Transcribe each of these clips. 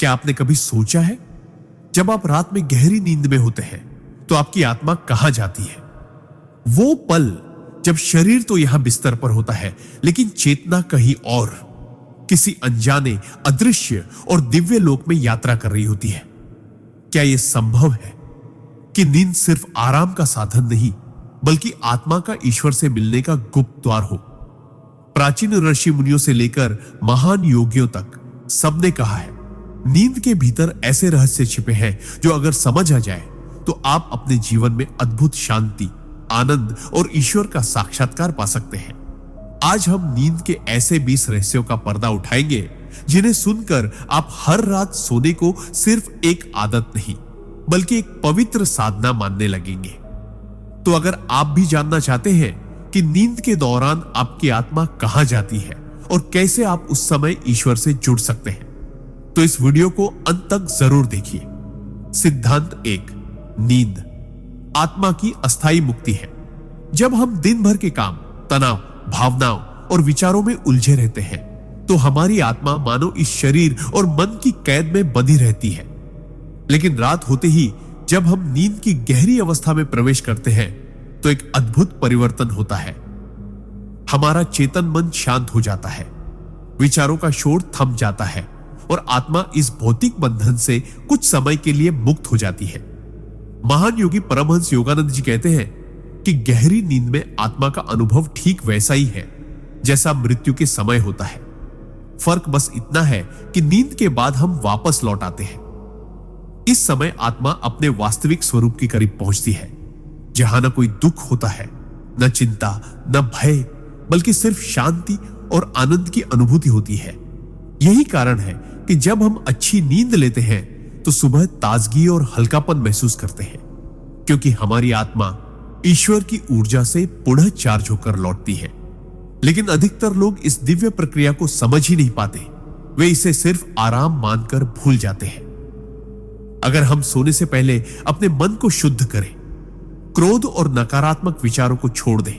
क्या आपने कभी सोचा है, जब आप रात में गहरी नींद में होते हैं तो आपकी आत्मा कहां जाती है? वो पल जब शरीर तो यहां बिस्तर पर होता है, लेकिन चेतना कहीं और, किसी अनजाने, अदृश्य और दिव्य लोक में यात्रा कर रही होती है। क्या यह संभव है कि नींद सिर्फ आराम का साधन नहीं, बल्कि आत्मा का ईश्वर से मिलने का गुप्त द्वार हो? प्राचीन ऋषि मुनियों से लेकर महान योगियों तक सबने कहा है, नींद के भीतर ऐसे रहस्य छिपे हैं जो अगर समझ आ जाए तो आप अपने जीवन में अद्भुत शांति, आनंद और ईश्वर का साक्षात्कार पा सकते हैं। आज हम नींद के ऐसे 20 रहस्यों का पर्दा उठाएंगे जिन्हें सुनकर आप हर रात सोने को सिर्फ एक आदत नहीं, बल्कि एक पवित्र साधना मानने लगेंगे। तो अगर आप भी जानना चाहते हैं कि नींद के दौरान आपकी आत्मा कहां जाती है और कैसे आप उस समय ईश्वर से जुड़ सकते हैं, तो इस वीडियो को अंत तक जरूर देखिए। सिद्धांत 1, नींद आत्मा की अस्थायी मुक्ति है। जब हम दिन भर के काम, तनाव, भावनाओं और विचारों में उलझे रहते हैं, तो हमारी आत्मा मानो इस शरीर और मन की कैद में बंधी रहती है। लेकिन रात होते ही जब हम नींद की गहरी अवस्था में प्रवेश करते हैं, तो एक अद्भुत परिवर्तन होता है। हमारा चेतन मन शांत हो जाता है, विचारों का शोर थम जाता है और आत्मा इस भौतिक बंधन से कुछ समय के लिए मुक्त हो जाती है। महान योगी परमहंस योगानंद जी कहते हैं कि गहरी नींद में आत्मा का अनुभव ठीक वैसा ही है जैसा मृत्यु के समय होता है। फर्क बस इतना है कि नींद के बाद हम वापस लौट आते हैं। इस समय आत्मा अपने वास्तविक स्वरूप के करीब पहुंचती है, जहां न कोई दुख होता है, न चिंता, न भय, बल्कि सिर्फ शांति और आनंद की अनुभूति होती है। यही कारण है कि जब हम अच्छी नींद लेते हैं तो सुबह ताजगी और हल्कापन महसूस करते हैं, क्योंकि हमारी आत्मा ईश्वर की ऊर्जा से पुनः चार्ज होकर लौटती है। लेकिन अधिकतर लोग इस दिव्य प्रक्रिया को समझ ही नहीं पाते। वे इसे सिर्फ आराम मानकर भूल जाते हैं। अगर हम सोने से पहले अपने मन को शुद्ध करें, क्रोध और नकारात्मक विचारों को छोड़ दें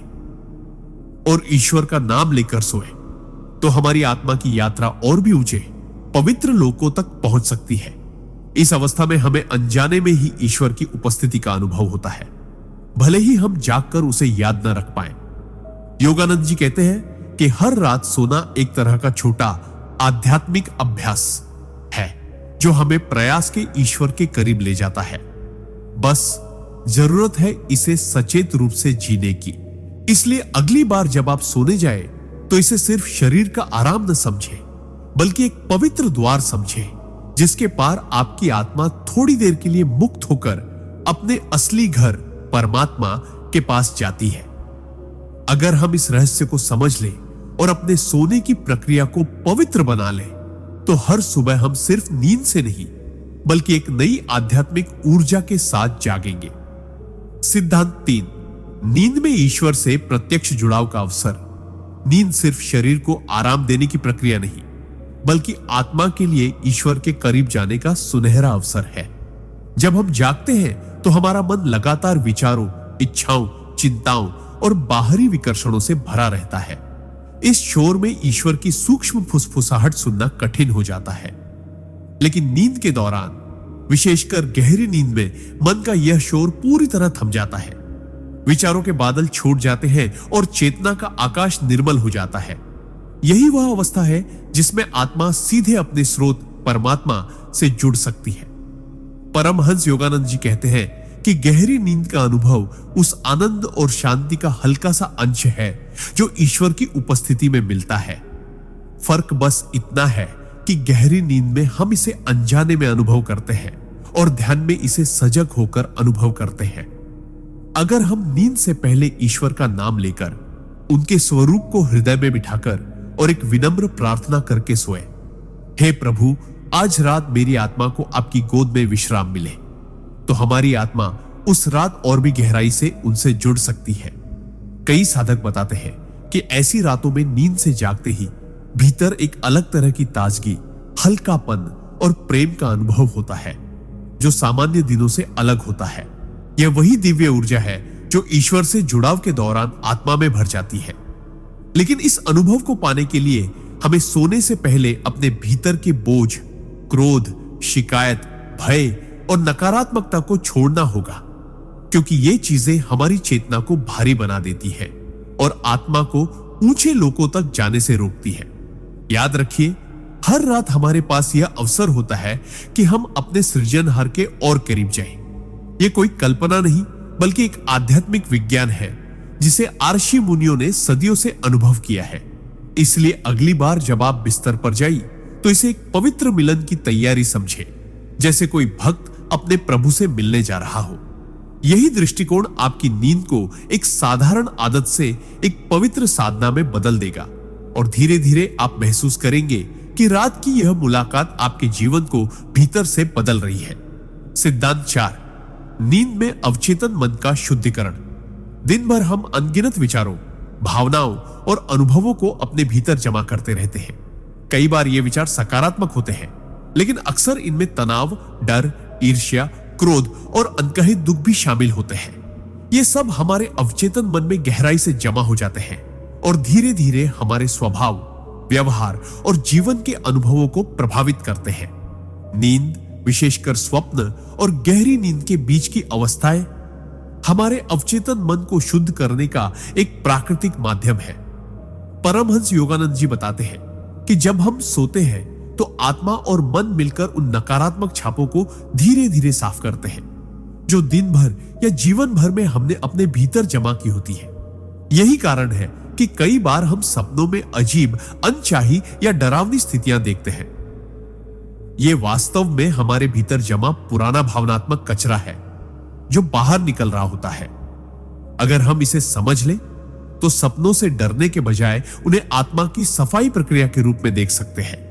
और ईश्वर का नाम लेकर सोएं, तो हमारी आत्मा की यात्रा और भी ऊंचे, पवित्र लोकों तक पहुंच सकती है। इस अवस्था में हमें अनजाने में ही ईश्वर की उपस्थिति का अनुभव होता है, भले ही हम जागकर उसे याद न रख पाएं। योगानंद जी कहते हैं कि हर रात सोना एक तरह का छोटा आध्यात्मिक अभ्यास है जो हमें प्रयास के ईश्वर के करीब ले जाता है। बस जरूरत है इसे सचेत रूप से जीने की। इसलिए अगली बार जब आप सोने जाए तो इसे सिर्फ शरीर का आराम न समझे, बल्कि एक पवित्र द्वार समझे, जिसके पार आपकी आत्मा थोड़ी देर के लिए मुक्त होकर अपने असली घर परमात्मा के पास जाती है। अगर हम इस रहस्य को समझ लें और अपने सोने की प्रक्रिया को पवित्र बना लें, तो हर सुबह हम सिर्फ नींद से नहीं, बल्कि एक नई आध्यात्मिक ऊर्जा के साथ जागेंगे। सिद्धांत 3, नींद में ईश्वर से प्रत्यक्ष जुड़ाव का अवसर। नींद सिर्फ शरीर को आराम देने की प्रक्रिया नहीं, बल्कि आत्मा के लिए ईश्वर के करीब जाने का सुनहरा अवसर है। जब हम जागते हैं तो हमारा मन लगातार विचारों, इच्छाओं, चिंताओं और बाहरी विकर्षणों से भरा रहता है। इस शोर में ईश्वर की सूक्ष्म फुसफुसाहट सुनना कठिन हो जाता है। लेकिन नींद के दौरान, विशेषकर गहरी नींद में, मन का यह शोर पूरी तरह थम जाता है। विचारों के बादल छूट जाते हैं और चेतना का आकाश निर्मल हो जाता है। यही वह अवस्था है जिसमें आत्मा सीधे अपने स्रोत परमात्मा से जुड़ सकती है। परमहंस योगानंद जी कहते हैं कि गहरी नींद का अनुभव उस आनंद और शांति का हल्का सा अंश है जो ईश्वर की उपस्थिति में मिलता है। फर्क बस इतना है कि गहरी नींद में हम इसे अनजाने में अनुभव करते हैं और ध्यान में इसे सजग होकर अनुभव करते हैं। अगर हम नींद से पहले ईश्वर का नाम लेकर, उनके स्वरूप को हृदय में बिठाकर और एक विनम्र प्रार्थना करके सोए, हे प्रभु, आज रात मेरी आत्मा को आपकी गोद में विश्राम मिले, तो हमारी आत्मा उस रात और भी गहराई से उनसे जुड़ सकती है। कई साधक बताते हैं कि ऐसी रातों में नींद से जागते ही भीतर एक अलग तरह की ताजगी, हल्कापन और प्रेम का अनुभव होता है जो सामान्य दिनों से अलग होता है। यह वही दिव्य ऊर्जा है जो ईश्वर से जुड़ाव के दौरान आत्मा में भर जाती है। लेकिन इस अनुभव को पाने के लिए हमें सोने से पहले अपने भीतर के बोझ, क्रोध, शिकायत, भय और नकारात्मकता को छोड़ना होगा, क्योंकि ये चीजें हमारी चेतना को भारी बना देती है और आत्मा को ऊंचे लोकों तक जाने से रोकती है। याद रखिए, हर रात हमारे पास यह अवसर होता है कि हम अपने सृजनहार के और करीब जाएं। यह कोई कल्पना नहीं, बल्कि एक आध्यात्मिक विज्ञान है जिसे आर्षि मुनियों ने सदियों से अनुभव किया है। इसलिए अगली बार जब आप बिस्तर पर जाइए तो इसे एक पवित्र मिलन की तैयारी समझे, जैसे कोई भक्त अपने प्रभु से मिलने जा रहा हो। यही दृष्टिकोण आपकी नींद को एक साधारण आदत से एक पवित्र साधना में बदल देगा और धीरे धीरे आप महसूस करेंगे कि रात की यह मुलाकात आपके जीवन को भीतर से बदल रही है। सिद्धांत 4, नींद में अवचेतन मन का शुद्धिकरण। दिन भर हम अनगिनत विचारों, भावनाओं और अनुभवों को अपने भीतर जमा करते रहते हैं। कई बार ये विचार सकारात्मक होते हैं, लेकिन अक्सर इनमें तनाव, डर, ईर्ष्या, क्रोध और अनकहे दुख भी शामिल होते हैं। ये सब हमारे अवचेतन मन में गहराई से जमा हो जाते हैं और धीरे धीरे हमारे स्वभाव, व्यवहार और जीवन के अनुभवों को प्रभावित करते हैं। नींद, विशेषकर स्वप्न और गहरी नींद के बीच की अवस्थाएं हमारे अवचेतन मन को शुद्ध करने का एक प्राकृतिक माध्यम है। परमहंस योगानंद जी बताते हैं कि जब हम सोते हैं तो आत्मा और मन मिलकर उन नकारात्मक छापों को धीरे धीरे साफ करते हैं, जो दिन भर या जीवन भर में हमने अपने भीतर जमा की होती है। यही कारण है कि कई बार हम सपनों में अजीब, अनचाही या डरावनी स्थितियां देखते हैं। यह वास्तव में हमारे भीतर जमा पुराना भावनात्मक कचरा है जो बाहर निकल रहा होता है। अगर हम इसे समझ लें तो सपनों से डरने के बजाय उन्हें आत्मा की सफाई प्रक्रिया के रूप में देख सकते हैं।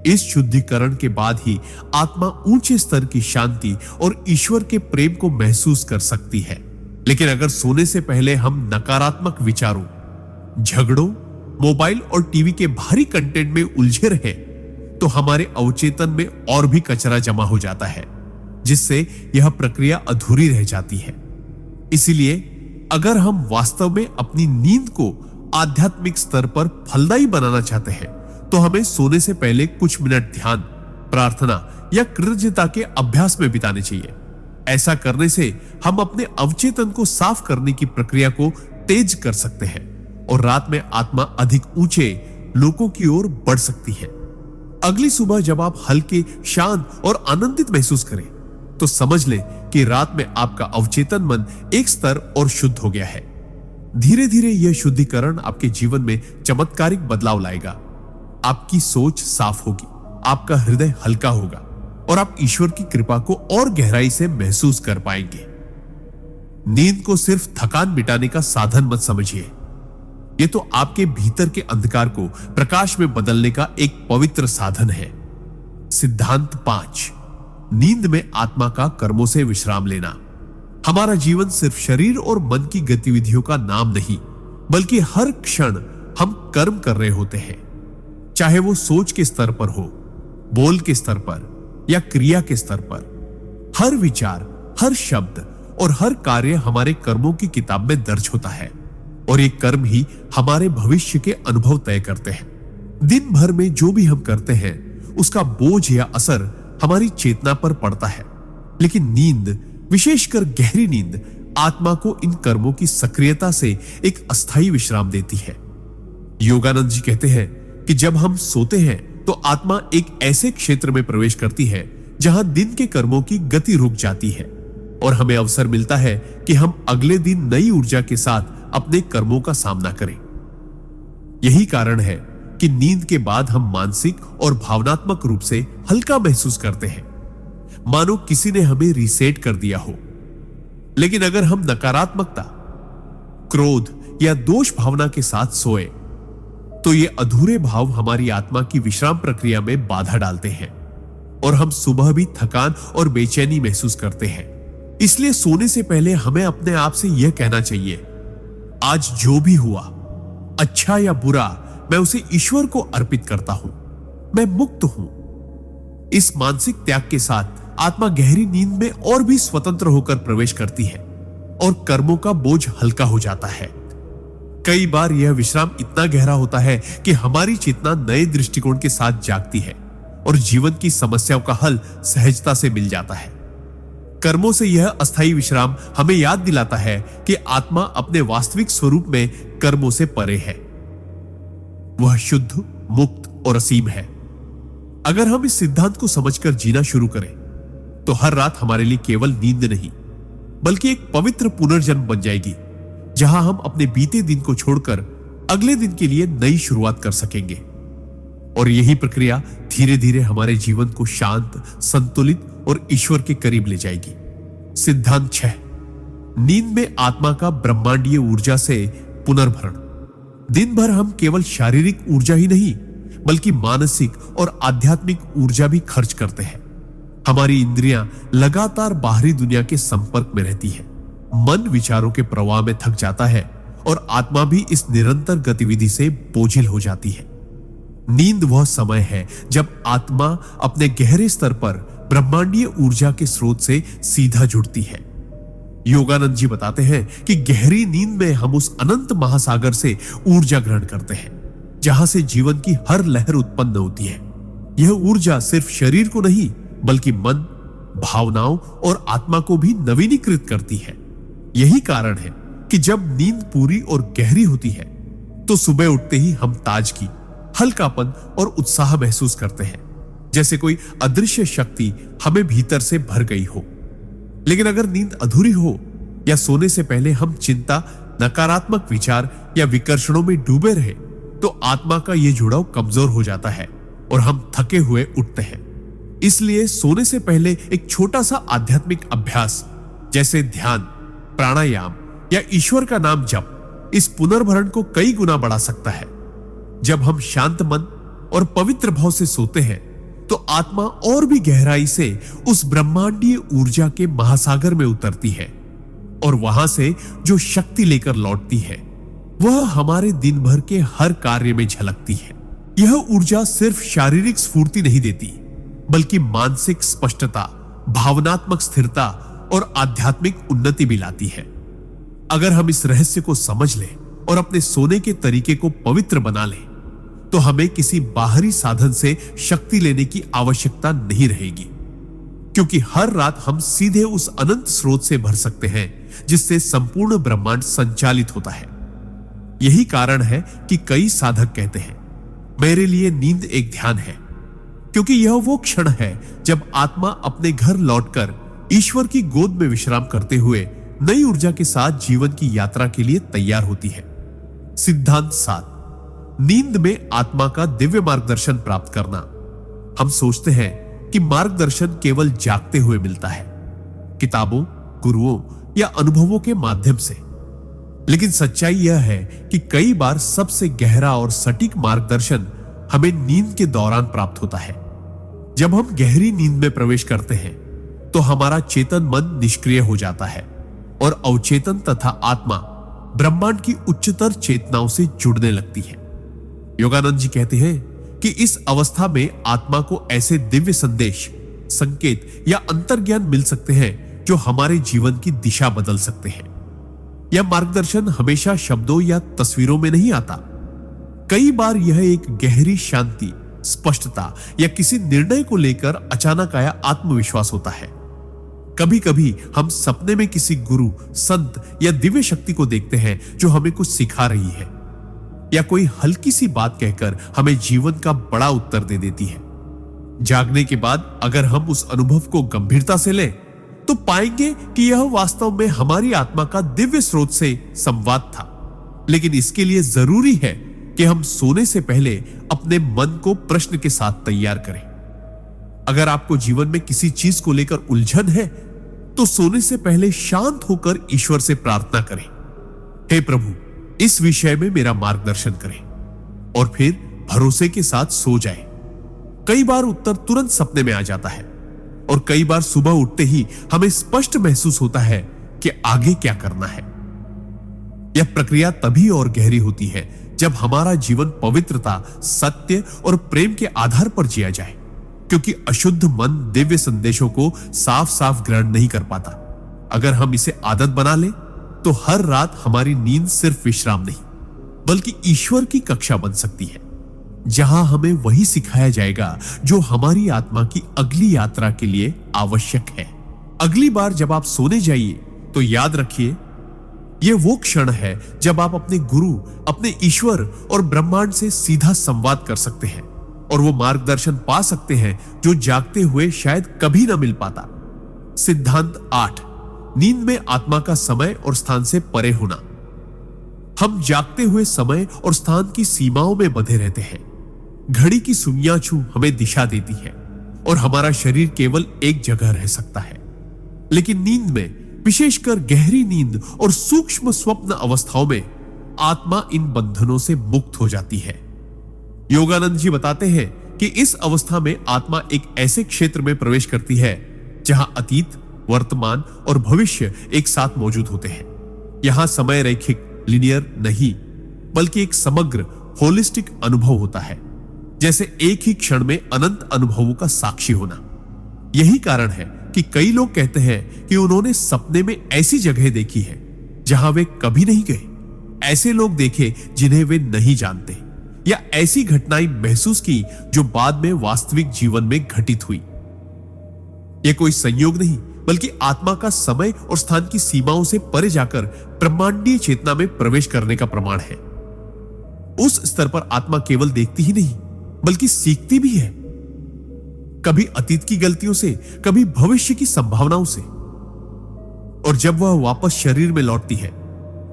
इस शुद्धिकरण के बाद ही आत्मा ऊंचे स्तर की शांति और ईश्वर के प्रेम को महसूस कर सकती है। लेकिन अगर सोने से पहले हम नकारात्मक विचारों, झगड़ों, मोबाइल और टीवी के भारी कंटेंट में उलझे रहे तो हमारे अवचेतन में और भी कचरा जमा हो जाता है, जिससे यह प्रक्रिया अधूरी रह जाती है। इसलिए अगर हम वास्तव में अपनी नींद को आध्यात्मिक स्तर पर फलदायी बनाना चाहते हैं तो हमें सोने से पहले कुछ मिनट ध्यान, प्रार्थना या कृतज्ञता के अभ्यास में बिताने चाहिए। ऐसा करने से हम अपने अवचेतन को साफ करने की प्रक्रिया को तेज कर सकते हैं और रात में आत्मा अधिक ऊंचे लोकों की ओर बढ़ सकती है। अगली सुबह जब आप हल्के, शांत और आनंदित महसूस करें तो समझ लें कि रात में आपका अवचेतन मन एक स्तर और शुद्ध हो गया है। धीरे धीरे यह शुद्धिकरण आपके जीवन में चमत्कारिक बदलाव लाएगा। आपकी सोच साफ होगी, आपका हृदय हल्का होगा और आप ईश्वर की कृपा को और गहराई से महसूस कर पाएंगे। नींद को सिर्फ थकान मिटाने का साधन मत समझिए। यह तो आपके भीतर के अंधकार को प्रकाश में बदलने का एक पवित्र साधन है। सिद्धांत 5, नींद में आत्मा का कर्मों से विश्राम लेना। हमारा जीवन सिर्फ शरीर और मन की गतिविधियों का नाम नहीं, बल्कि हर क्षण हम कर्म कर रहे होते हैं। चाहे वो सोच के स्तर पर हो, बोल के स्तर पर या क्रिया के स्तर पर। हर विचार, हर शब्द और हर कार्य हमारे कर्मों की किताब में दर्ज होता है और ये कर्म ही हमारे भविष्य के अनुभव तय करते हैं। दिन भर में जो भी हम करते हैं उसका बोझ या असर हमारी चेतना पर पड़ता है, लेकिन नींद, विशेषकर गहरी नींद, आत्मा को इन कर्मों की सक्रियता से एक अस्थायी विश्राम देती है। योगानंद जी कहते हैं कि जब हम सोते हैं तो आत्मा एक ऐसे क्षेत्र में प्रवेश करती है जहां दिन के कर्मों की गति रुक जाती है और हमें अवसर मिलता है कि हम अगले दिन नई ऊर्जा के साथ अपने कर्मों का सामना करें। यही कारण है कि नींद के बाद हम मानसिक और भावनात्मक रूप से हल्का महसूस करते हैं, मानो किसी ने हमें रीसेट कर दिया हो। लेकिन अगर हम नकारात्मकता, क्रोध या दोष भावना के साथ सोए तो ये अधूरे भाव हमारी आत्मा की विश्राम प्रक्रिया में बाधा डालते हैं और हम सुबह भी थकान और बेचैनी महसूस करते हैं। इसलिए सोने से पहले हमें अपने आप से यह कहना चाहिए, आज जो भी हुआ, अच्छा या बुरा, मैं उसे ईश्वर को अर्पित करता हूं, मैं मुक्त हूं। इस मानसिक त्याग के साथ आत्मा गहरी नींद में और भी स्वतंत्र होकर प्रवेश करती है और कर्मों का बोझ हल्का हो जाता है। कई बार यह विश्राम इतना गहरा होता है कि हमारी चेतना नए दृष्टिकोण के साथ जागती है और जीवन की समस्याओं का हल सहजता से मिल जाता है। कर्मों से यह अस्थायी विश्राम हमें याद दिलाता है कि आत्मा अपने वास्तविक स्वरूप में कर्मों से परे है। वह शुद्ध, मुक्त और असीम है। अगर हम इस सिद्धांत को समझकर जीना शुरू करें तो हर रात हमारे लिए केवल नींद नहीं बल्कि एक पवित्र पुनर्जन्म बन जाएगी, जहां हम अपने बीते दिन को छोड़कर अगले दिन के लिए नई शुरुआत कर सकेंगे। और यही प्रक्रिया धीरे धीरे हमारे जीवन को शांत, संतुलित और ईश्वर के करीब ले जाएगी। सिद्धांत 6, नींद में आत्मा का ब्रह्मांडीय ऊर्जा से पुनर्भरण। दिन भर हम केवल शारीरिक ऊर्जा ही नहीं बल्कि मानसिक और आध्यात्मिक ऊर्जा भी खर्च करते हैं। हमारी इंद्रियां लगातार बाहरी दुनिया के संपर्क में रहती है, मन विचारों के प्रवाह में थक जाता है और आत्मा भी इस निरंतर गतिविधि से बोझिल हो जाती है। नींद वह समय है जब आत्मा अपने गहरे स्तर पर ब्रह्मांडीय ऊर्जा के स्रोत से सीधा जुड़ती है। योगानंद जी बताते हैं कि गहरी नींद में हम उस अनंत महासागर से ऊर्जा ग्रहण करते हैं, जहां से जीवन की हर लहर उत्पन्न होती है। यह ऊर्जा सिर्फ शरीर को नहीं बल्कि मन, भावनाओं और आत्मा को भी नवीनीकृत करती है। यही कारण है कि जब नींद पूरी और गहरी होती है तो सुबह उठते ही हम ताजगी, हल्कापन और उत्साह महसूस करते हैं, जैसे कोई अदृश्य शक्ति हमें भीतर से भर गई हो। लेकिन अगर नींद अधूरी हो या सोने से पहले हम चिंता, नकारात्मक विचार या विकर्षणों में डूबे रहे तो आत्मा का यह जुड़ाव कमजोर हो जाता है और हम थके हुए उठते हैं। इसलिए सोने से पहले एक छोटा सा आध्यात्मिक अभ्यास जैसे ध्यान, प्राणायाम या ईश्वर का नाम जप इस पुनर्भरण को कई गुना बढ़ा सकता है। जब हम शांत मन और पवित्र भाव से सोते हैं तो आत्मा और भी गहराई से उस ब्रह्मांडीय ऊर्जा के महासागर में उतरती है और वहां से जो शक्ति लेकर लौटती है वह हमारे दिन भर के हर कार्य में झलकती है। यह ऊर्जा सिर्फ शारीरिक स्फूर्ति नहीं देती बल्कि मानसिक स्पष्टता, भावनात्मक स्थिरता और आध्यात्मिक उन्नति भी लाती है। अगर हम इस रहस्य को समझ लें और अपने सोने के तरीके को पवित्र बना लें तो हमें किसी बाहरी साधन से शक्ति लेने की आवश्यकता नहीं रहेगी, क्योंकि हर रात हम सीधे उस अनंत स्रोत से भर सकते हैं जिससे संपूर्ण ब्रह्मांड संचालित होता है। यही कारण है कि कई साधक कहते हैं, मेरे लिए नींद एक ध्यान है, क्योंकि यह वो क्षण है जब आत्मा अपने घर लौटकर ईश्वर की गोद में विश्राम करते हुए नई ऊर्जा के साथ जीवन की यात्रा के लिए तैयार होती है। सिद्धांत 7, नींद में आत्मा का दिव्य मार्गदर्शन प्राप्त करना। हम सोचते हैं कि मार्गदर्शन केवल जागते हुए मिलता है, किताबों, गुरुओं या अनुभवों के माध्यम से। लेकिन सच्चाई यह है कि कई बार सबसे गहरा और सटीक मार्गदर्शन हमें नींद के दौरान प्राप्त होता है। जब हम गहरी नींद में प्रवेश करते हैं तो हमारा चेतन मन निष्क्रिय हो जाता है और अवचेतन तथा आत्मा ब्रह्मांड की उच्चतर चेतनाओं से जुड़ने लगती है। योगानंद जी कहते हैं कि इस अवस्था में आत्मा को ऐसे दिव्य संदेश, संकेत या अंतर्ज्ञान मिल सकते हैं जो हमारे जीवन की दिशा बदल सकते हैं। यह मार्गदर्शन हमेशा शब्दों या तस्वीरों में नहीं आता। कई बार यह एक गहरी शांति, स्पष्टता या किसी निर्णय को लेकर अचानक आया आत्मविश्वास होता है। कभी कभी हम सपने में किसी गुरु, संत या दिव्य शक्ति को देखते हैं जो हमें कुछ सिखा रही है, या कोई हल्की सी बात कहकर हमें जीवन का बड़ा उत्तर दे देती है। जागने के बाद अगर हम उस अनुभव को गंभीरता से लें तो पाएंगे कि यह वास्तव में हमारी आत्मा का दिव्य स्रोत से संवाद था। लेकिन इसके लिए जरूरी है कि हम सोने से पहले अपने मन को प्रश्न के साथ तैयार करें। अगर आपको जीवन में किसी चीज को लेकर उलझन है तो सोने से पहले शांत होकर ईश्वर से प्रार्थना करें, हे प्रभु, इस विषय में मेरा मार्गदर्शन करें, और फिर भरोसे के साथ सो जाएं। कई बार उत्तर तुरंत सपने में आ जाता है और कई बार सुबह उठते ही हमें स्पष्ट महसूस होता है कि आगे क्या करना है। यह प्रक्रिया तभी और गहरी होती है जब हमारा जीवन पवित्रता, सत्य और प्रेम के आधार पर जिया जाए, क्योंकि अशुद्ध मन दिव्य संदेशों को साफ साफ ग्रहण नहीं कर पाता। अगर हम इसे आदत बना लें तो हर रात हमारी नींद सिर्फ विश्राम नहीं बल्कि ईश्वर की कक्षा बन सकती है। जहां हमें वही सिखाया जाएगा जो हमारी आत्मा की अगली यात्रा के लिए आवश्यक है। अगली बार जब आप सोने जाइए तो याद रखिए, यह वो क्षण है जब आप अपने गुरु, अपने ईश्वर और ब्रह्मांड से सीधा संवाद कर सकते हैं और वो मार्गदर्शन पा सकते हैं जो जागते हुए शायद कभी ना मिल पाता। सिद्धांत 8, नींद में आत्मा का समय और स्थान से परे होना। हम जागते हुए समय और स्थान की सीमाओं में बंधे रहते हैं। घड़ी की सुइयां छू हमें दिशा देती है और हमारा शरीर केवल एक जगह रह सकता है। लेकिन नींद में, विशेषकर गहरी नींद और सूक्ष्म स्वप्न अवस्थाओं में, आत्मा इन बंधनों से मुक्त हो जाती है। योगानंद जी बताते हैं कि इस अवस्था में आत्मा एक ऐसे क्षेत्र में प्रवेश करती है जहां अतीत, वर्तमान और भविष्य एक साथ मौजूद होते हैं। यहां समय रैखिक, लिनियर नहीं, बल्कि एक समग्र, होलिस्टिक अनुभव होता है, जैसे एक ही क्षण में अनंत अनुभवों का साक्षी होना। यही कारण है कि कई लोग कहते हैं कि उन्होंने सपने में ऐसी जगह देखी है जहां वे कभी नहीं गए, ऐसे लोग देखे जिन्हें वे नहीं जानते, या ऐसी घटनाएं महसूस की जो बाद में वास्तविक जीवन में घटित हुई। यह कोई संयोग नहीं, बल्कि आत्मा का समय और स्थान की सीमाओं से परे जाकर ब्रह्मांडीय चेतना में प्रवेश करने का प्रमाण है। उस स्तर पर आत्मा केवल देखती ही नहीं, बल्कि सीखती भी है, कभी अतीत की गलतियों से, कभी भविष्य की संभावनाओं से। और जब वह वापस शरीर में लौटती है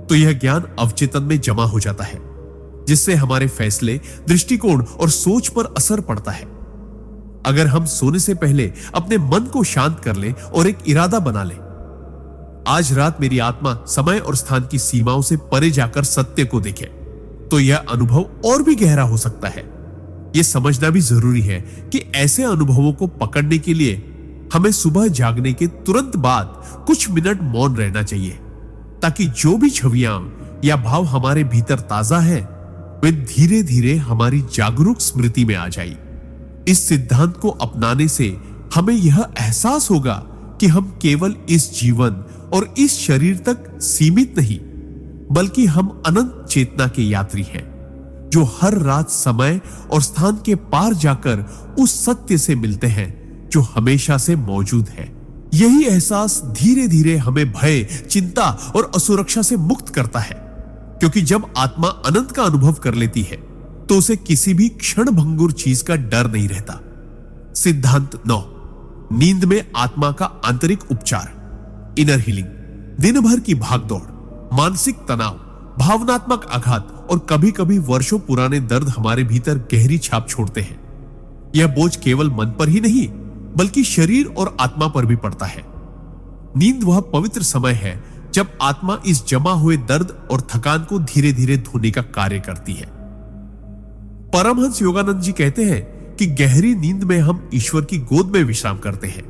तो यह ज्ञान अवचेतन में जमा हो जाता है, जिससे हमारे फैसले, दृष्टिकोण और सोच पर असर पड़ता है। अगर हम सोने से पहले अपने मन को शांत कर लें और एक इरादा बना लें, आज रात मेरी आत्मा समय और स्थान की सीमाओं से परे जाकर सत्य को देखे, तो यह अनुभव और भी गहरा हो सकता है। यह समझना भी जरूरी है कि ऐसे अनुभवों को पकड़ने के लिए हमें सुबह जागने के तुरंत बाद कुछ मिनट मौन रहना चाहिए, ताकि जो भी छवियां या भाव हमारे भीतर ताजा है, वे धीरे धीरे हमारी जागरूक स्मृति में आ जाए। इस सिद्धांत को अपनाने से हमें यह एहसास होगा कि हम केवल इस जीवन और इस शरीर तक सीमित नहीं, बल्कि हम अनंत चेतना के यात्री हैं, जो हर रात समय और स्थान के पार जाकर उस सत्य से मिलते हैं जो हमेशा से मौजूद है। यही एहसास धीरे धीरे हमें भय, चिंता और असुरक्षा से मुक्त करता है, क्योंकि जब आत्मा अनंत का अनुभव कर लेती है तो उसे किसी भी क्षण भंगुर चीज का डर नहीं रहता। सिद्धांत 9, नींद में आत्मा का आंतरिक उपचार, इनर हीलिंग। दिन भर की भागदौड़, मानसिक तनाव, भावनात्मक आघात और कभी कभी वर्षों पुराने दर्द हमारे भीतर गहरी छाप छोड़ते हैं। यह बोझ केवल मन पर ही नहीं, बल्कि शरीर और आत्मा पर भी पड़ता है। नींद वह पवित्र समय है जब आत्मा इस जमा हुए दर्द और थकान को धीरे धीरे धोने का कार्य करती है। परमहंस योगानंद जी कहते हैं कि गहरी नींद में हम ईश्वर की गोद में विश्राम करते हैं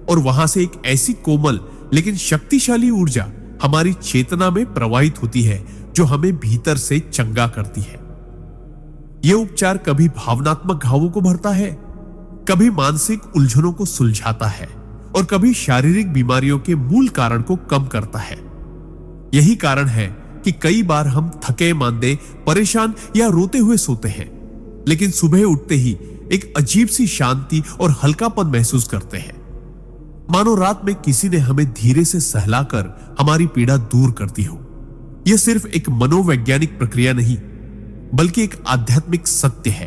और वहां से एक ऐसी कोमल लेकिन शक्तिशाली ऊर्जा हमारी चेतना में प्रवाहित होती है जो हमें भीतर से चंगा करती है। यह उपचार कभी भावनात्मक घावों को भरता है, कभी मानसिक उलझनों को सुलझाता है और कभी शारीरिक बीमारियों के मूल कारण को कम करता है। यही कारण है कि कई बार हम थके मांदे, परेशान या रोते हुए सोते हैं, लेकिन सुबह उठते ही एक अजीब सी शांति और हल्कापन महसूस करते हैं, मानो रात में किसी ने हमें धीरे से सहलाकर हमारी पीड़ा दूर कर दी हो। यह सिर्फ एक मनोवैज्ञानिक प्रक्रिया नहीं, बल्कि एक आध्यात्मिक सत्य है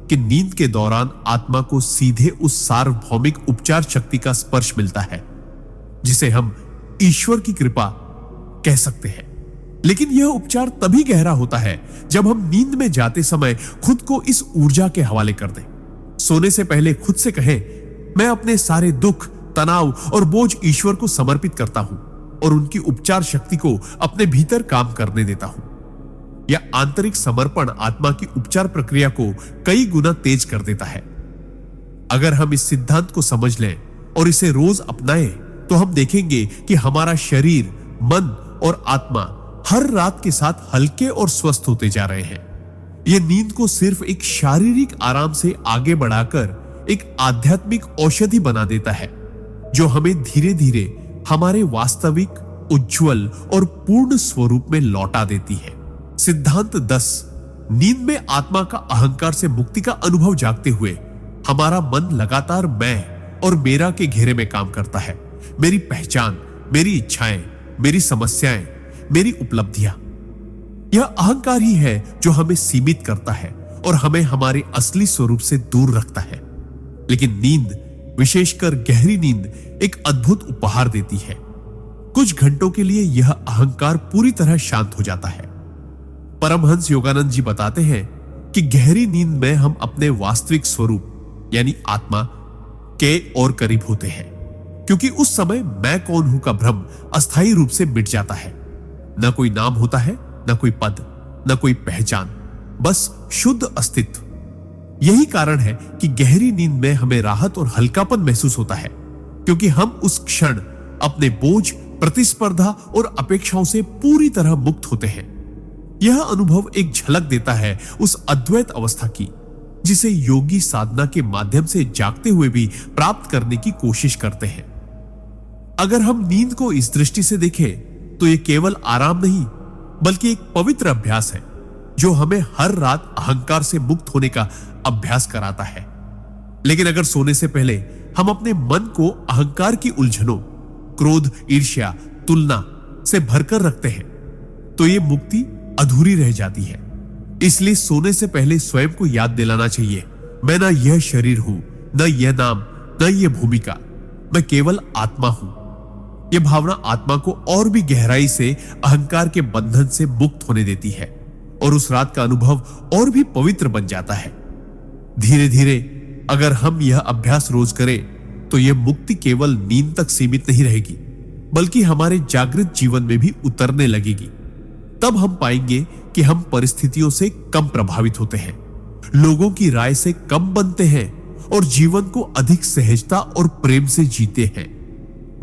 कि नींद के दौरान आत्मा को सीधे उस सार्वभौमिक उपचार शक्ति का स्पर्श मिलता है जिसे हम ईश्वर की कृपा कह सकते हैं। लेकिन यह उपचार तभी गहरा होता है जब हम नींद में जाते समय खुद को इस ऊर्जा के हवाले कर दें। सोने से पहले खुद से कहें, मैं अपने सारे दुख, तनाव और बोझ ईश्वर को समर्पित करता हूं और उनकी उपचार शक्ति को अपने भीतर काम करने देता हूं। यह आंतरिक समर्पण आत्मा की उपचार प्रक्रिया को कई गुना तेज कर देता है। अगर हम इस सिद्धांत को समझ लें और इसे रोज अपनाएं, तो हम देखेंगे कि हमारा शरीर, मन और आत्मा हर रात के साथ हल्के और स्वस्थ होते जा रहे हैं। यह नींद को सिर्फ एक शारीरिक आराम से आगे बढ़ाकर एक आध्यात्मिक औषधि बना देता है, जो हमें धीरे धीरे हमारे वास्तविक, उज्जवल और पूर्ण स्वरूप में लौटा देती है। सिद्धांत 10, नींद में आत्मा का अहंकार से मुक्ति का अनुभव जागते हुए हमारा मन लगातार मैं और मेरा के घेरे में काम करता है। मेरी पहचान, मेरी इच्छाएं, मेरी समस्याएं, मेरी उपलब्धियां। यह अहंकार ही है जो हमें सीमित करता है और हमें हमारे असली स्वरूप से दूर रखता है। लेकिन नींद, विशेषकर गहरी नींद, एक अद्भुत उपहार देती है। कुछ घंटों के लिए यह अहंकार पूरी तरह शांत हो जाता है। परमहंस योगानंद जी बताते हैं कि गहरी नींद में हम अपने वास्तविक स्वरूप यानी आत्मा के और करीब होते हैं, क्योंकि उस समय मैं कौन हूं का भ्रम अस्थायी रूप से मिट जाता है। न कोई नाम होता है, न कोई पद, न कोई पहचान, बस शुद्ध अस्तित्व। यही कारण है कि गहरी नींद में हमें राहत और हल्कापन महसूस होता है, क्योंकि हम उस क्षण अपने बोझ, प्रतिस्पर्धा और अपेक्षाओं से पूरी तरह मुक्त होते हैं। यह अनुभव एक झलक देता है उस अद्वैत अवस्था की, जिसे योगी साधना के माध्यम से जागते हुए भी प्राप्त करने की कोशिश करते हैं। अगर हम नींद को इस दृष्टि से देखें तो यह केवल आराम नहीं, बल्कि एक पवित्र अभ्यास है जो हमें हर रात अहंकार से मुक्त होने का अभ्यास कराता है। लेकिन अगर सोने से पहले हम अपने मन को अहंकार की उलझनों, क्रोध, ईर्ष्या, तुलना से भरकर रखते हैं तो यह मुक्ति अधूरी रह जाती है। इसलिए सोने से पहले स्वयं को याद दिलाना चाहिए, मैं ना यह शरीर हूं, न यह नाम, न यह भूमिका, मैं केवल आत्मा हूं। यह भावना आत्मा को और भी गहराई से अहंकार के बंधन से मुक्त होने देती है और उस रात का अनुभव और भी पवित्र बन जाता है। धीरे धीरे अगर हम यह अभ्यास रोज करें तो यह मुक्ति केवल नींद तक सीमित नहीं रहेगी, बल्कि हमारे जागृत जीवन में भी उतरने लगेगी। तब हम पाएंगे कि हम परिस्थितियों से कम प्रभावित होते हैं, लोगों की राय से कम बनते हैं और जीवन को अधिक सहजता और प्रेम से जीते हैं।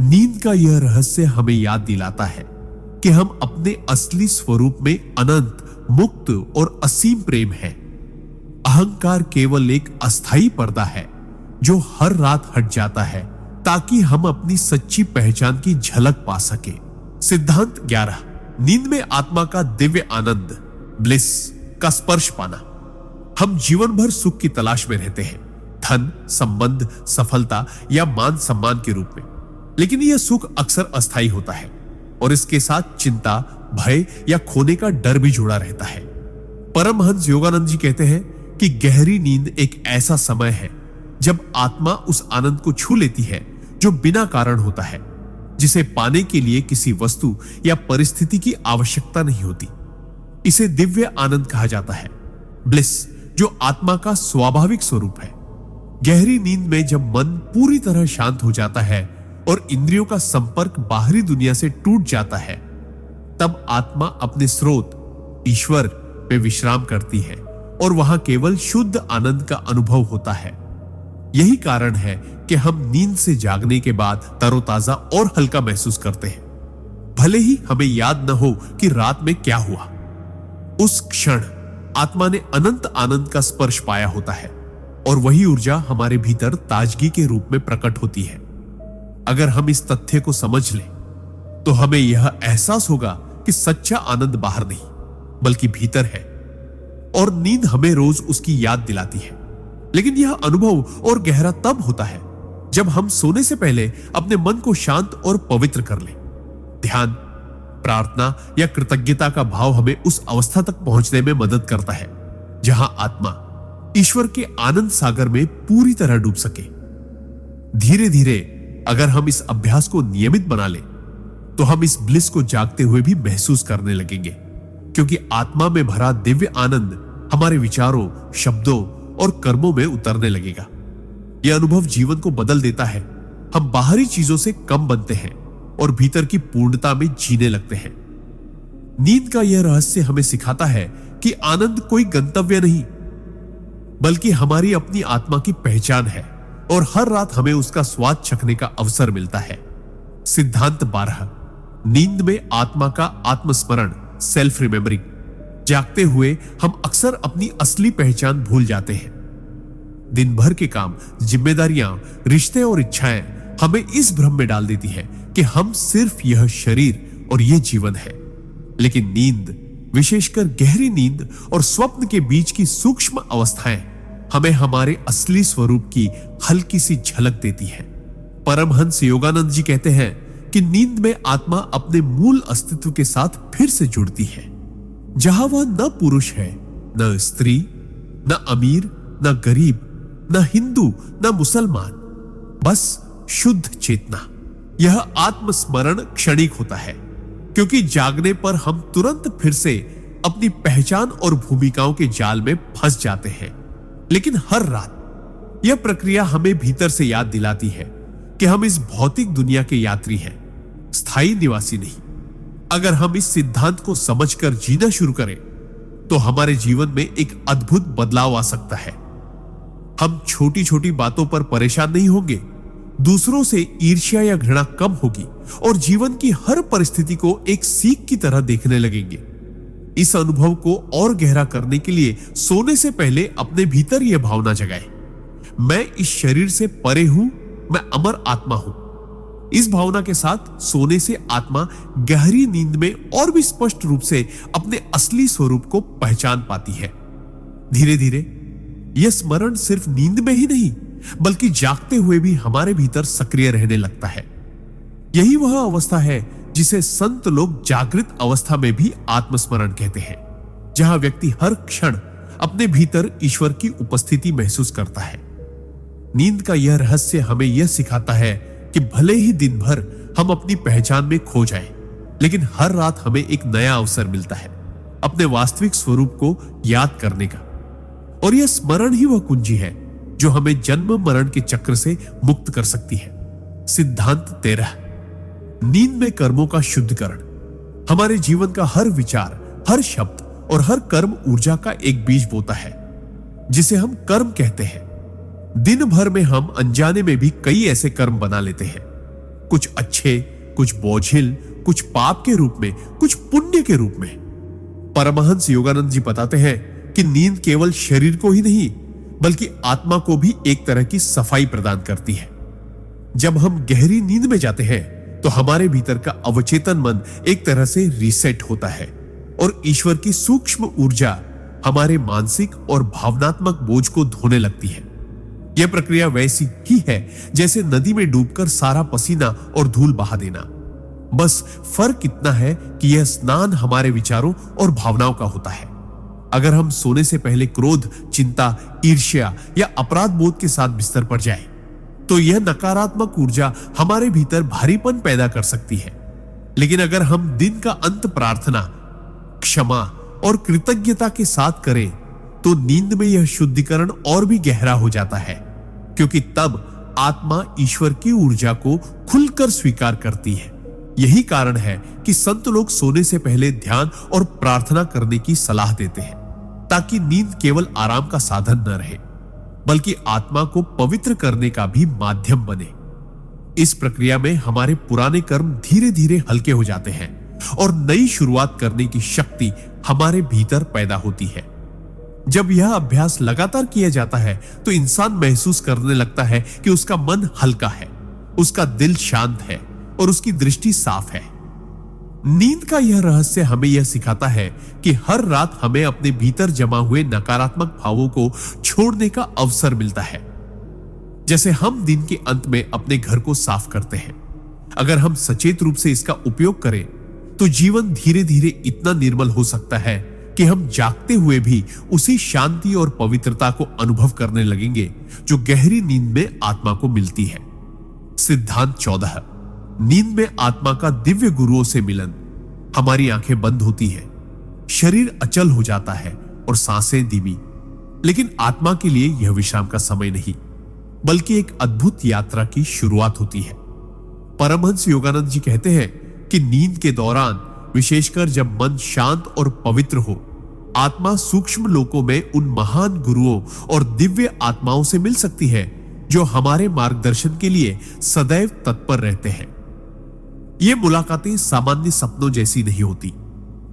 नींद का यह रहस्य हमें याद दिलाता है कि हम अपने असली स्वरूप में अनंत, मुक्त और असीम प्रेम है। अहंकार केवल एक अस्थाई पर्दा है जो हर रात हट जाता है ताकि हम अपनी सच्ची पहचान की झलक पा सके। सिद्धांत 11, नींद में आत्मा का दिव्य आनंद, ब्लिस का स्पर्श पाना। हम जीवन भर सुख की तलाश में रहते हैं, धन, संबंध, सफलता या मान सम्मान के रूप में। लेकिन यह सुख अक्सर अस्थायी होता है और इसके साथ चिंता, भय या खोने का डर भी जुड़ा रहता है। परमहंस योगानंद जी कहते हैं कि गहरी नींद एक ऐसा समय है जब आत्मा उस आनंद को छू लेती है जो बिना कारण होता है, जिसे पाने के लिए किसी वस्तु या परिस्थिति की आवश्यकता नहीं होती। इसे दिव्य आनंद कहा जाता है, ब्लिस, जो आत्मा का स्वाभाविक स्वरूप है। गहरी नींद में जब मन पूरी तरह शांत हो जाता है और इंद्रियों का संपर्क बाहरी दुनिया से टूट जाता है, तब आत्मा अपने स्रोत ईश्वर पे विश्राम करती है और वहां केवल शुद्ध आनंद का अनुभव होता है। यही कारण है कि हम नींद से जागने के बाद तरोताजा और हल्का महसूस करते हैं, भले ही हमें याद न हो कि रात में क्या हुआ। उस क्षण आत्मा ने अनंत आनंद का स्पर्श पाया होता है और वही ऊर्जा हमारे भीतर ताजगी के रूप में प्रकट होती है। अगर हम इस तथ्य को समझ लें तो हमें यह एहसास होगा कि सच्चा आनंद बाहर नहीं बल्कि भीतर है और नींद हमें रोज उसकी याद दिलाती है। लेकिन यह अनुभव और गहरा तब होता है जब हम सोने से पहले अपने मन को शांत और पवित्र कर लें। ध्यान, प्रार्थना या कृतज्ञता का भाव हमें उस अवस्था तक पहुंचने में मदद करता है जहां आत्मा ईश्वर के आनंद सागर में पूरी तरह डूब सके। धीरे धीरे अगर हम इस अभ्यास को नियमित बना लें तो हम इस ब्लिस को जागते हुए भी महसूस करने लगेंगे, क्योंकि आत्मा में भरा दिव्य आनंद हमारे विचारों, शब्दों और कर्मों में उतरने लगेगा। यह अनुभव जीवन को बदल देता है। हम बाहरी चीजों से कम बनते हैं और भीतर की पूर्णता में जीने लगते हैं। नींद का यह रहस्य हमें सिखाता है कि आनंद कोई गंतव्य नहीं बल्कि हमारी अपनी आत्मा की पहचान है और हर रात हमें उसका स्वाद चखने का अवसर मिलता है। सिद्धांत 12, नींद में आत्मा का आत्मस्मरण, सेल्फ रिमेम्बरिंग। जागते हुए हम अक्सर अपनी असली पहचान भूल जाते हैं। दिन भर के काम, जिम्मेदारियां, रिश्ते और इच्छाएं हमें इस भ्रम में डाल देती है कि हम सिर्फ यह शरीर और यह जीवन है। लेकिन नींद विशेषकर गहरी नींद और स्वप्न के बीच की सूक्ष्म अवस्थाएं हमें हमारे असली स्वरूप की हल्की सी झलक देती है। परमहंस योगानंद जी कहते हैं कि नींद में आत्मा अपने मूल अस्तित्व के साथ फिर से जुड़ती है, जहां वह न पुरुष है, न स्त्री, न अमीर, न गरीब, न हिंदू, न मुसलमान, बस शुद्ध चेतना। यह आत्मस्मरण क्षणिक होता है, क्योंकि जागने पर हम तुरंत फिर से अपनी पहचान और भूमिकाओं के जाल में फंस जाते हैं। लेकिन हर रात यह प्रक्रिया हमें भीतर से याद दिलाती है कि हम इस भौतिक दुनिया के यात्री हैं, स्थायी निवासी नहीं। अगर हम इस सिद्धांत को समझकर जीना शुरू करें तो हमारे जीवन में एक अद्भुत बदलाव आ सकता है। हम छोटी छोटी बातों पर परेशान नहीं होंगे, दूसरों से ईर्ष्या या घृणा कम होगी और जीवन की हर परिस्थिति को एक सीख की तरह देखने लगेंगे। इस अनुभव को और गहरा करने के लिए सोने से पहले अपने भीतर यह भावना जगाएं, मैं इस शरीर से परे हूं, मैं अमर आत्मा हूं। इस भावना के साथ सोने से आत्मा गहरी नींद में और भी स्पष्ट रूप से अपने असली स्वरूप को पहचान पाती है। धीरे धीरे यह स्मरण सिर्फ नींद में ही नहीं बल्कि जागते हुए भी हमारे भीतर सक्रिय रहने लगता है। यही वह अवस्था है जिसे संत लोग जागृत अवस्था में भी आत्मस्मरण कहते हैं, जहां व्यक्ति हर क्षण अपने भीतर ईश्वर की उपस्थिति महसूस करता है। नींद का यह रहस्य हमें यह सिखाता है कि भले ही दिन भर हम अपनी पहचान में खो जाएं, लेकिन हर रात हमें एक नया अवसर मिलता है अपने वास्तविक स्वरूप को याद करने का। और यह स्मरण ही वह कुंजी है जो हमें जन्म मरण के चक्र से मुक्त कर सकती है। सिद्धांत 13, नींद में कर्मों का शुद्धिकरण। हमारे जीवन का हर विचार, हर शब्द और हर कर्म ऊर्जा का एक बीज बोता है, जिसे हम कर्म कहते हैं। दिन भर में हम अनजाने में भी कई ऐसे कर्म बना लेते हैं, कुछ अच्छे, कुछ बोझिल, कुछ पाप के रूप में, कुछ पुण्य के रूप में। परमहंस योगानंद जी बताते हैं कि नींद केवल शरीर को ही नहीं बल्कि आत्मा को भी एक तरह की सफाई प्रदान करती है। जब हम गहरी नींद में जाते हैं तो हमारे भीतर का अवचेतन मन एक तरह से रीसेट होता है और ईश्वर की सूक्ष्म ऊर्जा हमारे मानसिक और भावनात्मक बोझ को धोने लगती है। यह प्रक्रिया वैसी ही है जैसे नदी में डूबकर सारा पसीना और धूल बहा देना। बस फर्क इतना है कि यह स्नान हमारे विचारों और भावनाओं का होता है। अगर हम सोने से पहले क्रोध, चिंता, ईर्ष्या या अपराध बोध के साथ बिस्तर पर जाएं, तो यह नकारात्मक ऊर्जा हमारे भीतर भारीपन पैदा कर सकती है। लेकिन अगर हम दिन का अंत प्रार्थना, क्षमा और कृतज्ञता के साथ करें तो नींद में यह शुद्धिकरण और भी गहरा हो जाता है, क्योंकि तब आत्मा ईश्वर की ऊर्जा को खुलकर स्वीकार करती है। यही कारण है कि संत लोग सोने से पहले ध्यान और प्रार्थना करने की सलाह देते हैं, ताकि नींद केवल आराम का साधन न रहे बल्कि आत्मा को पवित्र करने का भी माध्यम बने। इस प्रक्रिया में हमारे पुराने कर्म धीरे धीरे हल्के हो जाते हैं और नई शुरुआत करने की शक्ति हमारे भीतर पैदा होती है। जब यह अभ्यास लगातार किया जाता है तो इंसान महसूस करने लगता है कि उसका मन हल्का है, उसका दिल शांत है और उसकी दृष्टि साफ है। नींद का यह रहस्य हमें यह सिखाता है कि हर रात हमें अपने भीतर जमा हुए नकारात्मक भावों को छोड़ने का अवसर मिलता है, जैसे हम दिन के अंत में अपने घर को साफ करते हैं। अगर हम सचेत रूप से इसका उपयोग करें तो जीवन धीरे धीरे इतना निर्मल हो सकता है कि हम जागते हुए भी उसी शांति और पवित्रता को अनुभव करने लगेंगे जो गहरी नींद में आत्मा को मिलती है। सिद्धांत 14, नींद में आत्मा का दिव्य गुरुओं से मिलन। हमारी आंखें बंद होती है, शरीर अचल हो जाता है और सांसें धीमी। लेकिन आत्मा के लिए यह विश्राम का समय नहीं बल्कि एक अद्भुत यात्रा की शुरुआत होती है। परमहंस योगानंद जी कहते हैं कि नींद के दौरान, विशेषकर जब मन शांत और पवित्र हो, आत्मा सूक्ष्म लोकों में उन महान गुरुओं और दिव्य आत्माओं से मिल सकती है जो हमारे मार्गदर्शन के लिए सदैव तत्पर रहते हैं। ये मुलाकातें सामान्य सपनों जैसी नहीं होती।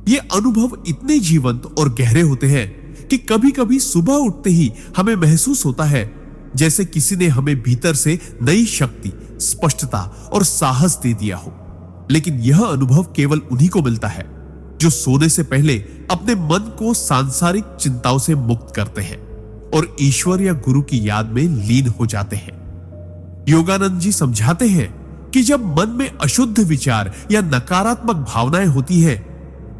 ये अनुभव इतने जीवंत और गहरे होते हैं कि कभी कभी सुबह उठते ही हमें महसूस होता है जैसे किसी ने हमें भीतर से नई शक्ति, स्पष्टता और साहस दे दिया हो। लेकिन यह अनुभव केवल उन्हीं को मिलता है जो सोने से पहले अपने मन को सांसारिक चिंताओं से मुक्त करते हैं और ईश्वर या गुरु की याद में लीन हो जाते हैं। योगानंद जी समझाते हैं कि जब मन में अशुद्ध विचार या नकारात्मक भावनाएं होती है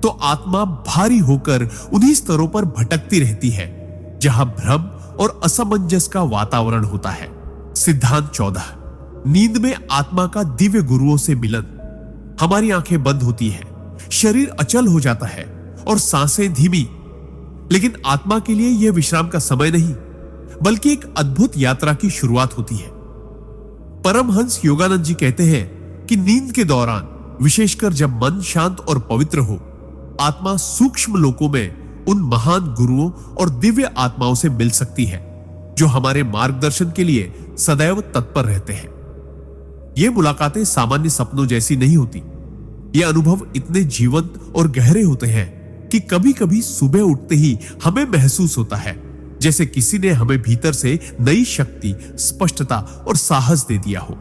तो आत्मा भारी होकर उन्हीं स्तरों पर भटकती रहती है जहां भ्रम और असमंजस का वातावरण होता है। सिद्धांत 14। नींद में आत्मा का दिव्य गुरुओं से मिलन। हमारी आंखें बंद होती है, शरीर अचल हो जाता है और सांसें धीमी। लेकिन आत्मा के लिए यह विश्राम का समय नहीं, बल्कि एक अद्भुत यात्रा की शुरुआत होती है। परमहंस योगानंद जी कहते हैं कि नींद के दौरान, विशेषकर जब मन शांत और पवित्र हो, आत्मा सूक्ष्म लोकों में उन महान गुरुओं और दिव्य आत्माओं से मिल सकती है जो हमारे मार्गदर्शन के लिए सदैव तत्पर रहते हैं। ये मुलाकातें सामान्य सपनों जैसी नहीं होती। ये अनुभव इतने जीवंत और गहरे होते हैं कि कभी कभी सुबह उठते ही हमें महसूस होता है जैसे किसी ने हमें भीतर से नई शक्ति, स्पष्टता और साहस दे दिया हो।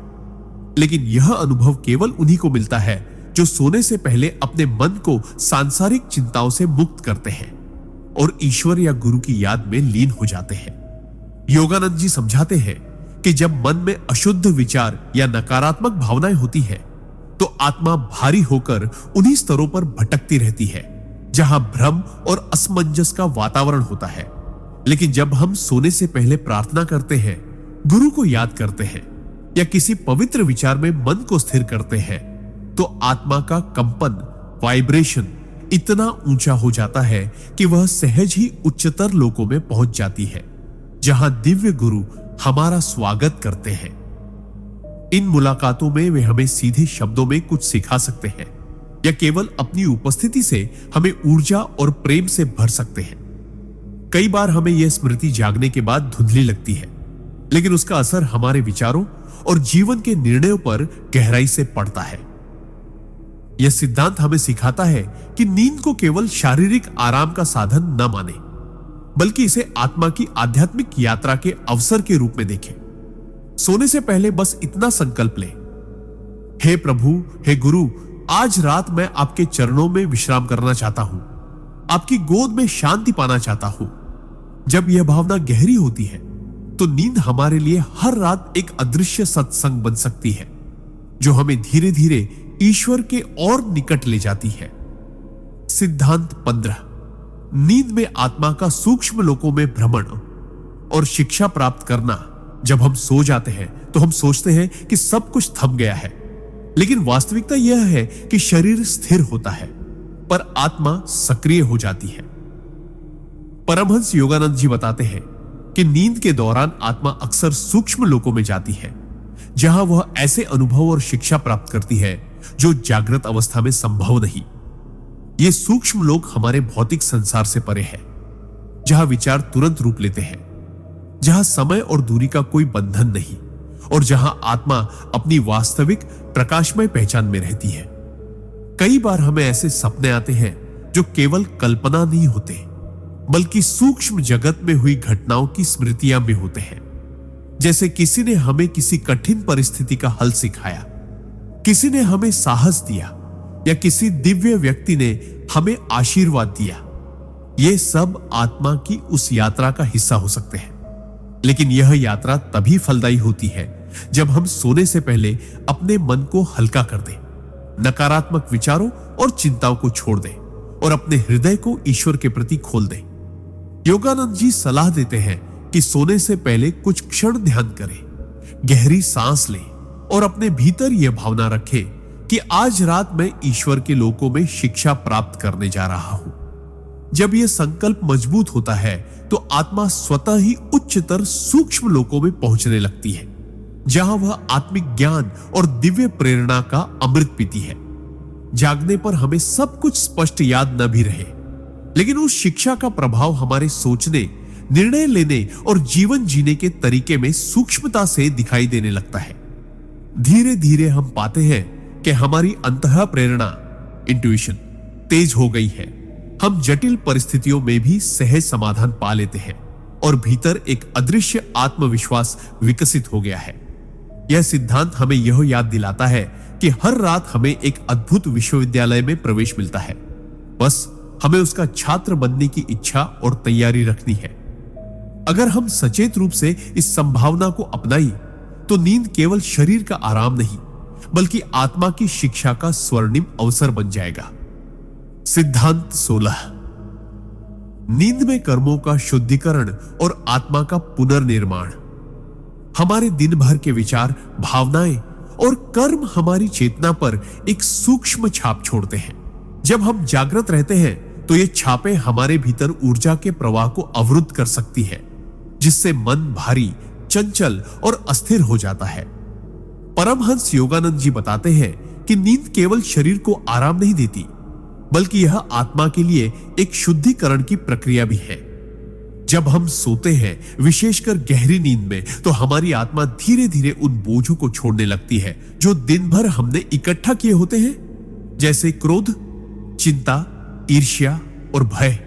लेकिन यह अनुभव केवल उन्हीं को मिलता है जो सोने से पहले अपने मन को सांसारिक चिंताओं से मुक्त करते हैं और ईश्वर या गुरु की याद में लीन हो जाते हैं। योगानंद जी समझाते हैं कि जब मन में अशुद्ध विचार या नकारात्मक भावनाएं होती है तो आत्मा भारी होकर उन्हीं स्तरों पर भटकती रहती है जहां भ्रम और असमंजस का वातावरण होता है। लेकिन जब हम सोने से पहले प्रार्थना करते हैं, गुरु को याद करते हैं या किसी पवित्र विचार में मन को स्थिर करते हैं तो आत्मा का कंपन, वाइब्रेशन इतना ऊंचा हो जाता है कि वह सहज ही उच्चतर लोकों में पहुंच जाती है जहां दिव्य गुरु हमारा स्वागत करते हैं। इन मुलाकातों में वे हमें सीधे शब्दों में कुछ सिखा सकते हैं या केवल अपनी उपस्थिति से हमें ऊर्जा और प्रेम से भर सकते हैं। कई बार हमें यह स्मृति जागने के बाद धुंधली लगती है, लेकिन उसका असर हमारे विचारों और जीवन के निर्णयों पर गहराई से पड़ता है। यह सिद्धांत हमें सिखाता है कि नींद को केवल शारीरिक आराम का साधन न माने, बल्कि इसे आत्मा की आध्यात्मिक यात्रा के अवसर के रूप में देखें। सोने से पहले बस इतना संकल्प लें, हे प्रभु, हे गुरु, आज रात मैं आपके चरणों में विश्राम करना चाहता हूं, आपकी गोद में शांति पाना चाहता हूं। जब यह भावना गहरी होती है तो नींद हमारे लिए हर रात एक अदृश्य सत्संग बन सकती है जो हमें धीरे धीरे ईश्वर के और निकट ले जाती है। सिद्धांत 15। नींद में आत्मा का सूक्ष्म लोकों में भ्रमण और शिक्षा प्राप्त करना। जब हम सो जाते हैं तो हम सोचते हैं कि सब कुछ थम गया है, लेकिन वास्तविकता यह है कि शरीर स्थिर होता है पर आत्मा सक्रिय हो जाती है। परमहंस योगानंद जी बताते हैं कि नींद के दौरान आत्मा अक्सर सूक्ष्म लोकों में जाती है जहां वह ऐसे अनुभव और शिक्षा प्राप्त करती है जो जागृत अवस्था में संभव नहीं। ये सूक्ष्म लोक हमारे भौतिक संसार से परे है, जहां विचार तुरंत रूप लेते हैं, जहां समय और दूरी का कोई बंधन नहीं और जहां आत्मा अपनी वास्तविक प्रकाशमय पहचान में रहती है। कई बार हमें ऐसे सपने आते हैं जो केवल कल्पना नहीं होते, बल्कि सूक्ष्म जगत में हुई घटनाओं की स्मृतियां भी होते हैं। जैसे किसी ने हमें किसी कठिन परिस्थिति का हल सिखाया, किसी ने हमें साहस दिया या किसी दिव्य व्यक्ति ने हमें आशीर्वाद दिया। ये सब आत्मा की उस यात्रा का हिस्सा हो सकते हैं, लेकिन यह यात्रा तभी फलदायी होती है जब हम सोने से पहले अपने मन को हल्का कर दें, नकारात्मक विचारों और चिंताओं को छोड़ दें और अपने हृदय को ईश्वर के प्रति खोल दें। योगानंद जी सलाह देते हैं कि सोने से पहले कुछ क्षण ध्यान करें, गहरी सांस लें और अपने भीतर यह भावना रखें कि आज रात मैं ईश्वर के लोकों में शिक्षा प्राप्त करने जा रहा हूं। जब यह संकल्प मजबूत होता है तो आत्मा स्वतः ही उच्चतर सूक्ष्म लोकों में पहुंचने लगती है, जहां वह आत्मिक ज्ञान और दिव्य प्रेरणा का अमृत पीती है। जागने पर हमें सब कुछ स्पष्ट याद न भी रहे, लेकिन उस शिक्षा का प्रभाव हमारे सोचने, निर्णय लेने और जीवन जीने के तरीके में सूक्ष्मता से दिखाई देने लगता है। धीरे धीरे हम पाते हैं कि हमारी अंतः प्रेरणा, इंट्यूशन तेज हो गई है। हम जटिल परिस्थितियों में भी सहज समाधान पा लेते हैं और भीतर एक अदृश्य आत्मविश्वास विकसित हो गया है। यह सिद्धांत हमें यह याद दिलाता है कि हर रात हमें एक अद्भुत विश्वविद्यालय में प्रवेश मिलता है, बस हमें उसका छात्र बनने की इच्छा और तैयारी रखनी है। अगर हम सचेत रूप से इस संभावना को अपनाई तो नींद केवल शरीर का आराम नहीं बल्कि आत्मा की शिक्षा का स्वर्णिम अवसर बन जाएगा। सिद्धांत 16। नींद में कर्मों का शुद्धिकरण और आत्मा का पुनर्निर्माण। हमारे दिन भर के विचार, भावनाएं और कर्म हमारी चेतना पर एक सूक्ष्म छाप छोड़ते हैं। जब हम जागृत रहते हैं तो ये छापें हमारे भीतर ऊर्जा के प्रवाह को अवरुद्ध कर सकती है, जिससे मन भारी, चंचल और अस्थिर हो जाता है। परमहंस योगानंद जी बताते हैं कि नींद केवल शरीर को आराम नहीं देती बल्कि यह आत्मा के लिए एक शुद्धिकरण की प्रक्रिया भी है। जब हम सोते हैं, विशेषकर गहरी नींद में, तो हमारी आत्मा धीरे धीरे उन बोझों को छोड़ने लगती है जो दिन भर हमने इकट्ठा किए होते हैं, जैसे क्रोध, चिंता, ईर्ष्या और भय।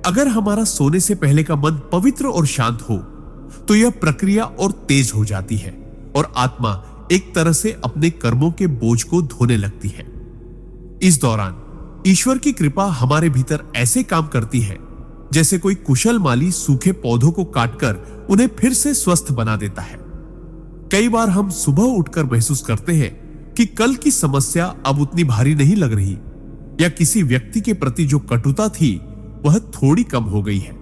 अगर हमारा सोने से पहले का मन पवित्र और शांत हो तो यह प्रक्रिया और तेज हो जाती है और आत्मा एक तरह से अपने कर्मों के बोझ को धोने लगती है। इस दौरान ईश्वर की कृपा हमारे भीतर ऐसे काम करती है जैसे कोई कुशल माली सूखे पौधों को काटकर उन्हें फिर से स्वस्थ बना देता है। कई बार हम सुबह उठकर महसूस करते हैं कि कल की समस्या अब उतनी भारी नहीं लग रही, या किसी व्यक्ति के प्रति जो कटुता थी वह थोड़ी कम हो गई है।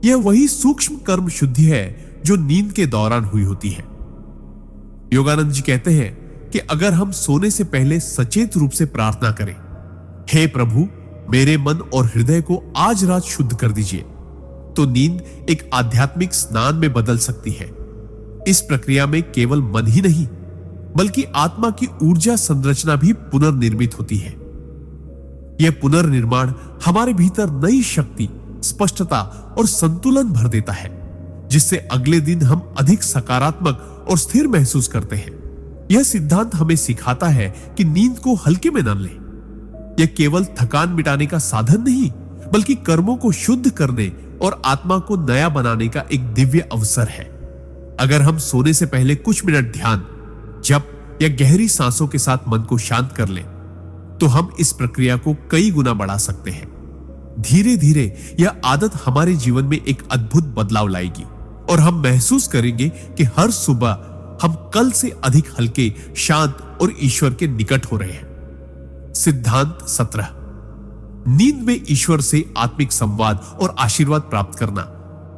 यह वही सूक्ष्म कर्म शुद्धि है जो नींद के दौरान हुई होती है। योगानंद जी कहते हैं कि अगर हम सोने से पहले सचेत रूप से प्रार्थना करें, हे प्रभु, मेरे मन और हृदय को आज रात शुद्ध कर दीजिए, तो नींद एक आध्यात्मिक स्नान में बदल सकती है। इस प्रक्रिया में केवल मन ही नहीं बल्कि आत्मा की ऊर्जा संरचना भी पुनर्निर्मित होती है। यह पुनर्निर्माण हमारे भीतर नई शक्ति, स्पष्टता और संतुलन भर देता है, जिससे अगले दिन हम अधिक सकारात्मक और स्थिर महसूस करते हैं। यह सिद्धांत हमें सिखाता है कि नींद को हल्के में न लें। यह केवल थकान मिटाने का साधन नहीं बल्कि कर्मों को शुद्ध करने और आत्मा को नया बनाने का एक दिव्य अवसर है। अगर हम सोने से पहले कुछ मिनट ध्यान, जप या गहरी सांसों के साथ मन को शांत कर लें तो हम इस प्रक्रिया को कई गुना बढ़ा सकते हैं। धीरे धीरे यह आदत हमारे जीवन में एक अद्भुत बदलाव लाएगी और हम महसूस करेंगे कि हर सुबह हम कल से अधिक हल्के, शांत और ईश्वर के निकट हो रहे हैं। सिद्धांत 17। नींद में ईश्वर से आत्मिक संवाद और आशीर्वाद प्राप्त करना।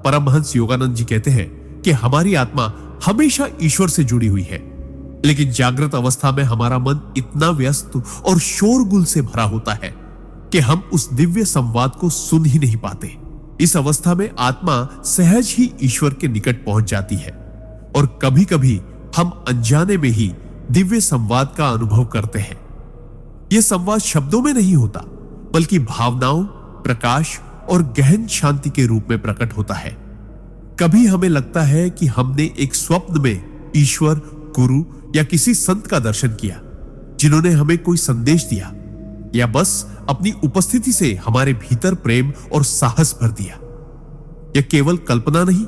परमहंस योगानंद जी कहते हैं कि हमारी आत्मा हमेशा ईश्वर से जुड़ी हुई है, लेकिन जागृत अवस्था में हमारा मन इतना व्यस्त और शोरगुल से भरा होता है कि हम उस दिव्य संवाद को सुन ही नहीं पाते। इस अवस्था में आत्मा सहज ही ईश्वर के निकट पहुंच जाती है और कभी कभी हम अनजाने में ही दिव्य संवाद का अनुभव करते हैं। यह संवाद शब्दों में नहीं होता बल्कि भावनाओं, प्रकाश और गहन शांति के रूप में प्रकट होता है। कभी हमें लगता है कि हमने एक स्वप्न में ईश्वर, गुरु या किसी संत का दर्शन किया जिन्होंने हमें कोई संदेश दिया या बस अपनी उपस्थिति से हमारे भीतर प्रेम और साहस भर दिया। यह केवल कल्पना नहीं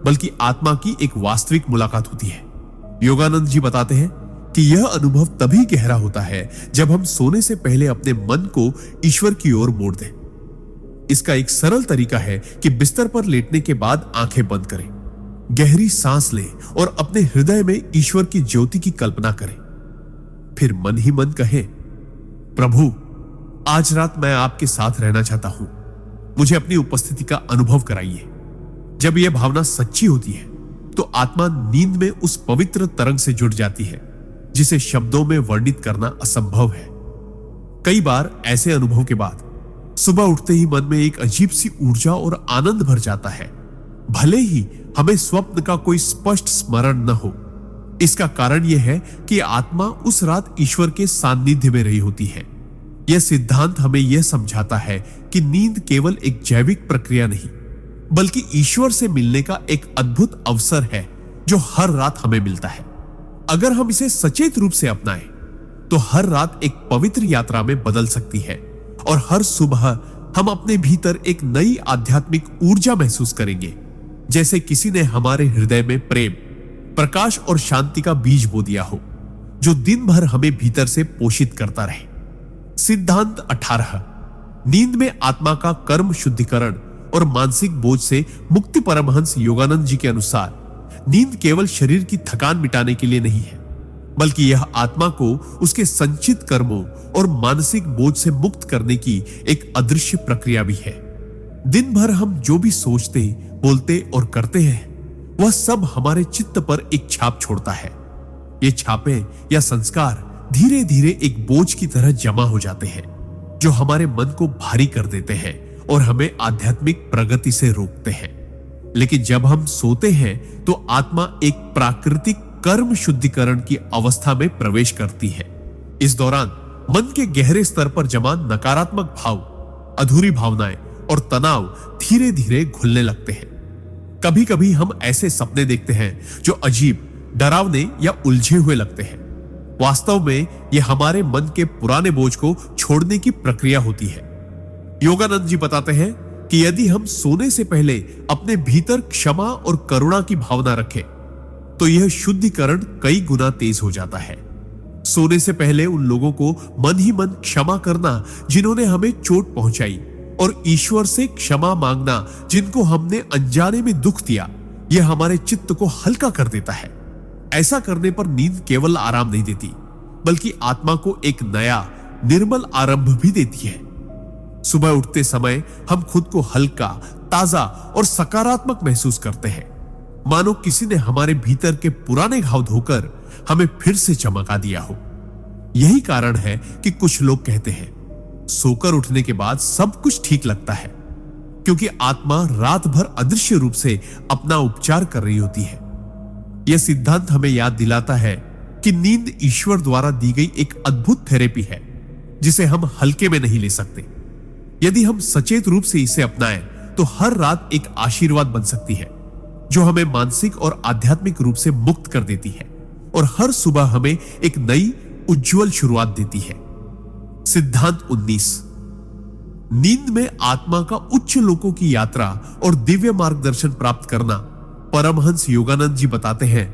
बल्कि आत्मा की एक वास्तविक मुलाकात होती है। योगानंद जी बताते हैं कि यह अनुभव तभी गहरा होता है जब हम सोने से पहले अपने मन को ईश्वर की ओर मोड़ दें। इसका एक सरल तरीका है कि बिस्तर पर लेटने के बाद आंखें बंद करें, गहरी सांस लें और अपने हृदय में ईश्वर की ज्योति की कल्पना करें। फिर मन ही मन कहें, प्रभु, आज रात मैं आपके साथ रहना चाहता हूं, मुझे अपनी उपस्थिति का अनुभव कराइए। जब यह भावना सच्ची होती है तो आत्मा नींद में उस पवित्र तरंग से जुड़ जाती है जिसे शब्दों में वर्णित करना असंभव है। कई बार ऐसे अनुभव के बाद सुबह उठते ही मन में एक अजीब सी ऊर्जा और आनंद भर जाता है, भले ही हमें स्वप्न का कोई स्पष्ट स्मरण न हो। इसका कारण यह है कि आत्मा उस रात ईश्वर के सान्निध्य में रही होती है। यह सिद्धांत हमें यह समझाता है कि नींद केवल एक जैविक प्रक्रिया नहीं बल्कि ईश्वर से मिलने का एक अद्भुत अवसर है जो हर रात हमें मिलता है। अगर हम इसे सचेत रूप से अपनाएं तो हर रात एक पवित्र यात्रा में बदल सकती है और हर सुबह हम अपने भीतर एक नई आध्यात्मिक ऊर्जा महसूस करेंगे, जैसे किसी ने हमारे हृदय में प्रेम, प्रकाश और शांति का बीज बो दिया हो जो दिन भर हमें भीतर से पोषित करता रहे। सिद्धांत 18। नींद में आत्मा का कर्म शुद्धिकरण और मानसिक बोझ से मुक्ति। परमहंस योगानंद जी के अनुसार नींद केवल शरीर की थकान मिटाने के लिए नहीं है, बल्कि यह आत्मा को उसके संचित कर्मों और मानसिक बोझ से मुक्त करने की एक अदृश्य प्रक्रिया भी है। दिन भर हम जो भी सोचते, बोलते और करते हैं, वह सब हमारे चित्त पर एक छाप छोड़ता है। ये छापे या संस्कार धीरे धीरे एक बोझ की तरह जमा हो जाते हैं, जो हमारे मन को भारी कर देते हैं और हमें आध्यात्मिक प्रगति से रोकते हैं। लेकिन जब हम सोते हैं तो आत्मा एक प्राकृतिक कर्म शुद्धिकरण की अवस्था में प्रवेश करती है। इस दौरान मन के गहरे स्तर पर जमा नकारात्मक भाव, अधूरी भावनाएं और तनाव धीरे धीरे घुलने लगते हैं। कभी कभी हम ऐसे सपने देखते हैं जो अजीब, डरावने या उलझे हुए लगते हैं। वास्तव में यह हमारे मन के पुराने बोझ को छोड़ने की प्रक्रिया होती है। योगानंद जी बताते हैं कि यदि हम सोने से पहले अपने भीतर क्षमा और करुणा की भावना रखें, तो यह शुद्धिकरण कई गुना तेज हो जाता है। सोने से पहले उन लोगों को मन ही मन क्षमा करना जिन्होंने हमें चोट पहुंचाई, और ईश्वर से क्षमा मांगना जिनको हमने अनजाने में दुख दिया, यह हमारे चित्त को हल्का कर देता है। ऐसा करने पर नींद केवल आराम नहीं देती, बल्कि आत्मा को एक नया निर्मल आरंभ भी देती है। सुबह उठते समय हम खुद को हल्का, ताजा और सकारात्मक महसूस करते हैं, मानो किसी ने हमारे भीतर के पुराने घाव धोकर हमें फिर से चमका दिया हो। यही कारण है कि कुछ लोग कहते हैं सोकर उठने के बाद सब कुछ ठीक लगता है, क्योंकि आत्मा रात भर अदृश्य रूप से अपना उपचार कर रही होती है। यह सिद्धांत हमें याद दिलाता है कि नींद ईश्वर द्वारा दी गई एक अद्भुत थेरेपी है, जिसे हम हल्के में नहीं ले सकते। यदि हम सचेत रूप से इसे अपनाएं, तो हर रात एक आशीर्वाद बन सकती है, जो हमें मानसिक और आध्यात्मिक रूप से मुक्त कर देती है और हर सुबह हमें एक नई उज्जवल शुरुआत देती है। सिद्धांत 19। नींद में आत्मा का उच्च लोकों की यात्रा और दिव्य मार्गदर्शन प्राप्त करना। परमहंस योगानंद जी बताते हैं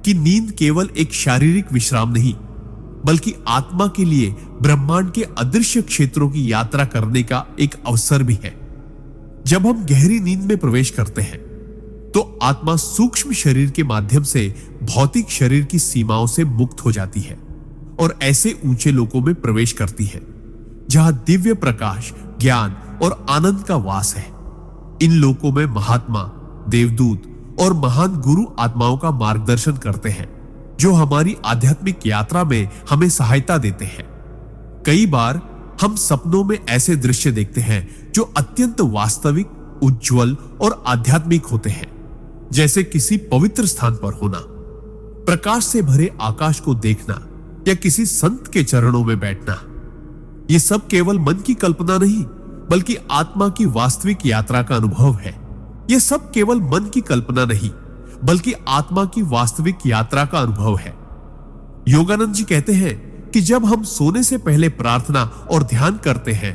कि नींद केवल एक शारीरिक विश्राम नहीं, बल्कि आत्मा के लिए ब्रह्मांड के अदृश्य क्षेत्रों की यात्रा करने का एक अवसर भी है। जब हम गहरी नींद में प्रवेश करते हैं, तो आत्मा सूक्ष्म शरीर के माध्यम से भौतिक शरीर की सीमाओं से मुक्त हो जाती है और ऐसे ऊंचे लोकों में प्रवेश करती है, जहां दिव्य प्रकाश, ज्ञान और आनंद का वास है। इन लोकों में महात्मा, देवदूत और महान गुरु आत्माओं का मार्गदर्शन करते हैं, जो हमारी आध्यात्मिक यात्रा में हमें सहायता देते हैं। कई बार हम सपनों में ऐसे दृश्य देखते हैं जो अत्यंत वास्तविक, उज्जवल और आध्यात्मिक होते हैं, जैसे किसी पवित्र स्थान पर होना, प्रकाश से भरे आकाश को देखना या किसी संत के चरणों में बैठना। ये सब केवल मन की कल्पना नहीं, बल्कि आत्मा की वास्तविक यात्रा का अनुभव है। ये सब केवल मन की कल्पना नहीं, बल्कि आत्मा की वास्तविक यात्रा का अनुभव है। योगानंद जी कहते हैं कि जब हम सोने से पहले प्रार्थना और ध्यान करते हैं,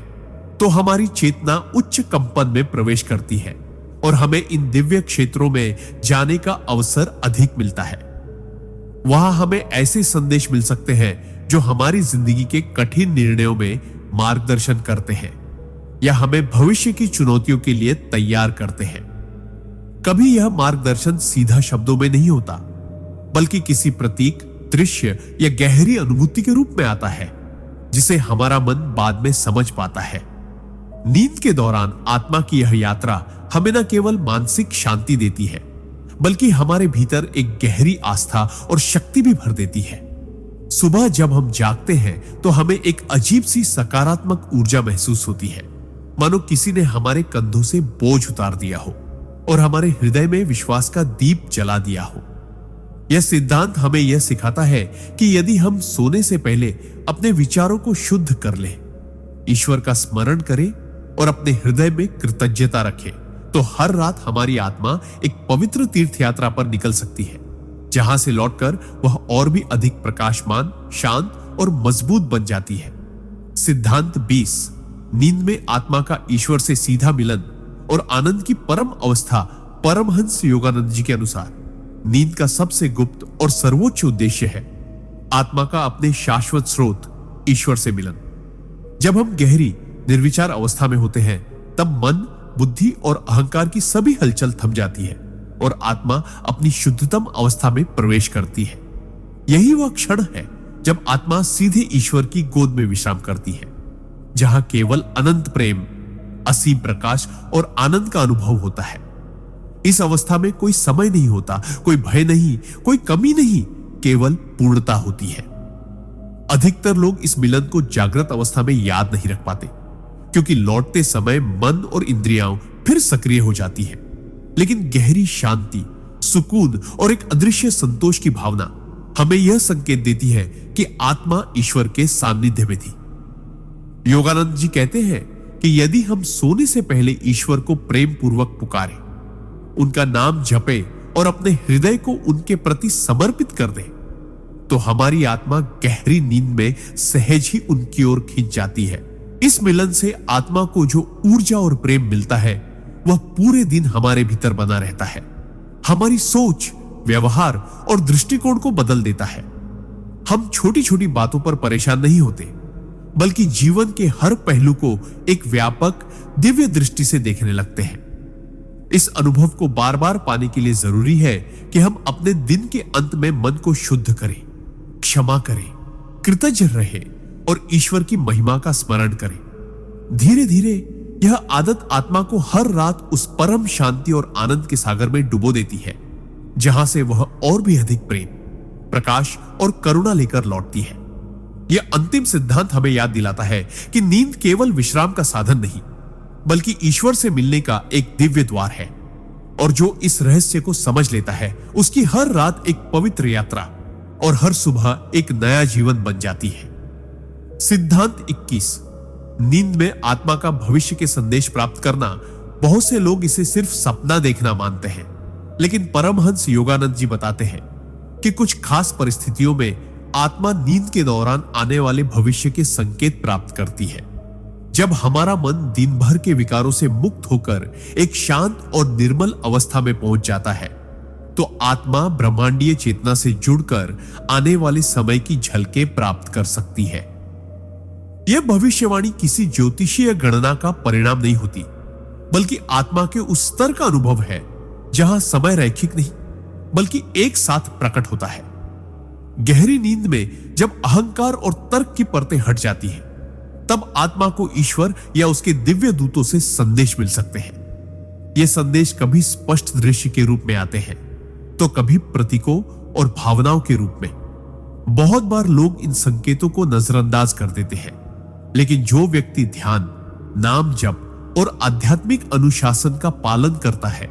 तो हमारी चेतना उच्च कंपन में प्रवेश करती है और हमें इन दिव्य क्षेत्रों में जाने का अवसर अधिक मिलता है। वहां हमें ऐसे संदेश मिल सकते हैं जो हमारी जिंदगी के कठिन निर्णयों में मार्गदर्शन करते हैं या हमें भविष्य की चुनौतियों के लिए तैयार करते हैं। कभी यह मार्गदर्शन सीधा शब्दों में नहीं होता, बल्कि किसी प्रतीक, दृश्य या गहरी अनुभूति के रूप में आता है, जिसे हमारा मन बाद में समझ पाता है। नींद के दौरान आत्मा की यह यात्रा हमें न केवल मानसिक शांति देती है, बल्कि हमारे भीतर एक गहरी आस्था और शक्ति भी भर देती है। सुबह जब हम जागते हैं, तो हमें एक अजीब सी सकारात्मक ऊर्जा महसूस होती है, मानो किसी ने हमारे कंधों से बोझ उतार दिया हो और हमारे हृदय में विश्वास का दीप जला दिया हो। यह सिद्धांत हमें यह सिखाता है कि यदि हम सोने से पहले अपने विचारों को शुद्ध कर लें, ईश्वर का स्मरण करें और अपने हृदय में कृतज्ञता रखें, तो हर रात हमारी आत्मा एक पवित्र तीर्थ यात्रा पर निकल सकती है, जहां से लौटकर वह और भी अधिक प्रकाशमान, शांत और मजबूत बन जाती है। सिद्धांत 20। नींद में आत्मा का ईश्वर से सीधा मिलन और आनंद की परम अवस्था। परमहंस योगानंद जी के अनुसार नींद का सबसे गुप्त और सर्वोच्च उद्देश्य है आत्मा का अपने शाश्वत स्रोत ईश्वर से मिलन। जब हम गहरी, निर्विचार अवस्था में होते हैं, तब मन, बुद्धि और अहंकार की सभी हलचल थम जाती है और आत्मा अपनी शुद्धतम अवस्था में प्रवेश करती है। यही वह क्षण है जब आत्मा सीधे ईश्वर की गोद में विश्राम करती है, जहां केवल अनंत प्रेम, असीम प्रकाश और आनंद का अनुभव होता है। इस अवस्था में कोई समय नहीं होता, कोई भय नहीं, कोई कमी नहीं, केवल पूर्णता होती है। अधिकतर लोग इस मिलन को जागृत अवस्था में याद नहीं रख पाते, क्योंकि लौटते समय मन और इंद्रियां फिर सक्रिय हो जाती है। लेकिन गहरी शांति, सुकून और एक अदृश्य संतोष की भावना हमें यह संकेत देती है कि आत्मा ईश्वर के सानिध्य में थी। योगानंद जी कहते हैं कि यदि हम सोने से पहले ईश्वर को प्रेम पूर्वक पुकारें, उनका नाम जपे और अपने हृदय को उनके प्रति समर्पित कर दें, तो हमारी आत्मा गहरी नींद में सहज ही उनकी ओर खींच जाती है। इस मिलन से आत्मा को जो ऊर्जा और प्रेम मिलता है, वह पूरे दिन हमारे भीतर बना रहता है, हमारी सोच, व्यवहार और दृष्टिकोण को बदल देता है। हम छोटी छोटी बातों पर परेशान नहीं होते, बल्कि जीवन के हर पहलू को एक व्यापक दिव्य दृष्टि से देखने लगते हैं। इस अनुभव को बार बार पाने के लिए जरूरी है कि हम अपने दिन के अंत में मन को शुद्ध करें, क्षमा करें, कृतज्ञ रहें और ईश्वर की महिमा का स्मरण करें। धीरे धीरे यह आदत आत्मा को हर रात उस परम शांति और आनंद के सागर में डुबो देती है, जहां से वह और भी अधिक प्रेम, प्रकाश और करुणा लेकर लौटती है। यह अंतिम सिद्धांत हमें याद दिलाता है कि नींद केवल विश्राम का साधन नहीं, बल्कि ईश्वर से मिलने का एक दिव्य द्वार है, और जो इस रहस्य को समझ लेता है, उसकी हर रात एक पवित्र यात्रा और हर सुबह एक नया जीवन बन जाती है। सिद्धांत 21। नींद में आत्मा का भविष्य के संदेश प्राप्त करना। बहुत से लोग इसे सिर्फ सपना देखना मानते हैं, लेकिन परमहंस योगानंद जी बताते हैं कि कुछ खास परिस्थितियों में आत्मा नींद के दौरान आने वाले भविष्य के संकेत प्राप्त करती है। जब हमारा मन दिन भर के विकारों से मुक्त होकर एक शांत और निर्मल अवस्था में पहुंच जाता है, तो आत्मा ब्रह्मांडीय चेतना से जुड़कर आने वाले समय की झलकें प्राप्त कर सकती है। यह भविष्यवाणी किसी ज्योतिषीय गणना का परिणाम नहीं होती, बल्कि आत्मा के उस स्तर का अनुभव है जहां समय रैखिक नहीं, बल्कि एक साथ प्रकट होता है। गहरी नींद में जब अहंकार और तर्क की परतें हट जाती हैं, तब आत्मा को ईश्वर या उसके दिव्य दूतों से संदेश मिल सकते हैं। ये संदेश कभी स्पष्ट दृश्य के रूप में आते हैं, तो कभी प्रतीकों और भावनाओं के रूप में। बहुत बार लोग इन संकेतों को नजरअंदाज कर देते हैं, लेकिन जो व्यक्ति ध्यान, नाम जप और आध्यात्मिक अनुशासन का पालन करता है,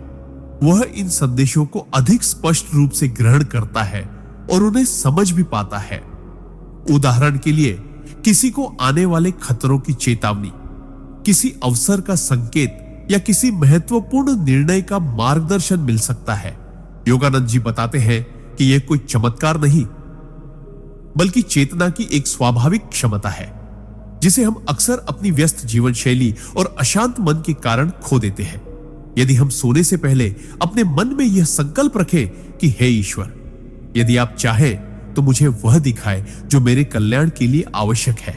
वह इन संदेशों को अधिक स्पष्ट रूप से ग्रहण करता है और उन्हें समझ भी पाता है। उदाहरण के लिए, किसी को आने वाले खतरों की चेतावनी, किसी अवसर का संकेत या किसी महत्वपूर्ण निर्णय का मार्गदर्शन मिल सकता है। योगानंद जी बताते हैं कि यह कोई चमत्कार नहीं, बल्कि चेतना की एक स्वाभाविक क्षमता है, जिसे हम अक्सर अपनी व्यस्त जीवन शैली और अशांत मन के कारण खो देते हैं। यदि हम सोने से पहले अपने मन में यह संकल्प रखें कि हे ईश्वर, यदि आप चाहें तो मुझे वह दिखाए जो मेरे कल्याण के लिए आवश्यक है,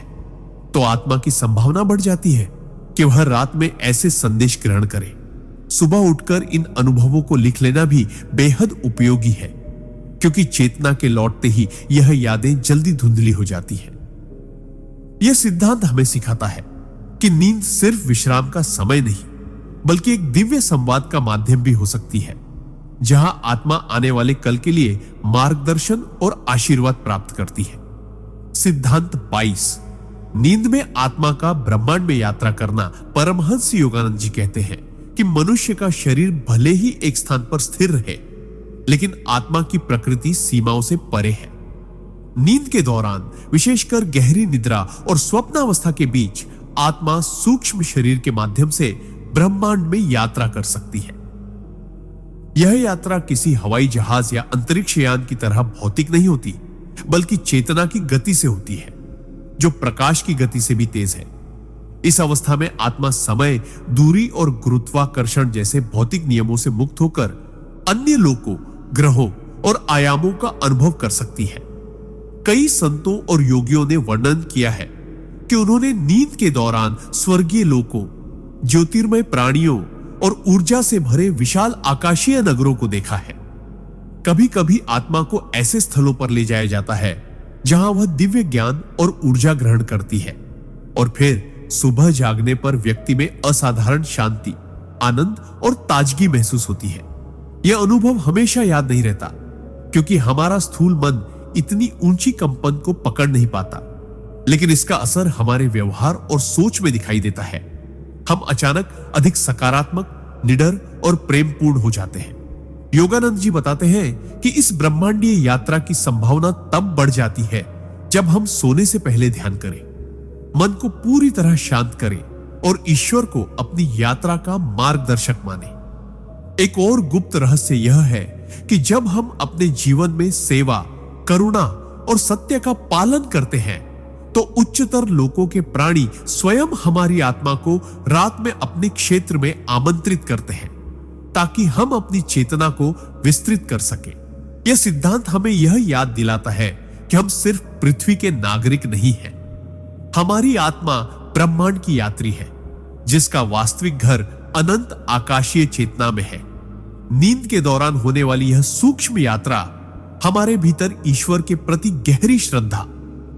तो आत्मा की संभावना बढ़ जाती है कि वह रात में ऐसे संदेश ग्रहण करे। सुबह उठकर इन अनुभवों को लिख लेना भी बेहद उपयोगी है, क्योंकि चेतना के लौटते ही यह यादें जल्दी धुंधली हो जाती हैं। यह सिद्धांत हमें सिखाता है कि नींद सिर्फ विश्राम का समय नहीं, बल्कि एक दिव्य संवाद का माध्यम भी हो सकती है, जहां आत्मा आने वाले कल के लिए मार्गदर्शन और आशीर्वाद प्राप्त करती है। सिद्धांत 22। नींद में आत्मा का ब्रह्मांड में यात्रा करना। परमहंस योगानंद जी कहते हैं कि मनुष्य का शरीर भले ही एक स्थान पर स्थिर रहे, लेकिन आत्मा की प्रकृति सीमाओं से परे है। नींद के दौरान, विशेषकर गहरी निद्रा और स्वप्नावस्था के बीच, आत्मा सूक्ष्म शरीर के माध्यम से ब्रह्मांड में यात्रा कर सकती है। यह यात्रा किसी हवाई जहाज या अंतरिक्ष यान की तरह भौतिक नहीं होती, बल्कि चेतना की गति से होती है, जो प्रकाश की गति से भी तेज है। इस अवस्था में आत्मा समय, दूरी और गुरुत्वाकर्षण जैसे भौतिक नियमों से मुक्त होकर अन्य लोकों, ग्रहों और आयामों का अनुभव कर सकती है। कई संतों और योगियों ने वर्णन किया है कि उन्होंने नींद के दौरान स्वर्गीय लोकों, ज्योतिर्मय प्राणियों और ऊर्जा से भरे विशाल आकाशीय नगरों को देखा है। कभी कभी आत्मा को ऐसे स्थलों पर ले जाया जाता है जहां वह दिव्य ज्ञान और ऊर्जा ग्रहण करती है, और फिर सुबह जागने पर व्यक्ति में असाधारण शांति, आनंद और ताजगी महसूस होती है। यह अनुभव हमेशा याद नहीं रहता, क्योंकि हमारा स्थूल मन इतनी ऊंची कंपन को पकड़ नहीं पाता, लेकिन इसका असर हमारे व्यवहार और सोच में दिखाई देता है। हम अचानक अधिक सकारात्मक, निडर और प्रेमपूर्ण हो जाते हैं। योगानंद जी बताते हैं कि इस ब्रह्मांडीय यात्रा की संभावना तब बढ़ जाती है जब हम सोने से पहले ध्यान करें, मन को पूरी तरह शांत करें और ईश्वर को अपनी यात्रा का मार्गदर्शक माने। एक और गुप्त रहस्य यह है कि जब हम अपने जीवन में सेवा, करुणा और सत्य का पालन करते हैं तो उच्चतर लोकों के प्राणी स्वयं हमारी आत्मा को रात में अपने क्षेत्र में आमंत्रित करते हैं, ताकि हम अपनी चेतना को विस्तृत कर सकें। यह सिद्धांत हमें यह याद दिलाता है कि हम सिर्फ पृथ्वी के नागरिक नहीं हैं। हमारी आत्मा ब्रह्मांड की यात्री है, जिसका वास्तविक घर अनंत आकाशीय चेतना में है। नींद के दौरान होने वाली यह सूक्ष्म यात्रा हमारे भीतर ईश्वर के प्रति गहरी श्रद्धा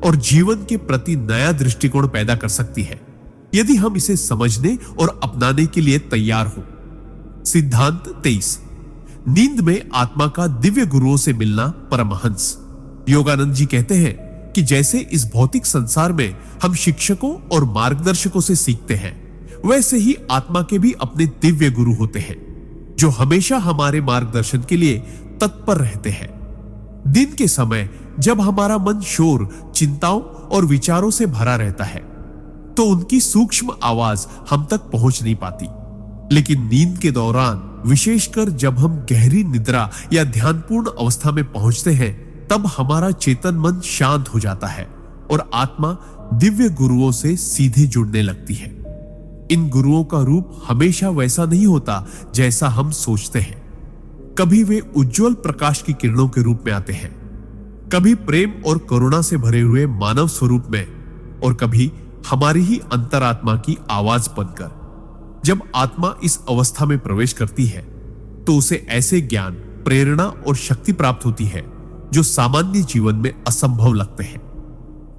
और जीवन के प्रति नया दृष्टिकोण पैदा कर सकती है, यदि हम इसे समझने और अपनाने के लिए तैयार हो। सिद्धांत 23। नींद में आत्मा का दिव्य गुरुओं से मिलना परमहंस। योगानंद जी कहते हैं कि जैसे इस भौतिक संसार में हम शिक्षकों और मार्गदर्शकों से सीखते हैं, वैसे ही आत्मा के भी अपने दिव्य गुरु होते हैं, जो हमेशा हमारे मार्गदर्शन के लिए तत्पर रहते हैं। दिन के समय जब हमारा मन शोर, चिंताओं और विचारों से भरा रहता है, तो उनकी सूक्ष्म आवाज हम तक पहुंच नहीं पाती। लेकिन नींद के दौरान, विशेषकर जब हम गहरी निद्रा या ध्यानपूर्ण अवस्था में पहुंचते हैं, तब हमारा चेतन मन शांत हो जाता है और आत्मा दिव्य गुरुओं से सीधे जुड़ने लगती है। इन गुरुओं का रूप हमेशा वैसा नहीं होता जैसा हम सोचते हैं। कभी वे उज्जवल प्रकाश की किरणों के रूप में आते हैं, कभी प्रेम और करुणा से भरे हुए मानव स्वरूप में, और कभी हमारी ही अंतरात्मा की आवाज बनकर। जब आत्मा इस अवस्था में प्रवेश करती है, तो उसे ऐसे ज्ञान, प्रेरणा और शक्ति प्राप्त होती है जो सामान्य जीवन में असंभव लगते हैं।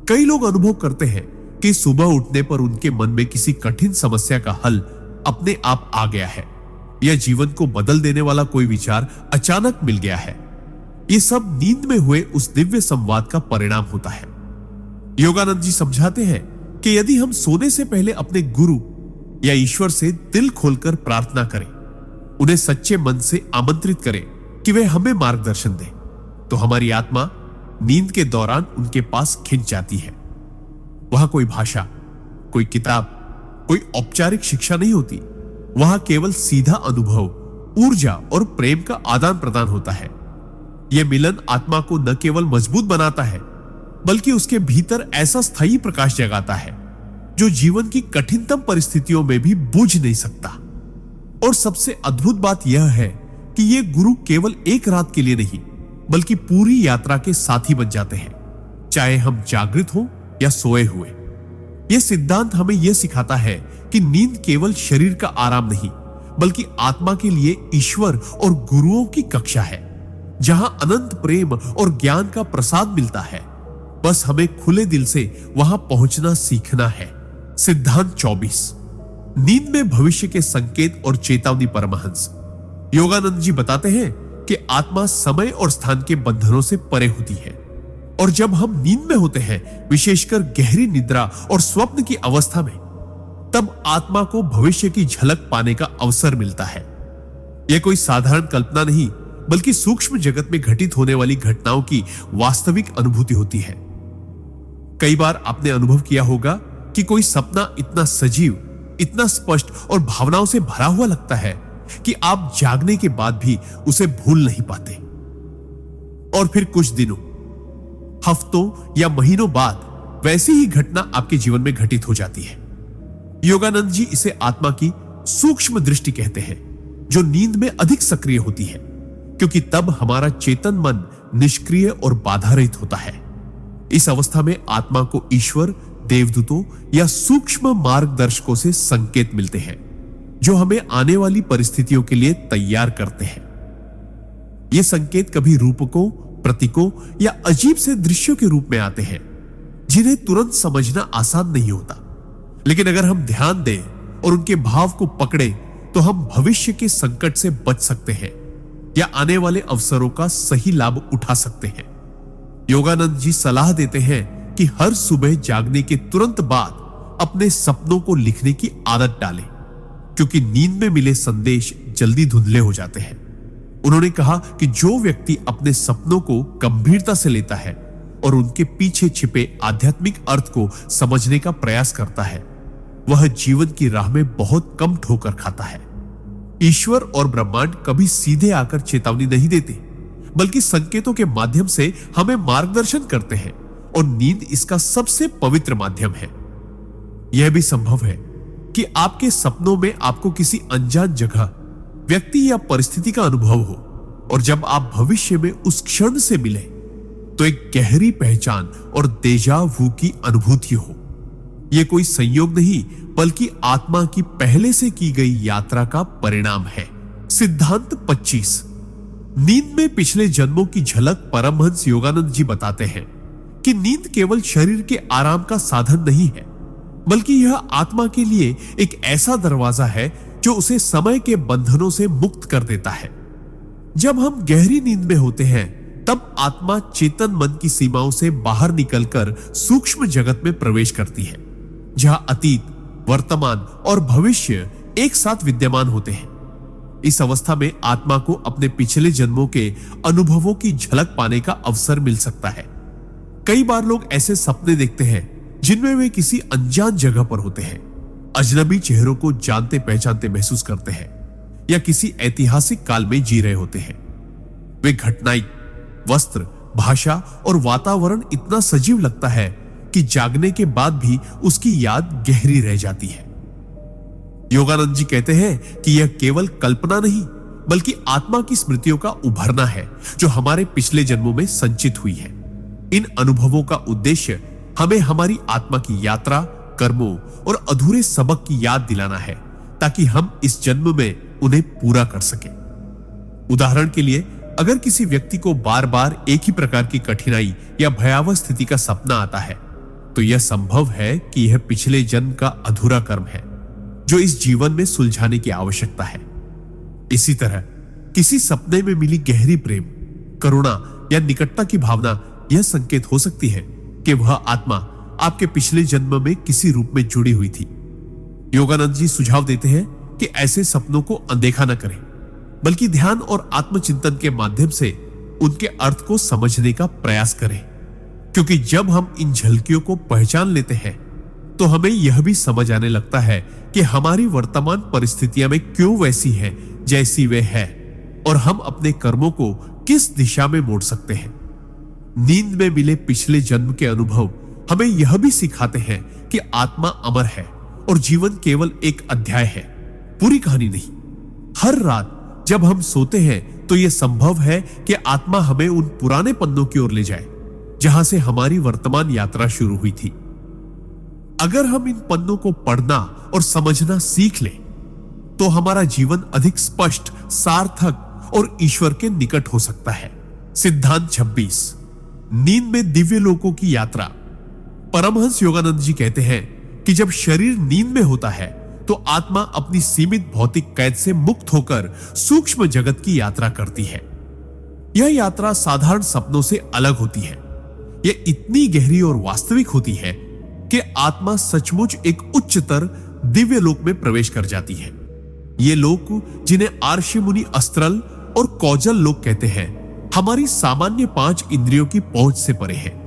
कई लोग अनुभव करते हैं कि सुबह उठने पर उनके मन में किसी कठिन समस्या का हल अपने आप आ गया है, या जीवन को बदल देने वाला कोई विचार अचानक मिल गया है। ये सब नींद में हुए उस दिव्य संवाद का परिणाम होता है। योगानंद जी समझाते हैं कि यदि हम सोने से पहले अपने गुरु या ईश्वर से दिल खोलकर प्रार्थना करें, उन्हें सच्चे मन से आमंत्रित करें कि वे हमें मार्गदर्शन दें, तो हमारी आत्मा नींद के दौरान उनके पास खिंच जाती है। वहां कोई भाषा, कोई किताब, कोई औपचारिक शिक्षा नहीं होती। वहां केवल सीधा अनुभव, ऊर्जा और प्रेम का आदान प्रदान होता है। यह मिलन आत्मा को न केवल मजबूत बनाता है, बल्कि उसके भीतर ऐसा स्थायी प्रकाश जगाता है जो जीवन की कठिनतम परिस्थितियों में भी बुझ नहीं सकता। और सबसे अद्भुत बात यह है कि ये गुरु केवल एक रात के लिए नहीं, बल्कि पूरी यात्रा के साथी बन जाते हैं, चाहे हम जागृत हो या सोए हुए। यह सिद्धांत हमें यह सिखाता है कि नींद केवल शरीर का आराम नहीं, बल्कि आत्मा के लिए ईश्वर और गुरुओं की कक्षा है, जहां अनंत प्रेम और ज्ञान का प्रसाद मिलता है। बस हमें खुले दिल से वहां पहुंचना सीखना है। सिद्धांत 24। नींद में भविष्य के संकेत और चेतावनी परमहंस। योगानंद जी बताते हैं कि आत्मा समय और स्थान के बंधनों से परे होती है, और जब हम नींद में होते हैं, विशेषकर गहरी निद्रा और स्वप्न की अवस्था में, तब आत्मा को भविष्य की झलक पाने का अवसर मिलता है। यह कोई साधारण कल्पना नहीं, बल्कि सूक्ष्म जगत में घटित होने वाली घटनाओं की वास्तविक अनुभूति होती है। कई बार आपने अनुभव किया होगा कि कोई सपना इतना सजीव, इतना स्पष्ट और भावनाओं से भरा हुआ लगता है कि आप जागने के बाद भी उसे भूल नहीं पाते। और फिर कुछ दिनों, हफ्तों या महीनों बाद वैसी ही घटना आपके जीवन में घटित हो जाती है। योगानंद जी इसे आत्मा की सूक्ष्म दृष्टि कहते हैं, जो नींद में अधिक सक्रिय होती है, क्योंकि तब हमारा चेतन मन निष्क्रिय और बाधा रहित होता है। इस अवस्था में आत्मा को ईश्वर, देवदूतों या सूक्ष्म मार्गदर्शकों से संकेत मिलते हैं जो हमें आने वाली परिस्थितियों के लिए तैयार करते हैं। ये संकेत कभी रूपकों, प्रतीकों या अजीब से दृश्यों के रूप में आते हैं जिन्हें तुरंत समझना आसान नहीं होता, लेकिन अगर हम ध्यान दें और उनके भाव को पकड़े तो हम भविष्य के संकट से बच सकते हैं या आने वाले अवसरों का सही लाभ उठा सकते हैं। योगानंद जी सलाह देते हैं कि हर सुबह जागने के तुरंत बाद अपने सपनों को लिखने की आदत डालें, क्योंकि नींद में मिले संदेश जल्दी धुंधले हो जाते हैं। उन्होंने कहा कि जो व्यक्ति अपने सपनों को गंभीरता से लेता है और उनके पीछे छिपे आध्यात्मिक अर्थ को समझने का प्रयास करता है, वह जीवन की राह में बहुत कम ठोकर खाता है। ईश्वर और ब्रह्मांड कभी सीधे आकर चेतावनी नहीं देते, बल्कि संकेतों के माध्यम से हमें मार्गदर्शन करते हैं, और नींद इसका सबसे पवित्र माध्यम है। यह भी संभव है कि आपके सपनों में आपको किसी अनजान जगह, व्यक्ति या परिस्थिति का अनुभव हो, और जब आप भविष्य में उस क्षण से मिले तो एक गहरी पहचान और देजा वू की अनुभूति हो। यह कोई संयोग नहीं, बल्कि आत्मा की पहले से की गई यात्रा का परिणाम है। सिद्धांत 25। नींद में पिछले जन्मों की झलक परमहंस योगानंद जी बताते हैं कि नींद केवल शरीर के आराम का साधन नहीं है, बल्कि यह आत्मा के लिए एक ऐसा दरवाजा है जो उसे समय के बंधनों से मुक्त कर देता है। जब हम गहरी नींद में होते हैं, तब आत्मा चेतन मन की सीमाओं से बाहर निकलकर सूक्ष्म जगत में प्रवेश करती है, जहां अतीत, वर्तमान और भविष्य एक साथ विद्यमान होते हैं। इस अवस्था में आत्मा को अपने पिछले जन्मों के अनुभवों की झलक पाने का अवसर मिल सकता है। कई बार लोग ऐसे सपने देखते हैं जिनमें वे किसी अनजान जगह पर होते हैं, अजनबी चेहरों को जानते पहचानते महसूस करते हैं, या किसी ऐतिहासिक काल में जी रहे होते हैं। वे घटनाएं, वस्त्र, भाषा और वातावरण इतना सजीव लगता है कि जागने के बाद भी उसकी याद गहरी रह जाती है। योगानंद जी कहते हैं कि यह केवल कल्पना नहीं, बल्कि आत्मा की स्मृतियों का उभरना है जो हमारे पिछले जन्मों में संचित हुई है। इन अनुभवों का उद्देश्य हमें हमारी आत्मा की यात्रा, कर्मों और अधूरे सबक की याद दिलाना है, ताकि हम इस जन्म में उन्हें पूरा कर सकें। उदाहरण के लिए, अगर किसी व्यक्ति को बार बार एक ही प्रकार की कठिनाई या भयावह स्थिति का सपना आता है, तो यह संभव है कि यह पिछले जन्म का अधूरा कर्म है जो इस जीवन में सुलझाने की आवश्यकता है। इसी तरह किसी सपने में मिली गहरी प्रेम, करुणा या निकटता की भावना यह संकेत हो सकती है कि वह आत्मा आपके पिछले जन्म में किसी रूप में जुड़ी हुई थी। योगानंद जी सुझाव देते हैं कि ऐसे सपनों को अनदेखा न करें, बल्कि ध्यान और आत्मचिंतन के माध्यम से उनके अर्थ को समझने का प्रयास करें, क्योंकि जब हम इन झलकियों को पहचान लेते हैं तो हमें यह भी समझ आने लगता है कि हमारी वर्तमान परिस्थितियां में क्यों वैसी हैं जैसी वे है, और हम अपने कर्मों को किस दिशा में मोड़ सकते हैं। नींद में मिले पिछले जन्म के अनुभव हमें यह भी सिखाते हैं कि आत्मा अमर है और जीवन केवल एक अध्याय है, पूरी कहानी नहीं। हर रात जब हम सोते हैं तो यह संभव है कि आत्मा हमें उन पुराने पन्नों की ओर ले जाए जहां से हमारी वर्तमान यात्रा शुरू हुई थी। अगर हम इन पन्नों को पढ़ना और समझना सीख लें, तो हमारा जीवन अधिक स्पष्ट, सार्थक और ईश्वर के निकट हो सकता है। सिद्धांत 26। नींद में दिव्य लोकों की यात्रा। परमहंस योगानंद जी कहते हैं कि जब शरीर नींद में होता है तो आत्मा अपनी सीमित भौतिक कैद से मुक्त होकर सूक्ष्म जगत की यात्रा करती है। यह यात्रा साधारण सपनों से अलग होती है। यह इतनी गहरी और वास्तविक होती है कि आत्मा सचमुच एक उच्चतर दिव्य लोक में प्रवेश कर जाती है। ये लोक, जिन्हें आर्षि मुनि अस्त्रल और कौजल लोक कहते हैं, हमारी सामान्य 5 इंद्रियों की पहुंच से परे है।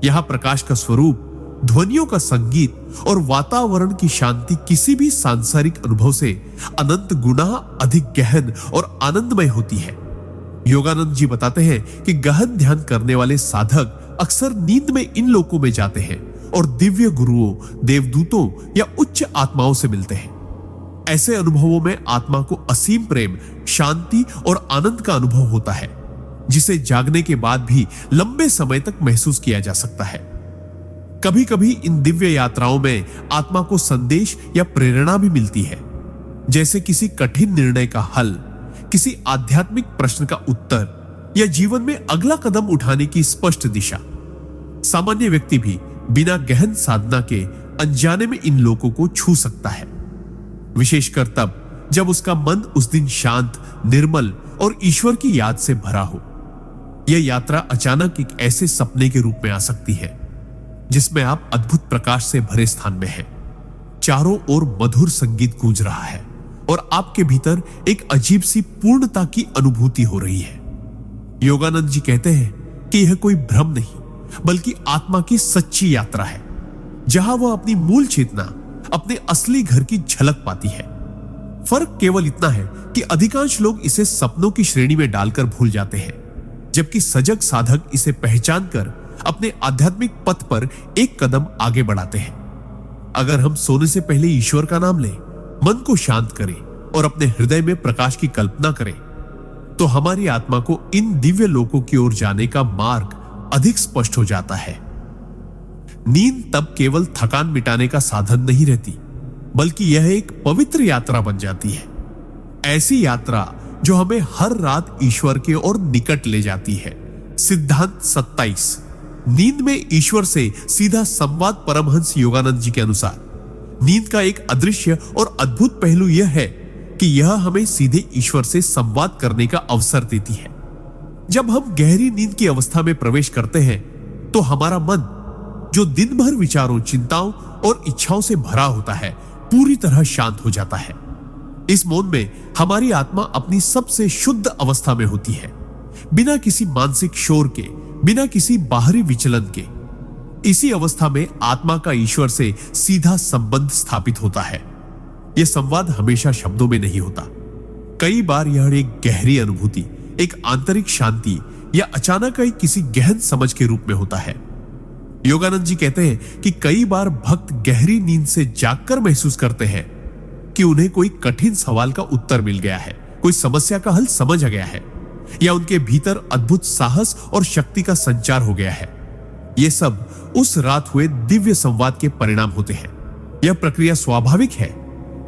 यहां प्रकाश का स्वरूप, ध्वनियों का संगीत और वातावरण की शांति किसी भी सांसारिक अनुभव से अनंत गुना अधिक गहन और आनंदमय होती है। योगानंद जी बताते हैं कि गहन ध्यान करने वाले साधक अक्सर नींद में इन लोकों में जाते हैं और दिव्य गुरुओं, देवदूतों या उच्च आत्माओं से मिलते हैं। ऐसे अनुभवों में आत्मा को असीम प्रेम, शांति और आनंद का अनुभव होता है, जिसे जागने के बाद भी लंबे समय तक महसूस किया जा सकता है। कभी कभी इन दिव्य यात्राओं में आत्मा को संदेश या प्रेरणा भी मिलती है, जैसे किसी कठिन निर्णय का हल, किसी आध्यात्मिक प्रश्न का उत्तर या जीवन में अगला कदम उठाने की स्पष्ट दिशा। सामान्य व्यक्ति भी बिना गहन साधना के अनजाने में इन लोगों को छू सकता है, विशेषकर तब जब उसका मन उस दिन शांत, निर्मल और ईश्वर की याद से भरा हो। यह यात्रा अचानक एक ऐसे सपने के रूप में आ सकती है जिसमें आप अद्भुत प्रकाश से भरे स्थान में हैं। चारों ओर मधुर संगीत गूंज रहा है और आपके भीतर एक अजीब सी पूर्णता की अनुभूति हो रही है। योगानंद जी कहते हैं कि यह कोई भ्रम नहीं बल्कि आत्मा की सच्ची यात्रा है, जहां वह अपनी मूल चेतना, अपने असली घर की झलक पाती है। फर्क केवल इतना है कि अधिकांश लोग इसे सपनों की श्रेणी में डालकर भूल जाते हैं, जबकि सजग साधक इसे पहचान कर अपने आध्यात्मिक पथ पर एक कदम आगे बढ़ाते हैं। अगर हम सोने से पहले ईश्वर का नाम लें, मन को शांत करें और अपने हृदय में प्रकाश की कल्पना करें, तो हमारी आत्मा को इन दिव्य लोकों की ओर जाने का मार्ग अधिक स्पष्ट हो जाता है। नींद तब केवल थकान मिटाने का साधन नहीं रहती, बल्कि यह एक पवित्र यात्रा बन जाती है। ऐसी यात्रा जो हमें हर रात ईश्वर के ओर निकट ले जाती है। सिद्धांत 27। नींद में ईश्वर से सीधा संवाद। परमहंस योगानंद जी के अनुसार नींद का एक अदृश्य और अद्भुत पहलू यह है कि यह हमें सीधे ईश्वर से संवाद करने का अवसर देती है। जब हम गहरी नींद की अवस्था में प्रवेश करते हैं तो हमारा मन, जो दिन भर विचारों, चिंताओं और इच्छाओं से भरा होता है, पूरी तरह शांत हो जाता है। इस मौन में हमारी आत्मा अपनी सबसे शुद्ध अवस्था में होती है, बिना किसी मानसिक शोर के, बिना किसी बाहरी विचलन के। इसी अवस्था में आत्मा का ईश्वर से सीधा संबंध स्थापित होता है। यह संवाद हमेशा शब्दों में नहीं होता। कई बार यह एक गहरी अनुभूति, एक आंतरिक शांति या अचानक आई किसी गहन समझ के रूप में होता है। योगानंद जी कहते हैं कि कई बार भक्त गहरी नींद से जागकर महसूस करते हैं कि उन्हें कोई कठिन सवाल का उत्तर मिल गया है, कोई समस्या का हल समझ आ गया है, या उनके भीतर अद्भुत साहस और शक्ति का संचार हो गया है। यह सब उस रात हुए दिव्य संवाद के परिणाम होते हैं। यह प्रक्रिया स्वाभाविक है,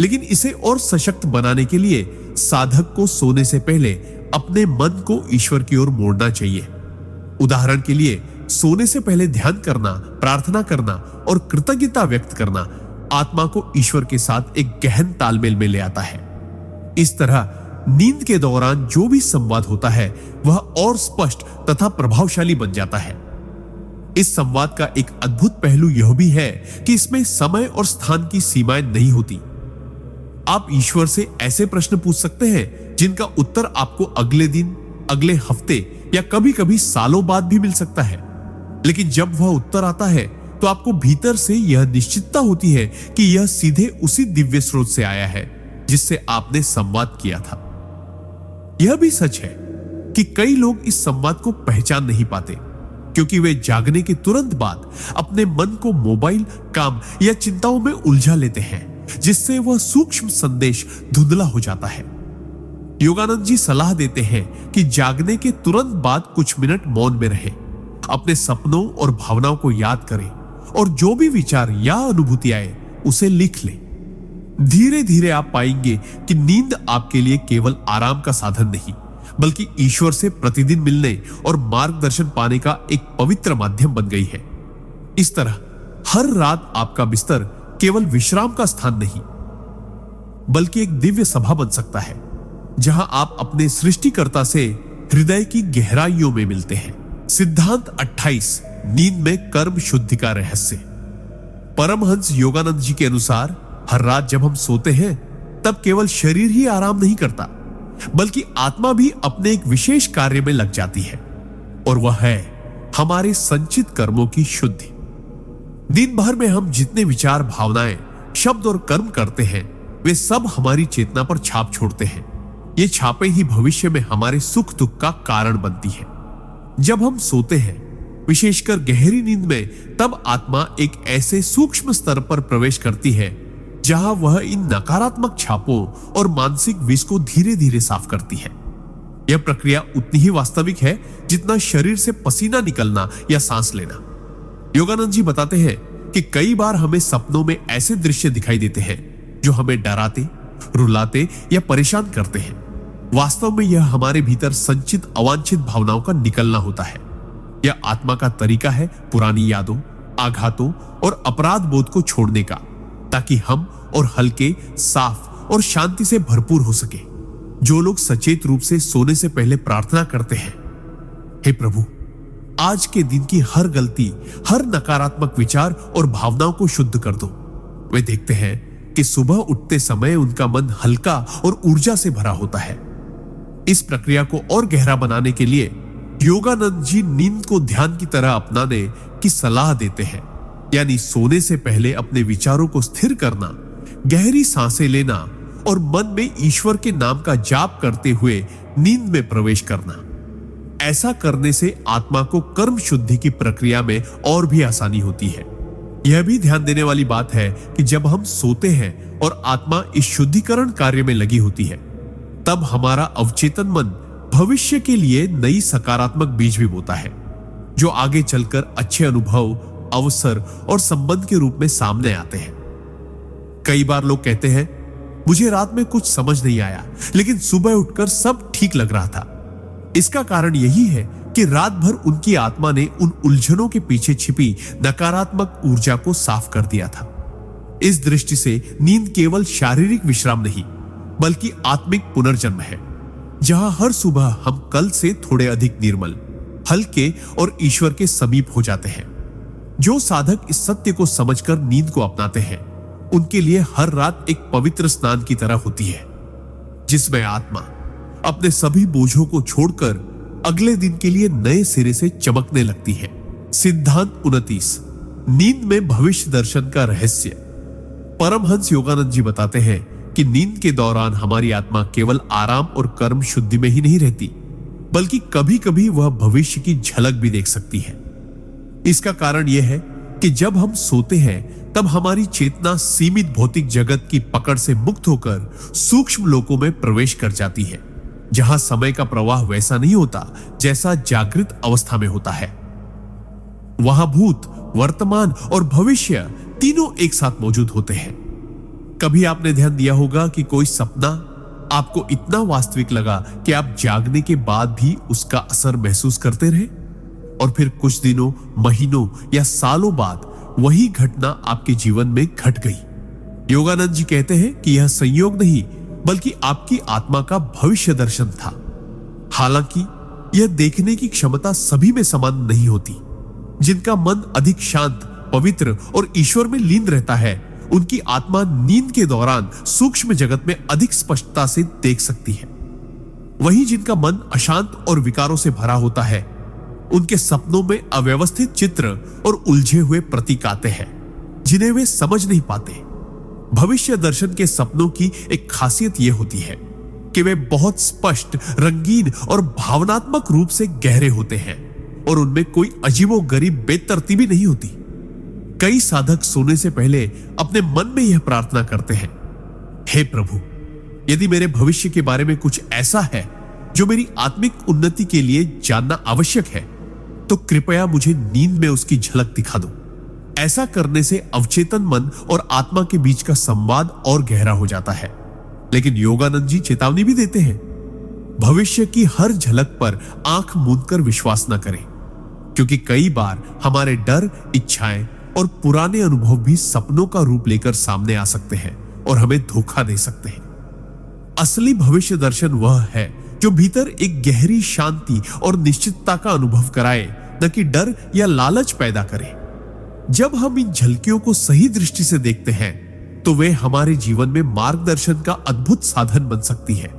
लेकिन इसे और सशक्त बनाने के लिए साधक को सोने से पहले अपने मन को ईश्वर की ओर मोड़ना चाहिए। उदाहरण के लिए, सोने से पहले ध्यान करना, प्रार्थना करना और कृतज्ञता व्यक्त करना आत्मा को ईश्वर के साथ एक गहन तालमेल में ले आता है। इस तरह नींद के दौरान जो भी संवाद होता है वह और स्पष्ट तथा प्रभावशाली बन जाता है। इस संवाद का एक अद्भुत पहलू यह भी है कि इसमें समय और स्थान की सीमाएं नहीं होती। आप ईश्वर से ऐसे प्रश्न पूछ सकते हैं जिनका उत्तर आपको अगले दिन, अगले हफ्ते या कभी कभी सालों बाद भी मिल सकता है, लेकिन जब वह उत्तर आता है तो आपको भीतर से यह निश्चितता होती है कि यह सीधे उसी दिव्य स्रोत से आया है जिससे आपने संवाद किया था। यह भी सच है कि कई लोग इस संवाद को पहचान नहीं पाते, क्योंकि वे जागने के तुरंत बाद अपने मन को मोबाइल, काम या चिंताओं में उलझा लेते हैं, जिससे वह सूक्ष्म संदेश धुंधला हो जाता है। योगानंद जी सलाह देते हैं कि जागने के तुरंत बाद कुछ मिनट मौन में रहे, अपने सपनों और भावनाओं को याद करें और जो भी विचार या अनुभूति आए उसे लिख लें। धीरे धीरे आप पाएंगे कि नींद आपके लिए केवल आराम का साधन नहीं, बल्कि ईश्वर से प्रतिदिन मिलने और मार्गदर्शन पाने का एक पवित्र माध्यम बन गई है। इस तरह हर रात आपका बिस्तर केवल विश्राम का स्थान नहीं, बल्कि एक दिव्य सभा बन सकता है, जहां आप अपने सृष्टिकर्ता से हृदय की गहराइयों में मिलते हैं। सिद्धांत 28। नींद में कर्म शुद्धि का रहस्य। परमहंस योगानंद जी के अनुसार हर रात जब हम सोते हैं तब केवल शरीर ही आराम नहीं करता, बल्कि आत्मा भी अपने एक विशेष कार्य में लग जाती है, और वह है हमारे संचित कर्मों की शुद्धि। दिन भर में हम जितने विचार, भावनाएं, शब्द और कर्म करते हैं वे सब हमारी चेतना पर छाप छोड़ते हैं। ये छापें ही भविष्य में हमारे सुख दुख का कारण बनती है। जब हम सोते हैं, विशेषकर गहरी नींद में, तब आत्मा एक ऐसे सूक्ष्म स्तर पर प्रवेश करती है जहां वह इन नकारात्मक छापों और मानसिक विष को धीरे धीरे साफ करती है। यह प्रक्रिया उतनी ही वास्तविक है जितना शरीर से पसीना निकलना या सांस लेना। योगानंद जी बताते हैं कि कई बार हमें सपनों में ऐसे दृश्य दिखाई देते हैं जो हमें डराते, रुलाते या परेशान करते हैं। वास्तव में यह हमारे भीतर संचित अवांछित भावनाओं का निकलना होता है। यह आत्मा का तरीका है पुरानी यादों, आघातों और अपराध बोध को छोड़ने का, ताकि हम और हल्के, साफ और शांति से भरपूर हो सके। जो लोग सचेत रूप से सोने से पहले प्रार्थना करते हैं, हे प्रभु, आज के दिन की हर गलती, हर नकारात्मक विचार और भावनाओं को शुद्ध कर दो, वे देखते हैं कि सुबह उठते समय उनका मन हल्का और ऊर्जा से भरा होता है। इस प्रक्रिया को और गहरा बनाने के लिए योगानंद जी नींद को ध्यान की तरह अपनाने की सलाह देते हैं। यानी सोने से पहले अपने विचारों को स्थिर करना, गहरी सांसें लेना और मन में ईश्वर के नाम का जाप करते हुए नींद में प्रवेश करना। ऐसा करने से आत्मा को कर्म शुद्धि की प्रक्रिया में और भी आसानी होती है। यह भी ध्यान देने वाली बात है कि जब हम सोते हैं और आत्मा इस शुद्धिकरण कार्य में लगी होती है, तब हमारा अवचेतन मन भविष्य के लिए नई सकारात्मक बीज भी बोता है, जो आगे चलकर अच्छे अनुभव, अवसर और संबंध के रूप में सामने आते हैं। कई बार लोग कहते हैं, मुझे रात में कुछ समझ नहीं आया, लेकिन सुबह उठकर सब ठीक लग रहा था। इसका कारण यही है कि रात भर उनकी आत्मा ने उन उलझनों के पीछे छिपी नकारात्मक ऊर्जा को साफ कर दिया था। इस दृष्टि से नींद केवल शारीरिक विश्राम नहीं, बल्कि आत्मिक पुनर्जन्म है, जहां हर सुबह हम कल से थोड़े अधिक निर्मल, हल्के और ईश्वर के समीप हो जाते हैं। जो साधक इस सत्य को समझकर नींद को अपनाते हैं, उनके लिए हर रात एक पवित्र स्नान की तरह होती है, जिसमें आत्मा अपने सभी बोझों को छोड़कर अगले दिन के लिए नए सिरे से चमकने लगती है। सिद्धांत 29, नींद में भविष्य दर्शन का रहस्य। परमहंस योगानंद जी बताते हैं कि नींद के दौरान हमारी आत्मा केवल आराम और कर्म शुद्धि में ही नहीं रहती, बल्कि कभी कभी वह भविष्य की झलक भी देख सकती है। इसका कारण यह है कि जब हम सोते हैं, तब हमारी चेतना सीमित भौतिक जगत की पकड़ से मुक्त होकर सूक्ष्म लोकों में प्रवेश कर जाती है, जहां समय का प्रवाह वैसा नहीं होता जैसा जागृत अवस्था में होता है। वहां भूत, वर्तमान और भविष्य तीनों एक साथ मौजूद होते हैं। कभी आपने ध्यान दिया होगा कि कोई सपना आपको इतना वास्तविक लगा कि आप जागने के बाद भी उसका असर महसूस करते रहे, और फिर कुछ दिनों, महीनों या सालों बाद वही घटना आपके जीवन में घट गई। योगानंद जी कहते हैं कि यह संयोग नहीं, बल्कि आपकी आत्मा का भविष्य दर्शन था। हालांकि यह देखने की क्षमता सभी में समान नहीं होती। जिनका मन अधिक शांत, पवित्र और ईश्वर में लीन रहता है, उनकी आत्मा नींद के दौरान सूक्ष्म जगत में अधिक स्पष्टता से देख सकती है। वहीं जिनका मन अशांत और विकारों से भरा होता है, उनके सपनों में अव्यवस्थित चित्र और उलझे हुए प्रतीक आते हैं, जिन्हें वे समझ नहीं पाते। भविष्य दर्शन के सपनों की एक खासियत यह होती है कि वे बहुत स्पष्ट, रंगीन और भावनात्मक रूप से गहरे होते हैं, और उनमें कोई अजीबोगरीब बेतरतीबी नहीं होती। कई साधक सोने से पहले अपने मन में यह प्रार्थना करते हैं, हे प्रभु, यदि मेरे भविष्य के बारे में कुछ ऐसा है जो मेरी आत्मिक उन्नति के लिए जानना आवश्यक है, तो कृपया मुझे नींद में उसकी झलक दिखा दो। ऐसा करने से अवचेतन मन और आत्मा के बीच का संवाद और गहरा हो जाता है। लेकिन योगानंद जी चेतावनी भी देते हैं, भविष्य की हर झलक पर आंख मूंदकर विश्वास न करें, क्योंकि कई बार हमारे डर, इच्छाएं और पुराने अनुभव भी सपनों का रूप लेकर सामने आ सकते हैं और हमें धोखा दे सकते हैं। असली भविष्य दर्शन वह है जो भीतर एक गहरी शांति और निश्चितता का अनुभव कराए, न कि डर या लालच पैदा करे। जब हम इन झलकियों को सही दृष्टि से देखते हैं, तो वे हमारे जीवन में मार्गदर्शन का अद्भुत साधन बन सकती है।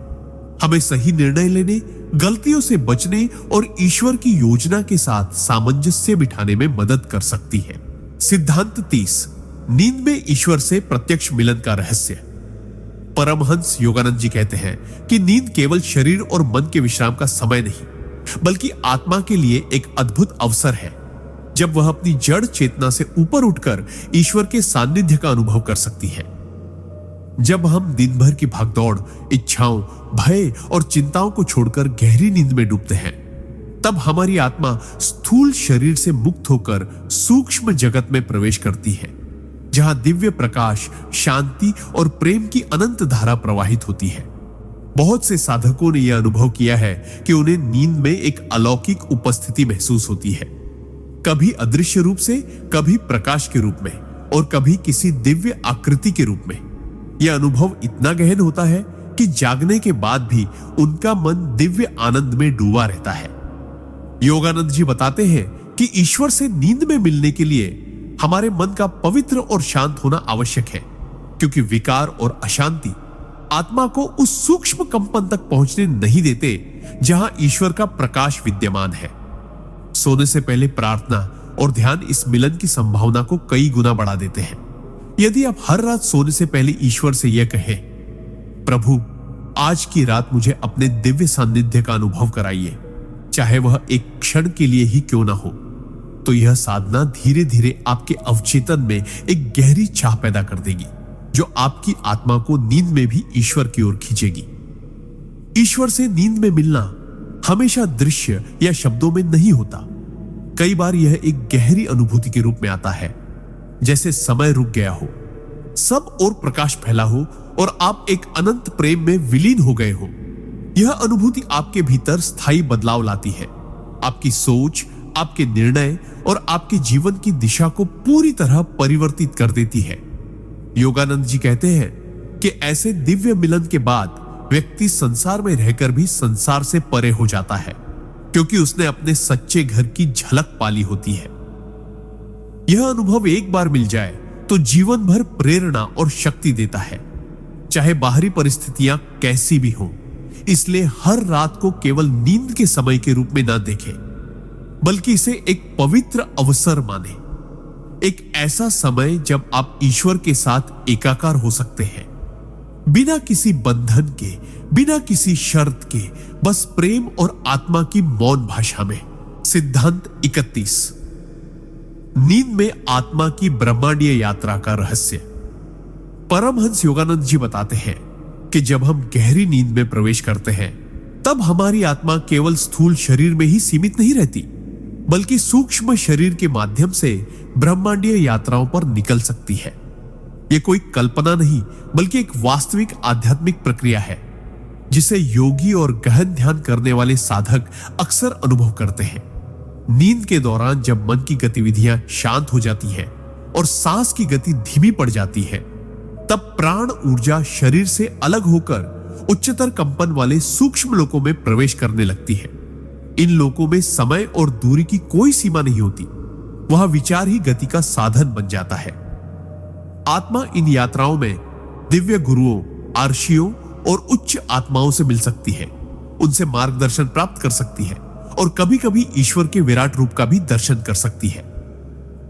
हमें सही निर्णय लेने, गलतियों से बचने और ईश्वर की योजना के साथ सामंजस्य बिठाने में मदद कर सकती है। सिद्धांत 30, नींद में ईश्वर से प्रत्यक्ष मिलन का रहस्य। परमहंस योगानंद जी कहते हैं कि नींद केवल शरीर और मन के विश्राम का समय नहीं, बल्कि आत्मा के लिए एक अद्भुत अवसर है, जब वह अपनी जड़ चेतना से ऊपर उठकर ईश्वर के सानिध्य का अनुभव कर सकती है। जब हम दिन भर की भागदौड़, इच्छाओं, भय और चिंताओं को छोड़कर गहरी नींद में डूबते हैं, तब हमारी आत्मा स्थूल शरीर से मुक्त होकर सूक्ष्म जगत में प्रवेश करती है, जहां दिव्य प्रकाश, शांति और प्रेम की अनंत धारा प्रवाहित होती है। बहुत से साधकों ने यह अनुभव किया है कि उन्हें नींद में एक अलौकिक उपस्थिति महसूस होती है, कभी अदृश्य रूप से, कभी प्रकाश के रूप में और कभी किसी दिव्य आकृति के रूप में। यह अनुभव इतना गहन होता है कि जागने के बाद भी उनका मन दिव्य आनंद में डूबा रहता है। योगानंद जी बताते हैं कि ईश्वर से नींद में मिलने के लिए हमारे मन का पवित्र और शांत होना आवश्यक है, क्योंकि विकार और अशांति आत्मा को उस सूक्ष्म कंपन तक पहुंचने नहीं देते जहां ईश्वर का प्रकाश विद्यमान है। सोने से पहले प्रार्थना और ध्यान इस मिलन की संभावना को कई गुना बढ़ा देते हैं। यदि आप हर रात सोने से पहले ईश्वर से यह कहें, प्रभु आज की रात मुझे अपने दिव्य सान्निध्य का अनुभव कराइए, चाहे वह एक क्षण के लिए ही क्यों ना हो, तो यह साधना धीरे धीरे आपके अवचेतन में एक गहरी चाह पैदा कर देगी, जो आपकी आत्मा को नींद में भी ईश्वर की ओर खींचेगी। ईश्वर से नींद में मिलना हमेशा दृश्य या शब्दों में नहीं होता। कई बार यह एक गहरी अनुभूति के रूप में आता है, जैसे समय रुक गया हो, सब और प्रकाश फैला हो और आप एक अनंत प्रेम में विलीन हो गए हो। यह अनुभूति आपके भीतर स्थायी बदलाव लाती है, आपकी सोच, आपके निर्णय और आपके जीवन की दिशा को पूरी तरह परिवर्तित कर देती है। योगानंद जी कहते हैं कि ऐसे दिव्य मिलन के बाद व्यक्ति संसार में रहकर भी संसार से परे हो जाता है, क्योंकि उसने अपने सच्चे घर की झलक पाली होती है। यह अनुभव एक बार मिल जाए तो जीवन भर प्रेरणा और शक्ति देता है, चाहे बाहरी परिस्थितियां कैसी भी हों। इसलिए हर रात को केवल नींद के समय के रूप में ना देखें, बल्कि इसे एक पवित्र अवसर माने, एक ऐसा समय जब आप ईश्वर के साथ एकाकार हो सकते हैं, बिना किसी बंधन के, बिना किसी शर्त के, बस प्रेम और आत्मा की मौन भाषा में। सिद्धांत 31। नींद में आत्मा की ब्रह्मांडीय यात्रा का रहस्य। परमहंस योगानंद जी बताते हैं कि जब हम गहरी नींद में प्रवेश करते हैं, तब हमारी आत्मा केवल स्थूल शरीर में ही सीमित नहीं रहती, बल्कि सूक्ष्म शरीर के माध्यम से ब्रह्मांडीय यात्राओं पर निकल सकती है। यह कोई कल्पना नहीं, बल्कि एक वास्तविक आध्यात्मिक प्रक्रिया है, जिसे योगी और गहन ध्यान करने वाले साधक अक्सर अनुभव करते हैं। नींद के दौरान जब मन की गतिविधियां शांत हो जाती हैं और सांस की गति धीमी पड़ जाती है, तब प्राण ऊर्जा शरीर से अलग होकर उच्चतर कंपन वाले सूक्ष्म लोकों में प्रवेश करने लगती है। इन लोकों में समय और दूरी की कोई सीमा नहीं होती, वहां विचार ही गति का साधन बन जाता है। आत्मा इन यात्राओं में दिव्य गुरुओं, आर्षियों और उच्च आत्माओं से मिल सकती है, उनसे मार्गदर्शन प्राप्त कर सकती है और कभी कभी ईश्वर के विराट रूप का भी दर्शन कर सकती है।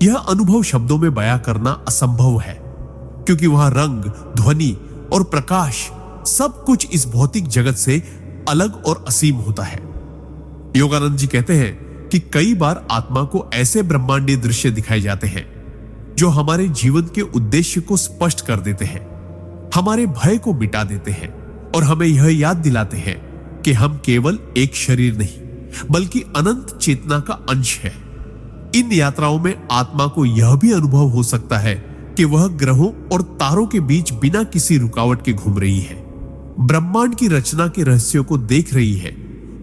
यह अनुभव शब्दों में बयां करना असंभव है, क्योंकि वहां रंग, ध्वनि और प्रकाश सब कुछ इस भौतिक जगत से अलग और असीम होता है। योगानंद जी कहते हैं कि कई बार आत्मा को ऐसे ब्रह्मांडीय दृश्य दिखाए जाते हैं जो हमारे जीवन के उद्देश्य को स्पष्ट कर देते हैं, हमारे भय को मिटा देते हैं और हमें यह याद दिलाते हैं कि हम केवल एक शरीर नहीं, बल्कि अनंत चेतना का अंश है। इन यात्राओं में आत्मा को यह भी अनुभव हो सकता है कि वह ग्रहों और तारों के बीच बिना किसी रुकावट के घूम रही है, ब्रह्मांड की रचना के रहस्यों को देख रही है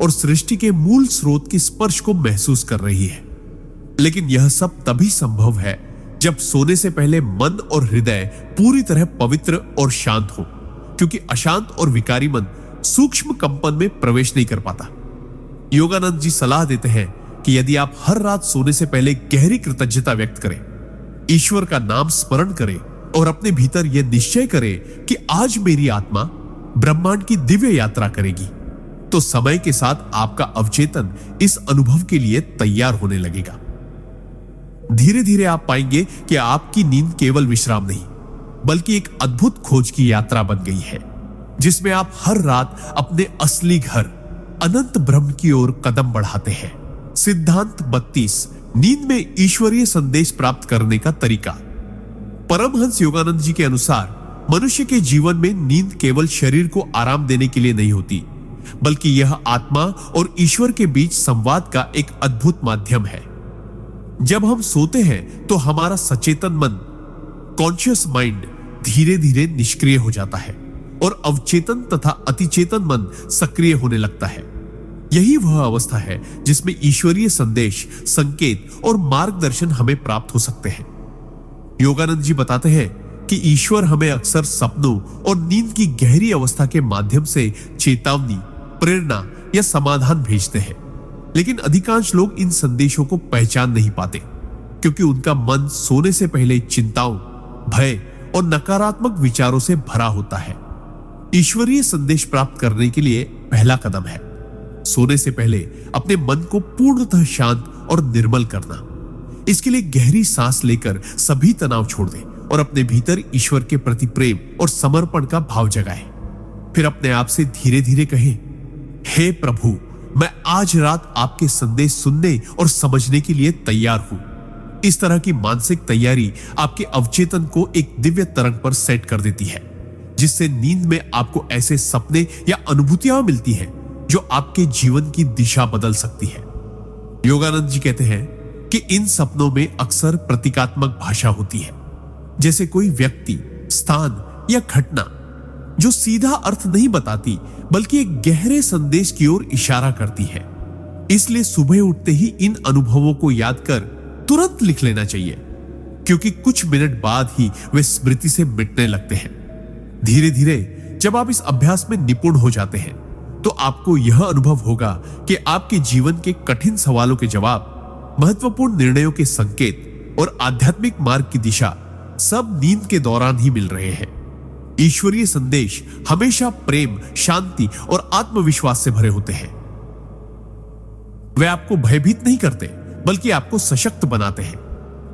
और सृष्टि के मूल स्रोत के स्पर्श को महसूस कर रही है। लेकिन यह सब तभी संभव है जब सोने से पहले मन और हृदय पूरी तरह पवित्र और शांत हो, क्योंकि अशांत और विकारी मन सूक्ष्म कंपन में प्रवेश नहीं कर पाता। योगानंद जी सलाह देते हैं कि यदि आप हर रात सोने से पहले गहरी कृतज्ञता व्यक्त करें, ईश्वर का नाम स्मरण करें और अपने भीतर यह निश्चय करें कि आज मेरी आत्मा ब्रह्मांड की दिव्य यात्रा करेगी, तो समय के साथ आपका अवचेतन इस अनुभव के लिए तैयार होने लगेगा। धीरे धीरे आप पाएंगे कि आपकी नींद केवल विश्राम नहीं, बल्कि एक अद्भुत खोज की यात्रा बन गई है, जिसमें आप हर रात अपने असली घर अनंत ब्रह्म की ओर कदम बढ़ाते हैं। सिद्धांत 32। नींद में ईश्वरीय संदेश प्राप्त करने का तरीका। परमहंस योगानंद जी के अनुसार मनुष्य के जीवन में नींद केवल शरीर को आराम देने के लिए नहीं होती, बल्कि यह आत्मा और ईश्वर के बीच संवाद का एक अद्भुत माध्यम है। जब हम सोते हैं तो हमारा सचेतन मन, कॉन्शियस माइंड, धीरे धीरे निष्क्रिय हो जाता है और अवचेतन तथा अतिचेतन मन सक्रिय होने लगता है। यही वह अवस्था है जिसमें ईश्वरीय संदेश, संकेत और मार्गदर्शन हमें प्राप्त हो सकते हैं। योगानंद जी बताते हैं कि ईश्वर हमें अक्सर सपनों और नींद की गहरी अवस्था के माध्यम से चेतावनी, प्रेरणा या समाधान भेजते हैं। लेकिन अधिकांश लोग इन संदेशों को पहचान नहीं पाते, क्योंकि उनका मन सोने से पहले चिंताओं, भय और नकारात्मक विचारों से भरा होता है। ईश्वरीय संदेश प्राप्त करने के लिए पहला कदम है सोने से पहले अपने मन को पूर्णतः शांत और निर्मल करना। इसके लिए गहरी सांस लेकर सभी तनाव छोड़ दें और अपने भीतर ईश्वर के प्रति प्रेम और समर्पण का भाव जगाएं। फिर अपने आप से धीरे धीरे कहें, हे प्रभु, मैं आज रात आपके संदेश सुनने और समझने के लिए तैयार हूं। इस तरह की मानसिक तैयारी आपके अवचेतन को एक दिव्य तरंग पर सेट कर देती है, जिससे नींद में आपको ऐसे सपने या अनुभूतियां मिलती हैं जो आपके जीवन की दिशा बदल सकती है। योगानंद जी कहते हैं कि इन सपनों में अक्सर प्रतीकात्मक भाषा होती है, जैसे कोई व्यक्ति, स्थान या घटना जो सीधा अर्थ नहीं बताती बल्कि एक गहरे संदेश की ओर इशारा करती है। इसलिए सुबह उठते ही इन अनुभवों को याद कर तुरंत लिख लेना चाहिए, क्योंकि कुछ मिनट बाद ही वे स्मृति से मिटने लगते हैं। धीरे धीरे जब आप इस अभ्यास में निपुण हो जाते हैं तो आपको यह अनुभव होगा कि आपके जीवन के कठिन सवालों के जवाब, महत्वपूर्ण निर्णयों के संकेत और आध्यात्मिक मार्ग की दिशा सब नींद के दौरान ही मिल रहे हैं। ईश्वरीय संदेश हमेशा प्रेम, शांति और आत्मविश्वास से भरे होते हैं। वे आपको भयभीत नहीं करते बल्कि आपको सशक्त बनाते हैं।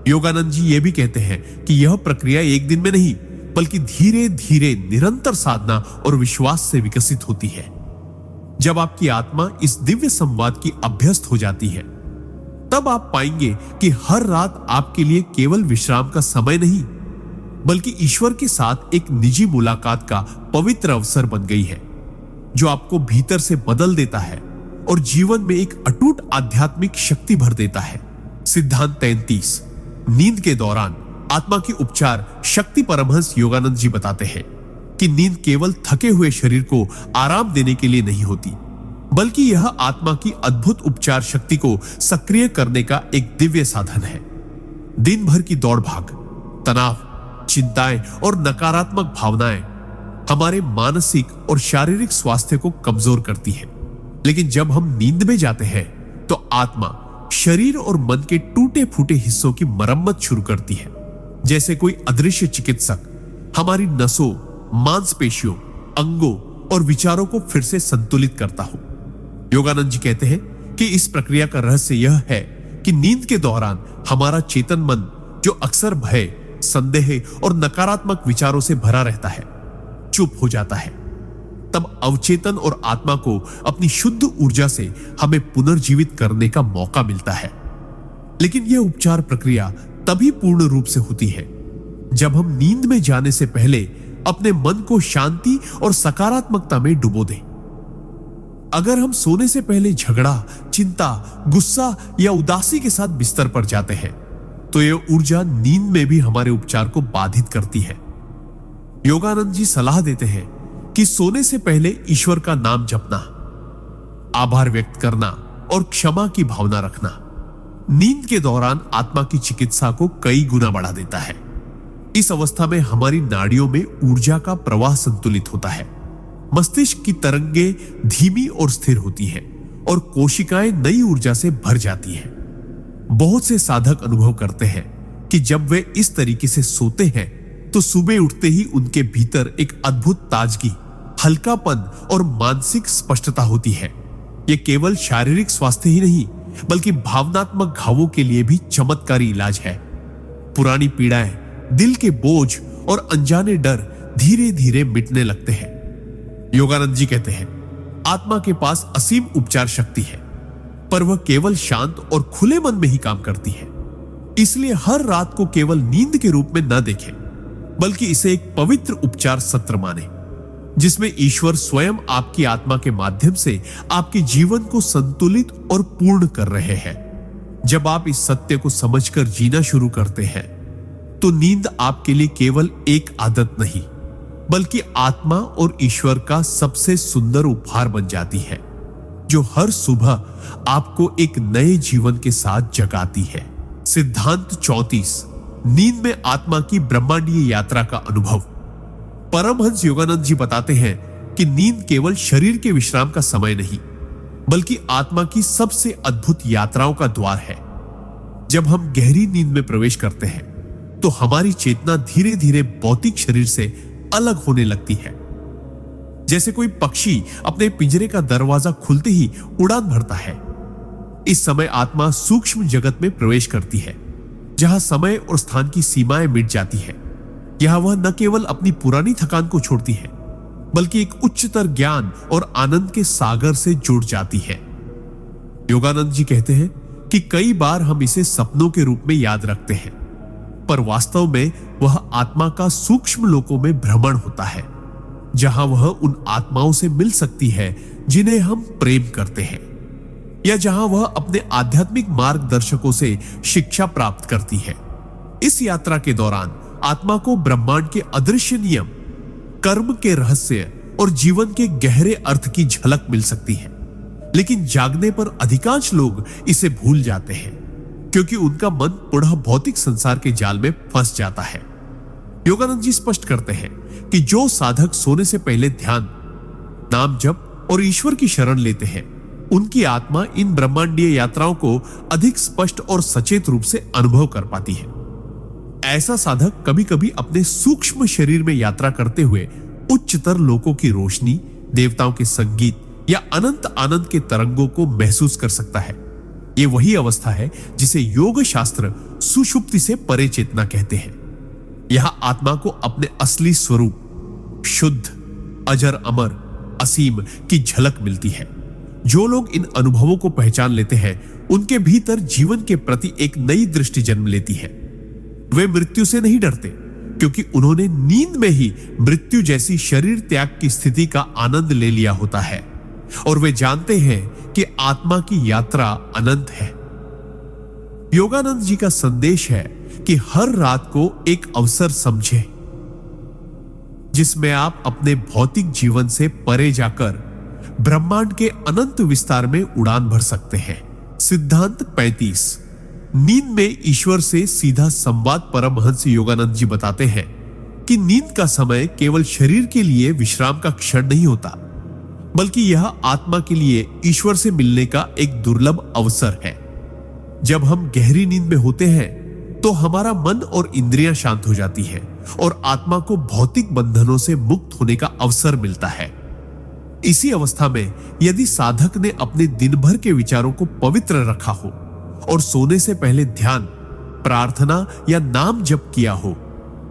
योगानंद जी ये भी कहते हैं कि यह प्रक्रिया एक दिन में नहीं बल्कि धीरे धीरे निरंतर साधना और विश्वास से विकसित होती है। जब आपकी आत्मा इस दिव्य संवाद की अभ्यस्त हो जाती है, तब आप पाएंगे कि हर रात आपके लिए केवल विश्राम का समय नहीं बल्कि ईश्वर के साथ एक निजी मुलाकात का पवित्र अवसर बन गई है, जो आपको भीतर से बदल देता है और जीवन में एक अटूट आध्यात्मिक शक्ति भर देता है। सिद्धांत 33, नींद के दौरान आत्मा की उपचार शक्ति परमहंस योगानंद जी बताते हैं कि नींद केवल थके हुए शरीर को आराम देने के लिए नहीं होती, बल्कि यह आत्मा की अद्भुत उपचार शक्ति को सक्रिय करने का एक दिव्य साधन है। दिन भर की दौड़ भाग, तनाव, चिंताएं और नकारात्मक भावनाएं हमारे मानसिक और शारीरिक स्वास्थ्य को कमजोर करती है। लेकिन जब हम नींद में जाते हैं तो आत्मा शरीर और मन के टूटे फूटे हिस्सों की मरम्मत शुरू करती है, जैसे कोई अदृश्य चिकित्सक हमारी नसों, मांसपेशियों, अंगों और विचारों को फिर से संतुलित करता हो। योगानंद जी कहते हैं कि इस प्रक्रिया का रहस्य यह है कि नींद के दौरान हमारा चेतन मन, जो अक्सर भय, संदेह और नकारात्मक विचारों से भरा रहता है, चुप हो जाता है। तब अवचेतन और आत्मा को अपनी शुद्ध ऊर्जा से हमें पुनर्जीवित करने का मौका मिलता है। लेकिन यह उपचार प्रक्रिया तभी पूर्ण रूप से होती है जब हम नींद में जाने से पहले अपने मन को शांति और सकारात्मकता में डुबो दें। अगर हम सोने से पहले झगड़ा, चिंता, गुस्सा या उदासी के साथ बिस्तर पर जाते हैं तो यह ऊर्जा नींद में भी हमारे उपचार को बाधित करती है। योगानंद जी सलाह देते हैं कि सोने से पहले ईश्वर का नाम जपना, आभार व्यक्त करना और क्षमा की भावना रखना नींद के दौरान आत्मा की चिकित्सा को कई गुना बढ़ा देता है। इस अवस्था में हमारी नाड़ियों में ऊर्जा का प्रवाह संतुलित होता है, मस्तिष्क की तरंगें धीमी और स्थिर होती हैं और कोशिकाएं नई ऊर्जा से भर जाती हैं। बहुत से साधक अनुभव करते हैं कि जब वे इस तरीके से सोते हैं तो सुबह उठते ही उनके भीतर एक अद्भुत ताजगी, हल्कापन और मानसिक स्पष्टता होती है। यह केवल शारीरिक स्वास्थ्य ही नहीं बल्कि भावनात्मक घावों के लिए भी चमत्कारी इलाज है। पुरानी पीड़ाएं, दिल के बोझ और अनजाने डर धीरे धीरे मिटने लगते हैं। योगानंद जी कहते हैं, आत्मा के पास असीम उपचार शक्ति है, पर वह केवल शांत और खुले मन में ही काम करती है। इसलिए हर रात को केवल नींद के रूप में न देखें, बल्कि इसे एक पवित्र उपचार सत्र माने, जिसमें ईश्वर स्वयं आपकी आत्मा के माध्यम से आपके जीवन को संतुलित और पूर्ण कर रहे हैं। जब आप इस सत्य को समझकर जीना शुरू करते हैं तो नींद आपके लिए केवल एक आदत नहीं बल्कि आत्मा और ईश्वर का सबसे सुंदर उपहार बन जाती है, जो हर सुबह आपको एक नए जीवन के साथ जगाती है। सिद्धांत 34, नींद में आत्मा की ब्रह्मांडीय यात्रा का अनुभव। परमहंस योगानंद जी बताते हैं कि नींद केवल शरीर के विश्राम का समय नहीं बल्कि आत्मा की सबसे अद्भुत यात्राओं का द्वार है। जब हम गहरी नींद में प्रवेश करते हैं तो हमारी चेतना धीरे धीरे भौतिक शरीर से अलग होने लगती है। जैसे कोई पक्षी अपने पिंजरे का दरवाजा खुलते ही उड़ान भरता है, इस समय आत्मा सूक्ष्म जगत में प्रवेश करती है, जहां समय और स्थान की सीमाएं मिट जाती है। यहां वह न केवल अपनी पुरानी थकान को छोड़ती है बल्कि एक उच्चतर ज्ञान और आनंद के सागर से जुड़ जाती है। योगानंद जी कहते हैं कि कई बार हम इसे सपनों के रूप में याद रखते हैं, पर वास्तव में वह आत्मा का सूक्ष्म लोकों में भ्रमण होता है, जहां वह उन आत्माओं से मिल सकती है जिन्हें हम प्रेम करते हैं, या जहां वह अपने आध्यात्मिक मार्गदर्शकों से शिक्षा प्राप्त करती है। इस यात्रा के दौरान आत्मा को ब्रह्मांड के अदृश्य नियम, कर्म के रहस्य और जीवन के गहरे अर्थ की झलक मिल सकती है, लेकिन जागने पर अधिकांश लोग इसे भूल जाते हैं क्योंकि उनका मन पुनः भौतिक संसार के जाल में फंस जाता है। योगानंद जी स्पष्ट करते हैं कि जो साधक सोने से पहले ध्यान, नाम जप और ईश्वर की शरण लेते हैं, उनकी आत्मा इन ब्रह्मांडीय यात्राओं को अधिक स्पष्ट और सचेत रूप से अनुभव कर पाती है। ऐसा साधक कभी कभी अपने सूक्ष्म शरीर में यात्रा करते हुए उच्चतर लोकों की रोशनी, देवताओं के संगीत या अनंत आनंद के तरंगों को महसूस कर सकता है। यह वही अवस्था है जिसे योग शास्त्र सुषुप्ति से परे चेतना कहते हैं। यहां आत्मा को अपने असली स्वरूप, शुद्ध, अजर, अमर, असीम की झलक मिलती है। जो लोग इन अनुभवों को पहचान लेते हैं, उनके भीतर जीवन के प्रति एक नई दृष्टि जन्म लेती है। वे मृत्यु से नहीं डरते क्योंकि उन्होंने नींद में ही मृत्यु जैसी शरीर त्याग की स्थिति का आनंद ले लिया होता है, और वे जानते हैं कि आत्मा की यात्रा अनंत है। योगानंद जी का संदेश है कि हर रात को एक अवसर समझें जिसमें आप अपने भौतिक जीवन से परे जाकर ब्रह्मांड के अनंत विस्तार में उड़ान भर सकते हैं। सिद्धांत 35, नींद में ईश्वर से सीधा संवाद। परमहंस योगानंद जी बताते हैं कि नींद का समय केवल शरीर के लिए विश्राम का क्षण नहीं होता, बल्कि यह आत्मा के लिए ईश्वर से मिलने का एक दुर्लभ अवसर है। जब हम गहरी नींद में होते हैं तो हमारा मन और इंद्रियां शांत हो जाती है और आत्मा को भौतिक बंधनों से मुक्त होने का अवसर मिलता है। इसी अवस्था में यदि साधक ने अपने दिन भर के विचारों को पवित्र रखा हो और सोने से पहले ध्यान, प्रार्थना या नाम जप किया हो,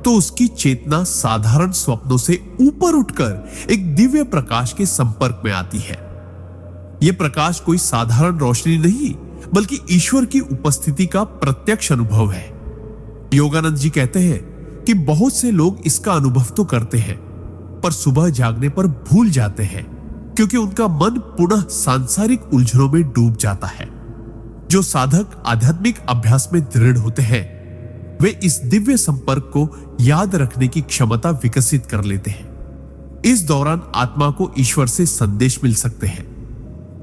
तो उसकी चेतना साधारण स्वप्नों से ऊपर उठकर एक दिव्य प्रकाश के संपर्क में आती है। यह प्रकाश कोई साधारण रोशनी नहीं, बल्कि ईश्वर की उपस्थिति का प्रत्यक्ष अनुभव है। योगानंद जी कहते हैं कि बहुत से लोग इसका अनुभव तो करते हैं, पर सुबह जागने पर भूल जाते हैं क्योंकि उनका मन पुनः सांसारिक उलझनों में डूब जाता है। जो साधक आध्यात्मिक अभ्यास में दृढ़ होते हैं, वे इस दिव्य संपर्क को याद रखने की क्षमता विकसित कर लेते हैं। इस दौरान आत्मा को ईश्वर से संदेश मिल सकते हैं,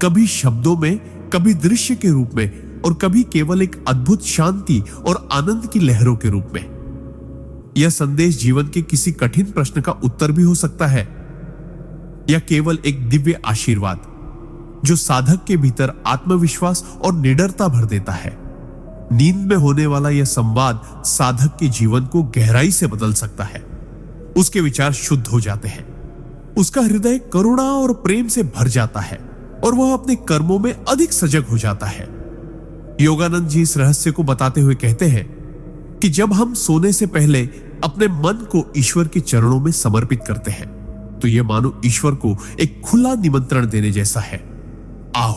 कभी शब्दों में, कभी दृश्य के रूप में और कभी केवल एक अद्भुत शांति और आनंद की लहरों के रूप में। यह संदेश जीवन के किसी कठिन प्रश्न का उत्तर भी हो सकता है या केवल एक दिव्य आशीर्वाद जो साधक के भीतर आत्मविश्वास और निडरता भर देता है। नींद में होने वाला यह संवाद साधक के जीवन को गहराई से बदल सकता है। उसके विचार शुद्ध हो जाते हैं, उसका हृदय करुणा और प्रेम से भर जाता है और वह अपने कर्मों में अधिक सजग हो जाता है। योगानंद जी इस रहस्य को बताते हुए कहते हैं कि जब हम सोने से पहले अपने मन को ईश्वर के चरणों में समर्पित करते हैं, तो यह मानो ईश्वर को एक खुला निमंत्रण देने जैसा है। आओ,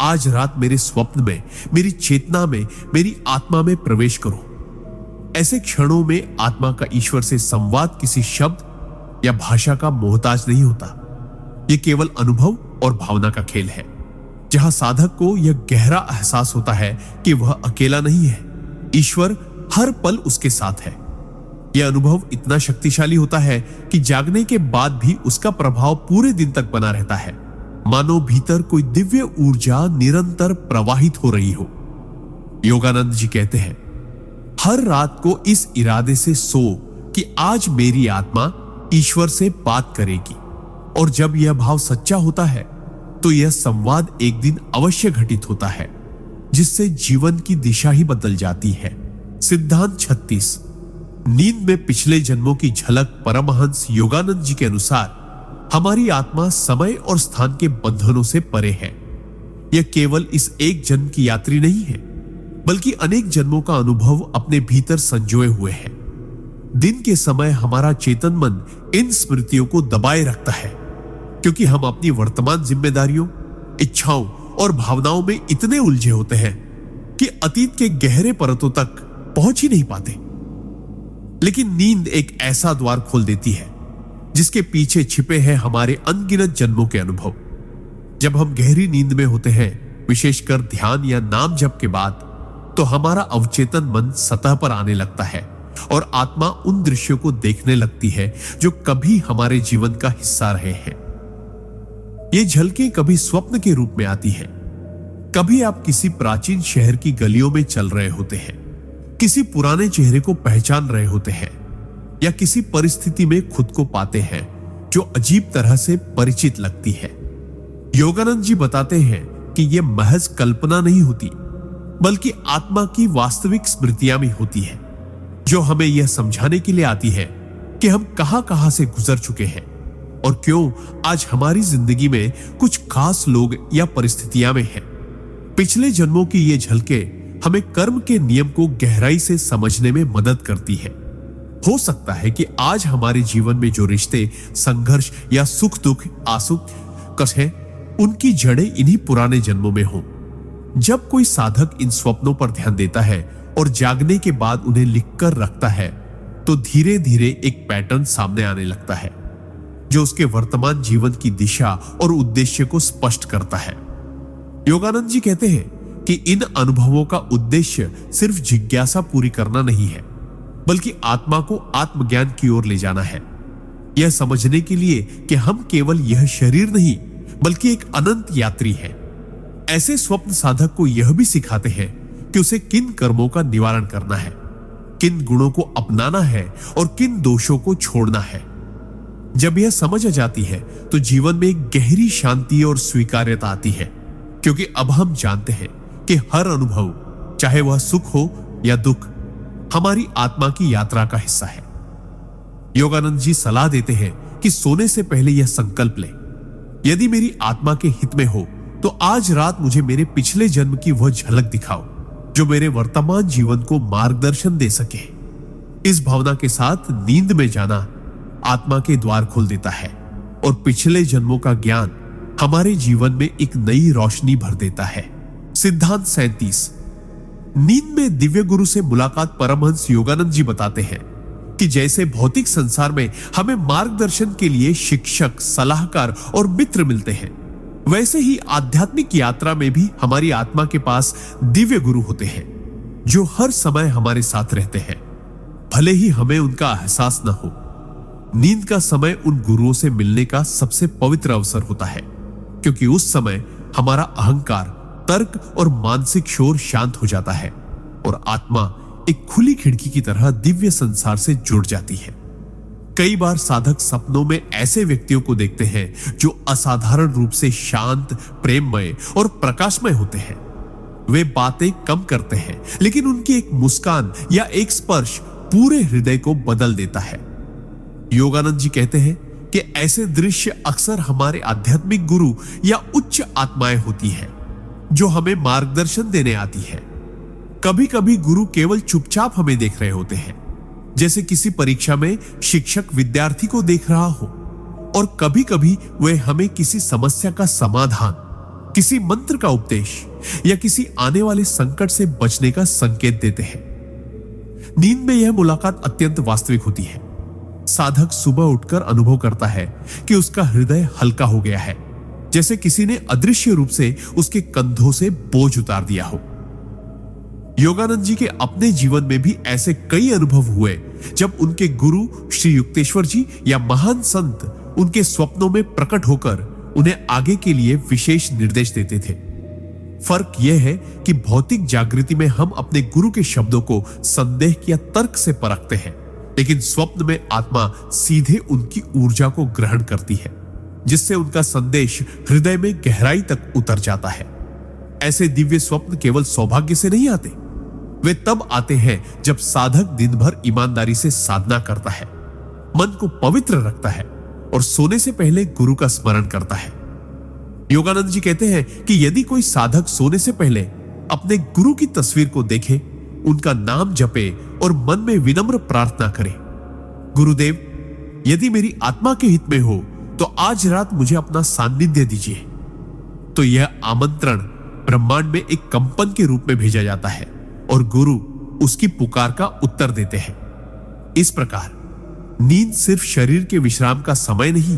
आज रात मेरे स्वप्न में, मेरी चेतना में, मेरी आत्मा में प्रवेश करो। ऐसे क्षणों में आत्मा का ईश्वर से संवाद किसी शब्द, या भाषा का मोहताज नहीं होता। यह केवल अनुभव और भावना का खेल है, जहां साधक को यह गहरा एहसास होता है कि वह अकेला नहीं है, ईश्वर हर पल उसके साथ है। यह अनुभव इतना शक्तिशाली होता है कि जागने के बाद भी उसका प्रभाव पूरे दिन तक बना रहता है, मानो भीतर कोई दिव्य ऊर्जा निरंतर प्रवाहित हो रही हो। योगानंद जी कहते हैं, हर रात को इस इरादे से सो कि आज मेरी आत्मा ईश्वर से बात करेगी, और जब यह भाव सच्चा होता है तो यह संवाद एक दिन अवश्य घटित होता है, जिससे जीवन की दिशा ही बदल जाती है। सिद्धांत 36। नींद में पिछले जन्मों की झलक। परमहंस योगानंद जी के अनुसार हमारी आत्मा समय और स्थान के बंधनों से परे है। यह केवल इस एक जन्म की यात्री नहीं है, बल्कि अनेक जन्मों का अनुभव अपने भीतर संजोए हुए है। दिन के समय हमारा चेतन मन इन स्मृतियों को दबाए रखता है, क्योंकि हम अपनी वर्तमान जिम्मेदारियों, इच्छाओं और भावनाओं में इतने उलझे होते हैं कि अतीत के गहरे परतों तक पहुंच ही नहीं पाते। लेकिन नींद एक ऐसा द्वार खोल देती है जिसके पीछे छिपे हैं हमारे अनगिनत जन्मों के अनुभव। जब हम गहरी नींद में होते हैं, विशेषकर ध्यान या नाम जप के बाद, तो हमारा अवचेतन मन सतह पर आने लगता है और आत्मा उन दृश्यों को देखने लगती है जो कभी हमारे जीवन का हिस्सा रहे हैं। ये झलकें कभी स्वप्न के रूप में आती हैं, कभी आप किसी प्राचीन शहर की गलियों में चल रहे होते हैं, किसी पुराने चेहरे को पहचान रहे होते हैं, या किसी परिस्थिति में खुद को पाते हैं जो अजीब तरह से परिचित लगती है। योगानंद जी बताते हैं कि यह महज कल्पना नहीं होती, बल्कि आत्मा की वास्तविक स्मृतियां भी होती है, जो हमें यह समझाने के लिए आती है कि हम कहां से गुजर चुके हैं और क्यों आज हमारी जिंदगी में कुछ खास लोग या परिस्थितियां में हैं। पिछले जन्मों की ये झलके हमें कर्म के नियम को गहराई से समझने में मदद करती है। हो सकता है कि आज हमारे जीवन में जो रिश्ते, संघर्ष या सुख दुख आंसू कष्ट, उनकी जड़ें इन्हीं पुराने जन्मों में हों। जब कोई साधक इन स्वप्नों पर ध्यान देता है और जागने के बाद उन्हें लिखकर रखता है, तो धीरे धीरे एक पैटर्न सामने आने लगता है जो उसके वर्तमान जीवन की दिशा और उद्देश्य को स्पष्ट करता है। योगानंद जी कहते हैं कि इन अनुभवों का उद्देश्य सिर्फ जिज्ञासा पूरी करना नहीं है, बल्कि आत्मा को आत्मज्ञान की ओर ले जाना है। यह समझने के लिए कि हम केवल यह शरीर नहीं, बल्कि एक अनंत यात्री है। ऐसे स्वप्न साधक को यह भी सिखाते हैं कि उसे किन कर्मों का निवारण करना है, किन गुणों को अपनाना है और किन दोषों को छोड़ना है। जब यह समझ आ जाती है तो जीवन में एक गहरी शांति और स्वीकार्यता आती है, क्योंकि अब हम जानते हैं कि हर अनुभव, चाहे वह सुख हो या दुख, हमारी आत्मा की यात्रा का हिस्सा है। योगानंद जी सलाह देते हैं कि सोने से पहले यह संकल्प लें, यदि मेरी आत्मा के हित में हो तो आज रात मुझे मेरे पिछले जन्म की वह झलक दिखाओ जो मेरे वर्तमान जीवन को मार्गदर्शन दे सके। इस भावना के साथ नींद में जाना आत्मा के द्वार खोल देता है और पिछले जन्मों का ज्ञान हमारे जीवन में एक नई रोशनी भर देता है। सिद्धांत 37। नींद में दिव्य गुरु से मुलाकात। परमहंस योगानंद जी बताते हैं कि जैसे भौतिक संसार में हमें मार्गदर्शन के लिए शिक्षक, सलाहकार और मित्र मिलते हैं, वैसे ही आध्यात्मिक यात्रा में भी हमारी आत्मा के पास दिव्य गुरु होते हैं जो हर समय हमारे साथ रहते हैं, भले ही हमें उनका एहसास न हो। नींद का समय उन गुरुओं से मिलने का सबसे पवित्र अवसर होता है, क्योंकि उस समय हमारा अहंकार, तर्क और मानसिक शोर शांत हो जाता है और आत्मा एक खुली खिड़की की तरह दिव्य संसार से जुड़ जाती है। कई बार साधक सपनों में ऐसे व्यक्तियों को देखते हैं जो असाधारण रूप से शांत, प्रेममय और प्रकाशमय होते हैं। वे बातें कम करते हैं, लेकिन उनकी एक मुस्कान या एक स्पर्श पूरे हृदय को बदल देता है। योगानंद जी कहते हैं कि ऐसे दृश्य अक्सर हमारे आध्यात्मिक गुरु या उच्च आत्माएं होती हैं जो हमें मार्गदर्शन देने आती है। कभी कभी गुरु केवल चुपचाप हमें देख रहे होते हैं, जैसे किसी परीक्षा में शिक्षक विद्यार्थी को देख रहा हो, और कभी कभी वे हमें किसी समस्या का समाधान, किसी मंत्र का उपदेश या किसी आने वाले संकट से बचने का संकेत देते हैं। नींद में यह मुलाकात अत्यंत वास्तविक होती है। साधक सुबह उठकर अनुभव करता है कि उसका हृदय हल्का हो गया है, जैसे किसी ने अदृश्य रूप से उसके कंधों से बोझ उतार दिया हो। योगानंद जी के अपने जीवन में भी ऐसे कई अनुभव हुए जब उनके गुरु श्री युक्तेश्वर जी या महान संत उनके स्वप्नों में प्रकट होकर उन्हें आगे के लिए विशेष निर्देश देते थे। फर्क यह है कि भौतिक जागृति में हम अपने गुरु के शब्दों को संदेह या तर्क से परखते हैं, लेकिन स्वप्न में आत्मा सीधे उनकी ऊर्जा को ग्रहण करती है, जिससे उनका संदेश हृदय में गहराई तक उतर जाता है। ऐसे दिव्य स्वप्न केवल सौभाग्य से नहीं आते, वे तब आते हैं जब साधक दिन भर ईमानदारी से साधना करता है, मन को पवित्र रखता है और सोने से पहले गुरु का स्मरण करता है। योगानंद जी कहते हैं कि यदि कोई साधक सोने से पहले अपने गुरु की तस्वीर को देखे, उनका नाम जपे और मन में विनम्र प्रार्थना करे, गुरुदेव, यदि मेरी आत्मा के हित में हो तो आज रात मुझे अपना सान्निध्य दीजिए, तो यह आमंत्रण ब्रह्मांड में एक कंपन के रूप में भेजा जाता है और गुरु उसकी पुकार का उत्तर देते हैं। इस प्रकार नींद सिर्फ शरीर के विश्राम का समय नहीं,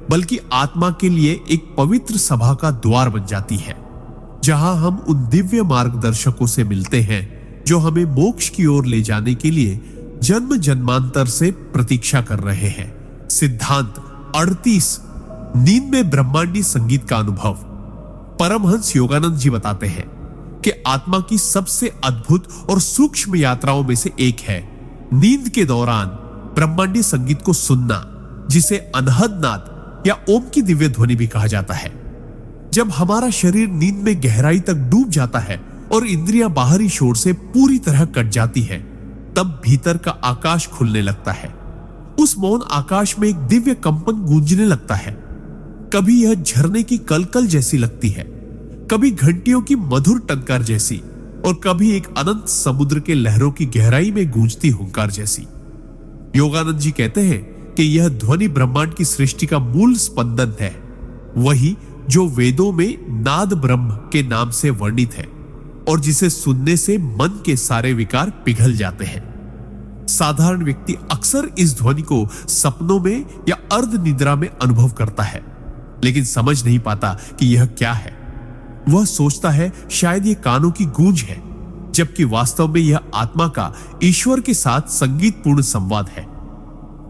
बल्कि आत्मा के लिए एक पवित्र सभा का द्वार बन जाती है, जहां हम उन दिव्य मार्गदर्शकों से मिलते हैं जो हमें मोक्ष की ओर ले जाने के लिए जन्म जन्मांतर से प्रतीक्षा कर रहे हैं। सिद्धांत 38, नींद में ब्रह्मांडी संगीत का अनुभव। परमहंस योगानंद जी बताते हैं कि आत्मा की सबसे अद्भुत और सूक्ष्म यात्राओं में से एक है नींद के दौरान ब्रह्मांडी संगीत को सुनना, जिसे अनहद नाद या ओम की दिव्य ध्वनि भी कहा जाता है। जब हमारा शरीर नींद में गहराई तक डूब जाता है और इंद्रियां बाहरी शोर से पूरी तरह कट जाती है, तब भीतर का आकाश खुलने लगता है। उस मौन आकाश में एक दिव्य कंपन गूंजने लगता है। कभी यह झरने की कलकल जैसी लगती है, कभी घंटियों की मधुर टंकार जैसी, और कभी एक अनंत समुद्र के लहरों की गहराई में गूंजती हुंकार जैसी। योगानंद जी कहते हैं कि यह ध्वनि ब्रह्मांड की सृष्टि का मूल स्पंदन है, वही जो वेदों में नाद ब्रह्म के नाम से वर्णित है और जिसे सुनने से मन के सारे विकार पिघल जाते हैं। साधारण व्यक्ति अक्सर इस ध्वनि को सपनों में या अर्ध निद्रा में अनुभव करता है, लेकिन समझ नहीं पाता कि यह क्या है। वह सोचता है शायद ये कानों की गूंज है, जबकि वास्तव में यह आत्मा का ईश्वर के साथ संगीतपूर्ण संवाद है।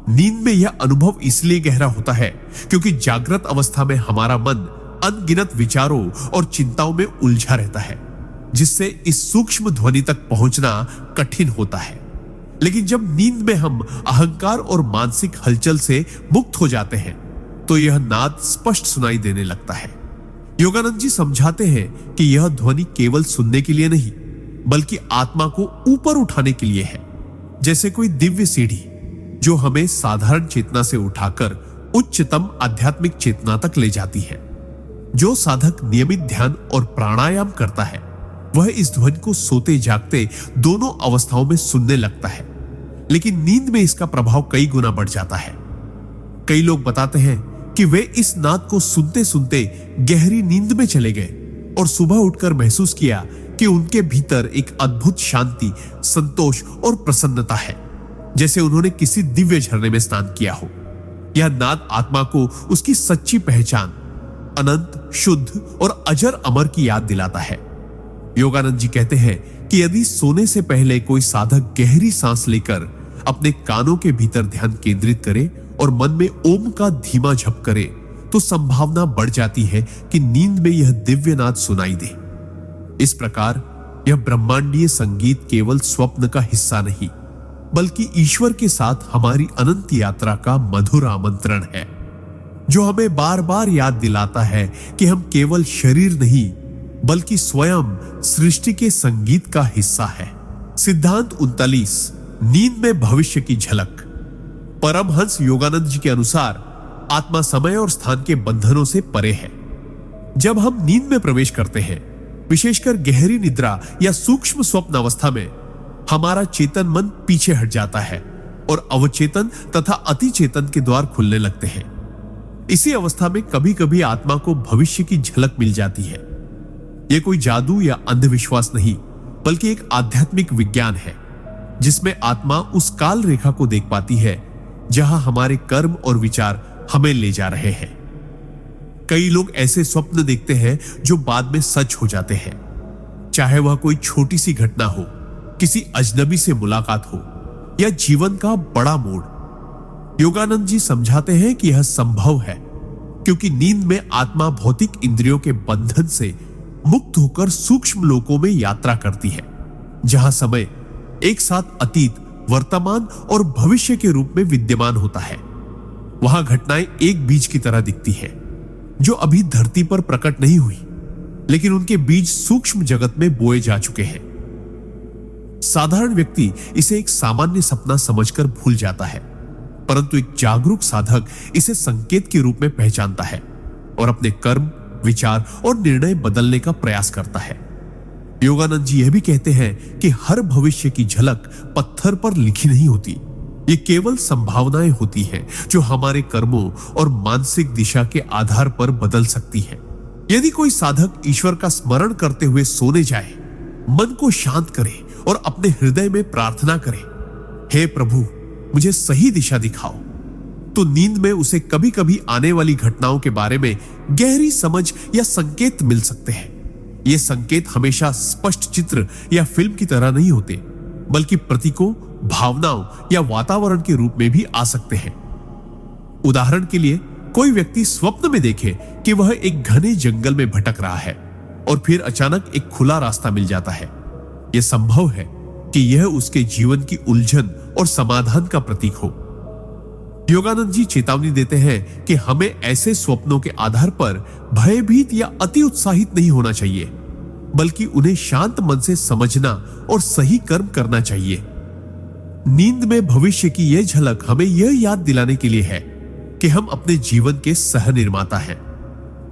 नींद में यह अनुभव इसलिए गहरा होता है क्योंकि जागृत अवस्था में हमारा मन अनगिनत विचारों और चिंताओं में उलझा रहता है, जिससे इस सूक्ष्म ध्वनि तक पहुंचना कठिन होता है। लेकिन जब नींद में हम अहंकार और मानसिक हलचल से मुक्त हो जाते हैं, तो यह नाद स्पष्ट सुनाई देने लगता है। योगानंद जी समझाते हैं कि यह ध्वनि केवल सुनने के लिए नहीं, बल्कि आत्मा को ऊपर उठाने के लिए है, जैसे कोई दिव्य सीढ़ी जो हमें साधारण चेतना से उठाकर उच्चतम आध्यात्मिक चेतना तक ले जाती है। जो साधक नियमित ध्यान और प्राणायाम करता है, वह इस ध्वनि को सोते जागते दोनों अवस्थाओं में सुनने लगता है, लेकिन नींद में इसका प्रभाव कई गुना बढ़ जाता है। कई लोग बताते हैं कि वे इस नाद को सुनते सुनते गहरी नींद में चले गए और सुबह उठकर महसूस किया कि उनके भीतर एक अद्भुत शांति, संतोष और प्रसन्नता है, जैसे उन्होंने किसी दिव्य झरने में स्नान किया हो। यह नाद आत्मा को उसकी सच्ची पहचान, अनंत, शुद्ध और अजर अमर की याद दिलाता है। योगानंद जी कहते हैं कि यदि सोने से पहले कोई साधक गहरी सांस लेकर अपने कानों के भीतर ध्यान केंद्रित करे और मन में ओम का धीमा जप करे, तो संभावना बढ़ जाती है कि नींद में यह दिव्य नाद सुनाई दे। इस प्रकार यह ब्रह्मांडीय संगीत केवल स्वप्न का हिस्सा नहीं, बल्कि ईश्वर के साथ हमारी अनंत यात्रा का मधुर आमंत्रण है, जो हमें बार बार याद दिलाता है कि हम केवल शरीर नहीं, बल्कि स्वयं सृष्टि के संगीत का हिस्सा है। सिद्धांत 39, नींद में भविष्य की झलक। परमहंस योगानंद जी के अनुसार आत्मा समय और स्थान के बंधनों से परे है। जब हम नींद में प्रवेश करते हैं, विशेषकर गहरी निद्रा या सूक्ष्म स्वप्न अवस्था में, हमारा चेतन मन पीछे हट जाता है और अवचेतन तथा अतिचेतन के द्वार खुलने लगते हैं। इसी अवस्था में कभी कभी आत्मा को भविष्य की झलक मिल जाती है। यह कोई जादू या अंधविश्वास नहीं, बल्कि एक आध्यात्मिक विज्ञान है, जिसमें आत्मा उस काल रेखा को देख पाती है जहां हमारे कर्म और विचार हमें ले जा रहे हैं। कई लोग ऐसे स्वप्न देखते हैं जो बाद में सच हो जाते हैं, चाहे वह कोई छोटी सी घटना हो, किसी अजनबी से मुलाकात हो या जीवन का बड़ा मोड़। योगानंद जी समझाते हैं कि यह संभव है क्योंकि नींद में आत्मा भौतिक इंद्रियों के बंधन से मुक्त होकर सूक्ष्म लोकों में यात्रा करती है, जहां समय एक साथ अतीत, वर्तमान और भविष्य के रूप में विद्यमान होता है। वहां घटनाएं एक बीज की तरह दिखती है जो अभी धरती पर प्रकट नहीं हुई, लेकिन उनके बीज सूक्ष्म जगत में बोए जा चुके हैं। साधारण व्यक्ति इसे एक सामान्य सपना समझकर भूल जाता है, परंतु एक जागरूक साधक इसे संकेत के रूप में पहचानता है और अपने कर्म, विचार और निर्णय बदलने का प्रयास करता है। योगानंद जी यह भी कहते हैं कि हर भविष्य की झलक पत्थर पर लिखी नहीं होती, ये केवल संभावनाएं होती हैं जो हमारे कर्मों और मानसिक दिशा के आधार पर बदल सकती हैं। यदि कोई साधक ईश्वर का स्मरण करते हुए सोने जाए, मन को शांत करे और अपने हृदय में प्रार्थना करे, हे प्रभु मुझे सही दिशा दिखाओ, तो नींद में उसे कभी कभी आने वाली घटनाओं के बारे में गहरी समझ या संकेत मिल सकते हैं। ये संकेत हमेशा स्पष्ट चित्र या फिल्म की तरह नहीं होते, बल्कि प्रतीकों, भावनाओं या वातावरण के रूप में भी आ सकते हैं। उदाहरण के लिए, कोई व्यक्ति स्वप्न में देखे कि वह एक घने जंगल में भटक रहा है और फिर अचानक एक खुला रास्ता मिल जाता है। यह संभव है कि यह उसके जीवन की उलझन और समाधान का प्रतीक हो। योगानंद जी चेतावनी देते हैं कि हमें ऐसे स्वप्नों के आधार पर भयभीत या अति उत्साहित नहीं होना चाहिए, बल्कि उन्हें शांत मन से समझना और सही कर्म करना चाहिए। नींद में भविष्य की यह झलक हमें यह याद दिलाने के लिए है कि हम अपने जीवन के सह निर्माता हैं।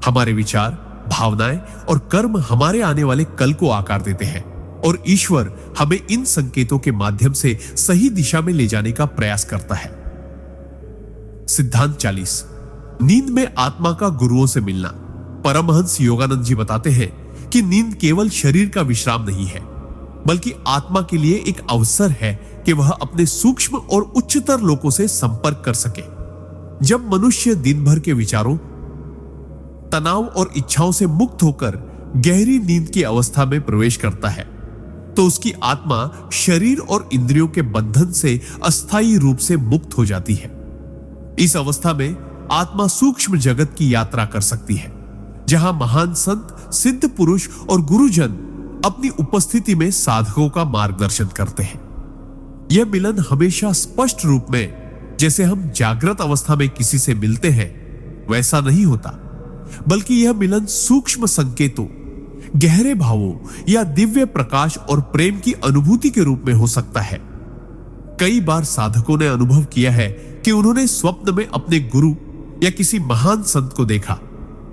हमारे विचार, भावनाएं और कर्म हमारे आने वाले कल को आकार देते हैं और ईश्वर हमें इन संकेतों के माध्यम से सही दिशा में ले जाने का प्रयास करता है। सिद्धांत 40, नींद में आत्मा का गुरुओं से मिलना। परमहंस योगानंद जी बताते हैं कि नींद केवल शरीर का विश्राम नहीं है, बल्कि आत्मा के लिए एक अवसर है कि वह अपने सूक्ष्म और उच्चतर लोकों से संपर्क कर सके। जब मनुष्य दिन भर के विचारों, तनाव और इच्छाओं से मुक्त होकर गहरी नींद की अवस्था में प्रवेश करता है, तो उसकी आत्मा शरीर और इंद्रियों के बंधन से अस्थायी रूप से मुक्त हो जाती है। इस अवस्था में आत्मा सूक्ष्म जगत की यात्रा कर सकती है, जहां महान संत, सिद्ध पुरुष और गुरुजन अपनी उपस्थिति में साधकों का मार्गदर्शन करते हैं। यह मिलन हमेशा स्पष्ट रूप में, जैसे हम जागृत अवस्था में किसी से मिलते हैं, वैसा नहीं होता, बल्कि यह मिलन सूक्ष्म संकेतों, गहरे भावों या दिव्य प्रकाश और प्रेम की अनुभूति के रूप में हो सकता है। कई बार साधकों ने अनुभव किया है कि उन्होंने स्वप्न में अपने गुरु या किसी महान संत को देखा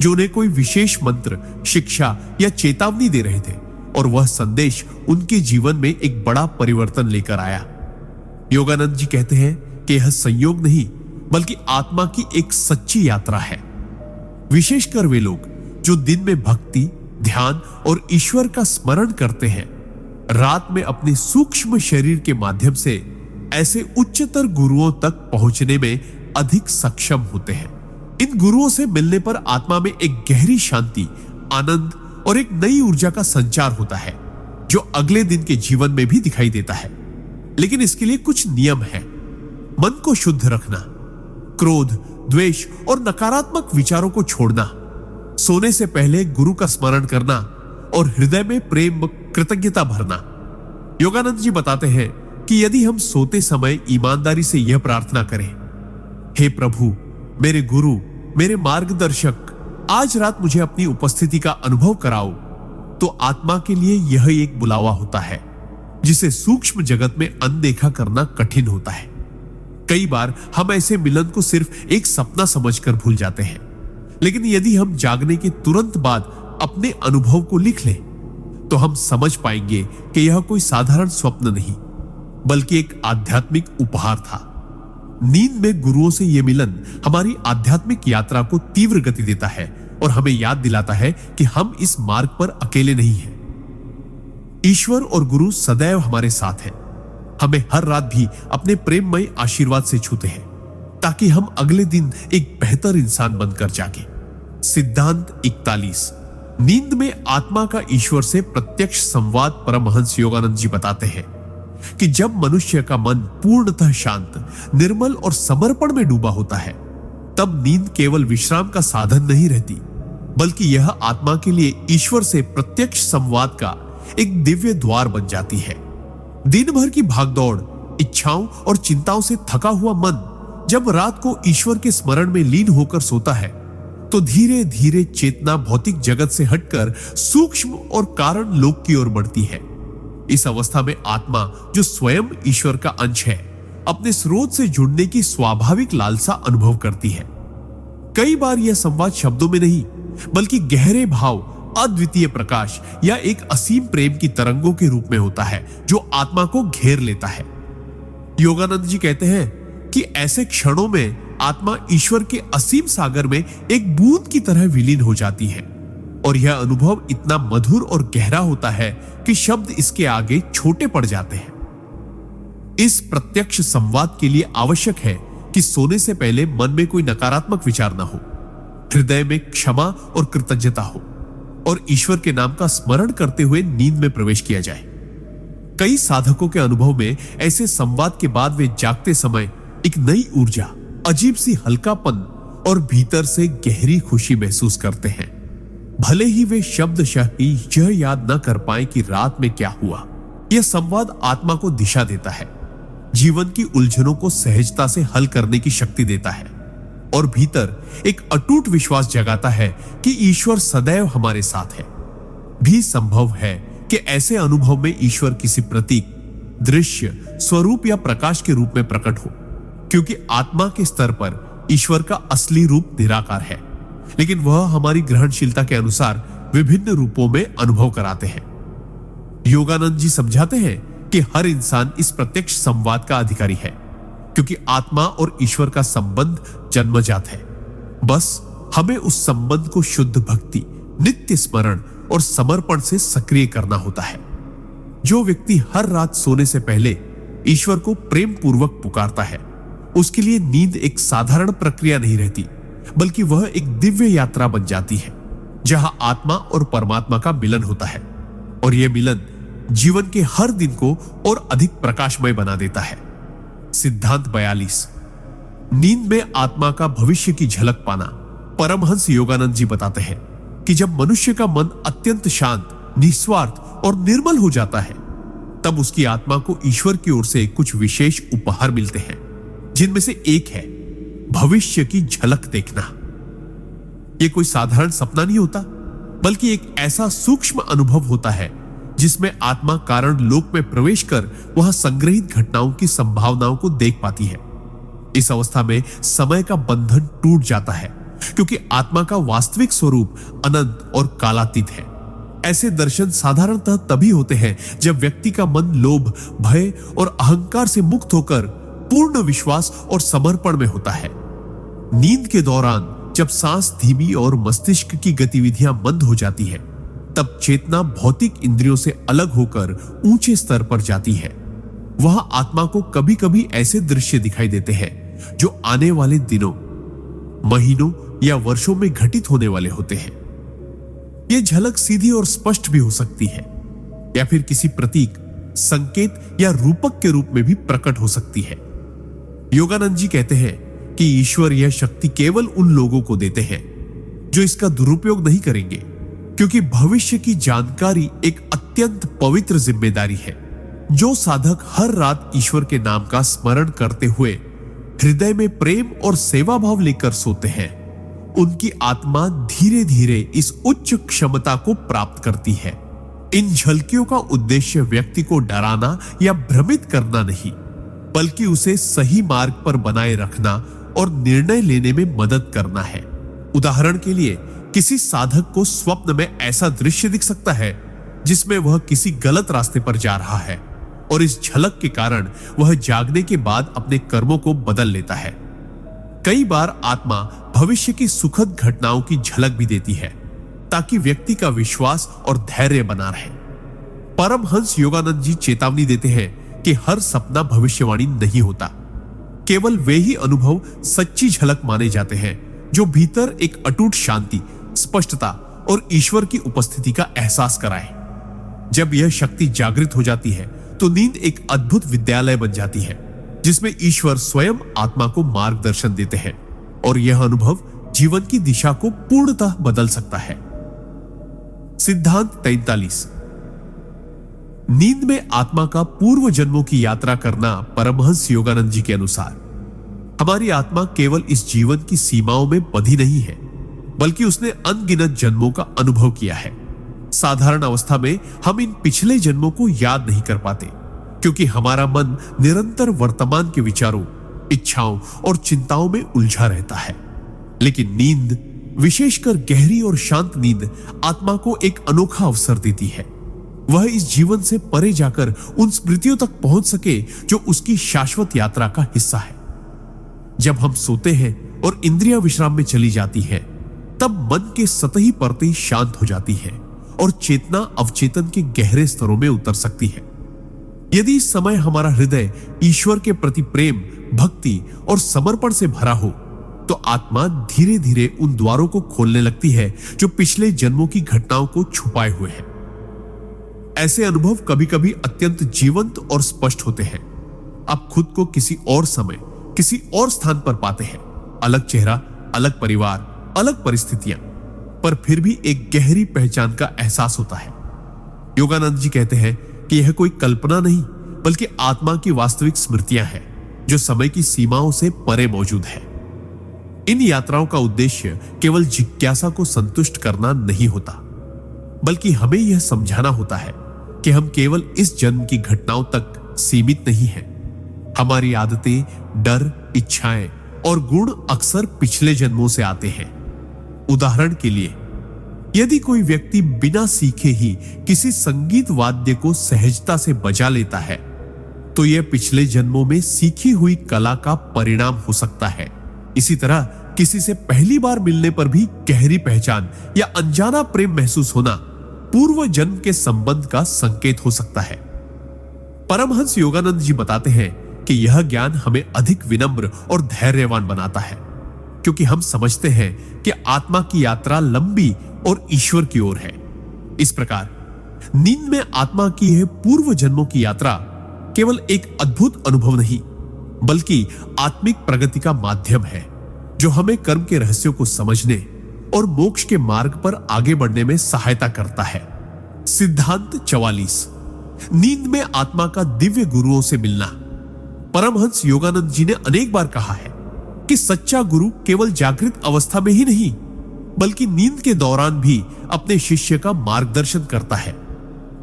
जो उन्हें कोई विशेष मंत्र, शिक्षा या चेतावनी दे रहे थे, और वह संदेश उनके जीवन में एक बड़ा परिवर्तन लेकर आया। योगानंद जी कहते हैं कि यह संयोग नहीं, बल्कि आत्मा की एक सच्ची यात्रा है। विशेषकर वे लोग जो दिन में भक्ति, ध्यान और ईश्वर का स्मरण करते हैं, रात में अपने सूक्ष्म शरीर के माध्यम से ऐसे उच्चतर गुरुओं तक पहुंचने में अधिक सक्षम होते हैं। इन गुरुओं से मिलने पर आत्मा में एक गहरी शांति, आनंद और एक नई ऊर्जा का संचार होता है, जो अगले दिन के जीवन में भी दिखाई देता है। लेकिन इसके लिए कुछ नियम है। मन को शुद्ध रखना, क्रोध, द्वेष और नकारात्मक विचारों को छोड़ना, सोने से पहले गुरु का स्मरण करना और हृदय में प्रेम, कृतज्ञता भरना। योगानंद जी बताते हैं कि यदि हम सोते समय ईमानदारी से यह प्रार्थना करें, हे प्रभु, मेरे गुरु, मेरे मार्गदर्शक, आज रात मुझे अपनी उपस्थिति का अनुभव कराओ, तो आत्मा के लिए यह एक बुलावा होता है जिसे सूक्ष्म जगत में अनदेखा करना कठिन होता है। कई बार हम ऐसे मिलन को सिर्फ एक सपना समझकर भूल जाते हैं, लेकिन यदि हम जागने के तुरंत बाद अपने अनुभव को लिख लें, तो हम समझ पाएंगे कि यह कोई साधारण स्वप्न नहीं, बल्कि एक आध्यात्मिक उपहार था। नींद में गुरुओं से यह मिलन हमारी आध्यात्मिक यात्रा को तीव्र गति देता है और हमें याद दिलाता है कि हम इस मार्ग पर अकेले नहीं हैं। ईश्वर और गुरु सदैव हमारे साथ हैं, हमें हर रात भी अपने प्रेममय आशीर्वाद से छूते हैं ताकि हम अगले दिन एक बेहतर इंसान बनकर जागे। सिद्धांत 41। नींद में आत्मा का ईश्वर से प्रत्यक्ष संवाद। परमहंस योगानंद जी बताते हैं कि जब मनुष्य का मन पूर्णतः शांत, निर्मल और समर्पण में डूबा होता है, तब नींद केवल विश्राम का साधन नहीं रहती, बल्कि यह आत्मा के लिए ईश्वर से प्रत्यक्ष संवाद का एक दिव्य द्वार बन जाती है। दिन भर की भागदौड़, इच्छाओं और चिंताओं से थका हुआ मन जब रात को ईश्वर के स्मरण में लीन होकर सोता है, तो धीरे धीरे चेतना भौतिक जगत से हटकर सूक्ष्म और कारण लोक की ओर बढ़ती है। इस अवस्था में आत्मा, जो स्वयं ईश्वर का अंश है, अपने स्रोत से जुड़ने की स्वाभाविक लालसा अनुभव करती है। कई बार यह संवाद शब्दों में नहीं, बल्कि गहरे भाव, अद्वितीय प्रकाश या एक असीम प्रेम की तरंगों के रूप में होता है, जो आत्मा को घेर लेता है। योगानंद जी कहते हैं कि ऐसे क्षणों में आत्मा ईश्वर के असीम सागर में एक बूंद की तरह विलीन हो जाती है, और यह अनुभव इतना मधुर और गहरा होता है कि शब्द इसके आगे छोटे पड़ जाते हैं। इस प्रत्यक्ष संवाद के लिए आवश्यक है कि सोने से पहले मन में कोई नकारात्मक विचार न हो, हृदय में क्षमा और कृतज्ञता हो, और ईश्वर के नाम का स्मरण करते हुए नींद में प्रवेश किया जाए। कई साधकों के अनुभव में ऐसे संवाद के बाद वे जागते समय एक नई ऊर्जा, अजीब सी हल्कापन और भीतर से गहरी खुशी महसूस करते हैं। भले ही वे शब्दशः ही यह याद न कर पाए कि रात में क्या हुआ, यह संवाद आत्मा को दिशा देता है, जीवन की उलझनों को सहजता से हल करने की शक्ति देता है, और भीतर एक अटूट विश्वास जगाता है कि ईश्वर सदैव हमारे साथ है। भी संभव है कि ऐसे अनुभव में ईश्वर किसी प्रतीक, दृश्य, स्वरूप या प्रकाश के रूप में प्रकट हो, क्योंकि आत्मा के स्तर पर ईश्वर का असली रूप निराकार है, लेकिन वह हमारी ग्रहणशीलता के अनुसार विभिन्न रूपों में अनुभव कराते हैं। योगानंद जी समझाते हैं कि हर इंसान इस प्रत्यक्ष संवाद का अधिकारी है, क्योंकि आत्मा और ईश्वर का संबंध जन्मजात है। बस हमें उस संबंध को शुद्ध भक्ति, नित्य स्मरण और समर्पण से सक्रिय करना होता है। जो व्यक्ति हर रात सोने से पहले ईश्वर को प्रेम पूर्वक पुकारता है, उसके लिए नींद एक साधारण प्रक्रिया नहीं रहती, बल्कि वह एक दिव्य यात्रा बन जाती है, जहां आत्मा और परमात्मा का मिलन होता है, और यह मिलन जीवन के हर दिन को और अधिक प्रकाशमय बना देता है। सिद्धांत 42। नींद में आत्मा का भविष्य की झलक पाना। परमहंस योगानंद जी बताते हैं कि जब मनुष्य का मन अत्यंत शांत, निस्वार्थ और निर्मल हो जाता है, तब उसकी आत्मा को ईश्वर की ओर से कुछ विशेष उपहार मिलते हैं, जिनमें से एक है भविष्य की झलक देखना। यह कोई साधारण सपना नहीं होता, बल्कि एक ऐसा सूक्ष्म अनुभव होता है जिसमें आत्मा कारण लोक में प्रवेश कर वहां संग्रहित घटनाओं की संभावनाओं को देख पाती है। इस अवस्था में समय का बंधन टूट जाता है, क्योंकि आत्मा का वास्तविक स्वरूप अनंत और कालातीत है। ऐसे दर्शन साधारणतः तभी होते हैं जब व्यक्ति का मन लोभ, भय और अहंकार से मुक्त होकर पूर्ण विश्वास और समर्पण में होता है। नींद के दौरान जब सांस धीमी और मस्तिष्क की गतिविधियां बंद हो जाती है, तब चेतना भौतिक इंद्रियों से अलग होकर ऊंचे स्तर पर जाती है। वहां आत्मा को कभी कभी ऐसे दृश्य दिखाई देते हैं जो आने वाले दिनों, महीनों या वर्षों में घटित होने वाले होते हैं। यह झलक सीधी और स्पष्ट भी हो सकती है, या फिर किसी प्रतीक, संकेत या रूपक के रूप में भी प्रकट हो सकती है। योगानंद जी कहते हैं कि ईश्वर यह शक्ति केवल उन लोगों को देते हैं जो इसका दुरुपयोग नहीं करेंगे, क्योंकि भविष्य की जानकारी एक अत्यंत पवित्र जिम्मेदारी है। जो साधक हर रात ईश्वर के नाम का स्मरण करते हुए हृदय में प्रेम और सेवा भाव लेकर सोते हैं, उनकी आत्मा धीरे धीरे इस उच्च क्षमता को प्राप्त करती है। इन झलकियों का उद्देश्य व्यक्ति को डराना या भ्रमित करना नहीं, बल्कि उसे सही मार्ग पर बनाए रखना और निर्णय लेने में मदद करना है। उदाहरण के लिए, किसी साधक को स्वप्न में ऐसा दृश्य दिख सकता है जिसमें वह किसी गलत रास्ते पर जा रहा है, और इस झलक के कारण वह जागने के बाद अपने कर्मों को बदल लेता है। कई बार आत्मा भविष्य की सुखद घटनाओं की झलक भी देती है, ताकि व्यक्ति का विश्वास और धैर्य बना रहे। परमहंस योगानंद जी चेतावनी देते हैं कि हर सपना भविष्यवाणी नहीं होता। केवल वे ही अनुभव सच्ची झलक माने जाते हैं जो भीतर एक अटूट शांति, स्पष्टता और ईश्वर की उपस्थिति का एहसास कराए। जब यह शक्ति जागृत हो जाती है तो नींद एक अद्भुत विद्यालय बन जाती है जिसमें ईश्वर स्वयं आत्मा को मार्गदर्शन देते हैं और यह अनुभव जीवन की दिशा को पूर्णतः बदल सकता है। सिद्धांत 43। नींद में आत्मा का पूर्व जन्मों की यात्रा करना परमहंस योगानंद जी के अनुसार हमारी आत्मा केवल इस जीवन की सीमाओं में बंधी नहीं है, बल्कि उसने अनगिनत जन्मों का अनुभव किया है। साधारण अवस्था में हम इन पिछले जन्मों को याद नहीं कर पाते क्योंकि हमारा मन निरंतर वर्तमान के विचारों, इच्छाओं और चिंताओं में उलझा रहता है। लेकिन नींद, विशेषकर गहरी और शांत नींद, आत्मा को एक अनोखा अवसर देती है। वह इस जीवन से परे जाकर उन स्मृतियों तक पहुंच सके जो उसकी शाश्वत यात्रा का हिस्सा है। जब हम सोते हैं और इंद्रियां विश्राम में चली जाती हैं, तब मन के सतही परतें शांत हो जाती है और चेतना अवचेतन के गहरे स्तरों में उतर सकती है। यदि इस समय हमारा हृदय ईश्वर के प्रति प्रेम, भक्ति और समर्पण से भरा हो तो आत्मा धीरे धीरे उन द्वारों को खोलने लगती है जो पिछले जन्मों की घटनाओं को छुपाए हुए हैं। ऐसे अनुभव कभी कभी अत्यंत जीवंत और स्पष्ट होते हैं। आप खुद को किसी और समय, किसी और स्थान पर पाते हैं, अलग चेहरा, अलग परिवार, अलग परिस्थितियां, पर फिर भी एक गहरी पहचान का एहसास होता है। योगानंद जी कहते हैं कि यह कोई कल्पना नहीं बल्कि आत्मा की वास्तविक स्मृतियां हैं जो समय की सीमाओं से परे मौजूद है। इन यात्राओं का उद्देश्य केवल जिज्ञासा को संतुष्ट करना नहीं होता, बल्कि हमें यह समझाना होता है कि हम केवल इस जन्म की घटनाओं तक सीमित नहीं हैं। हमारी आदतें, डर, इच्छाएं और गुण अक्सर पिछले जन्मों से आते हैं। उदाहरण के लिए, यदि कोई व्यक्ति बिना सीखे ही किसी संगीत वाद्य को सहजता से बजा लेता है तो यह पिछले जन्मों में सीखी हुई कला का परिणाम हो सकता है। इसी तरह किसी से पहली बार मिलने पर भी गहरी पहचान या अनजाना प्रेम महसूस होना पूर्व जन्म के संबंध का संकेत हो सकता है। परमहंस योगानंद जी बताते हैं कि यह ज्ञान हमें अधिक विनम्र और धैर्यवान बनाता है क्योंकि हम समझते हैं कि आत्मा की यात्रा लंबी और ईश्वर की ओर है। इस प्रकार नींद में आत्मा की यह पूर्व जन्मों की यात्रा केवल एक अद्भुत अनुभव नहीं बल्कि आत्मिक प्रगति का माध्यम है जो हमें कर्म के रहस्यों को समझने और मोक्ष के मार्ग पर आगे बढ़ने में सहायता करता है। सिद्धांत 44। नींद में आत्मा का दिव्य गुरुओं से मिलना। परमहंस योगानंद जी ने अनेक बार कहा है कि सच्चा गुरु केवल जागृत अवस्था में ही नहीं बल्कि नींद के दौरान भी अपने शिष्य का मार्गदर्शन करता है।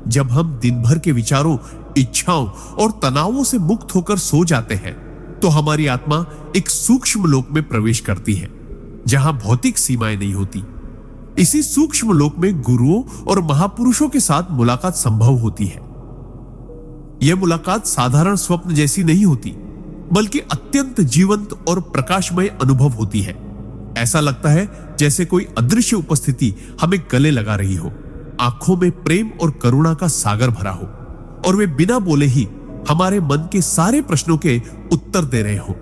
जब हम दिन भर के विचारों, इच्छाओं और तनावों से मुक्त होकर सो जाते हैं तो हमारी आत्मा एक सूक्ष्म लोक में प्रवेश करती है जहां भौतिक सीमाएं नहीं होती। इसी सूक्ष्म लोक में गुरुओं और महापुरुषों के साथ मुलाकात संभव होती है। यह मुलाकात साधारण स्वप्न जैसी नहीं होती बल्कि अत्यंत जीवंत और प्रकाशमय अनुभव होती है। ऐसा लगता है जैसे कोई अदृश्य उपस्थिति हमें गले लगा रही हो, आंखों में प्रेम और करुणा का सागर भरा हो और वे बिना बोले ही हमारे मन के सारे प्रश्नों के उत्तर दे रहे हो।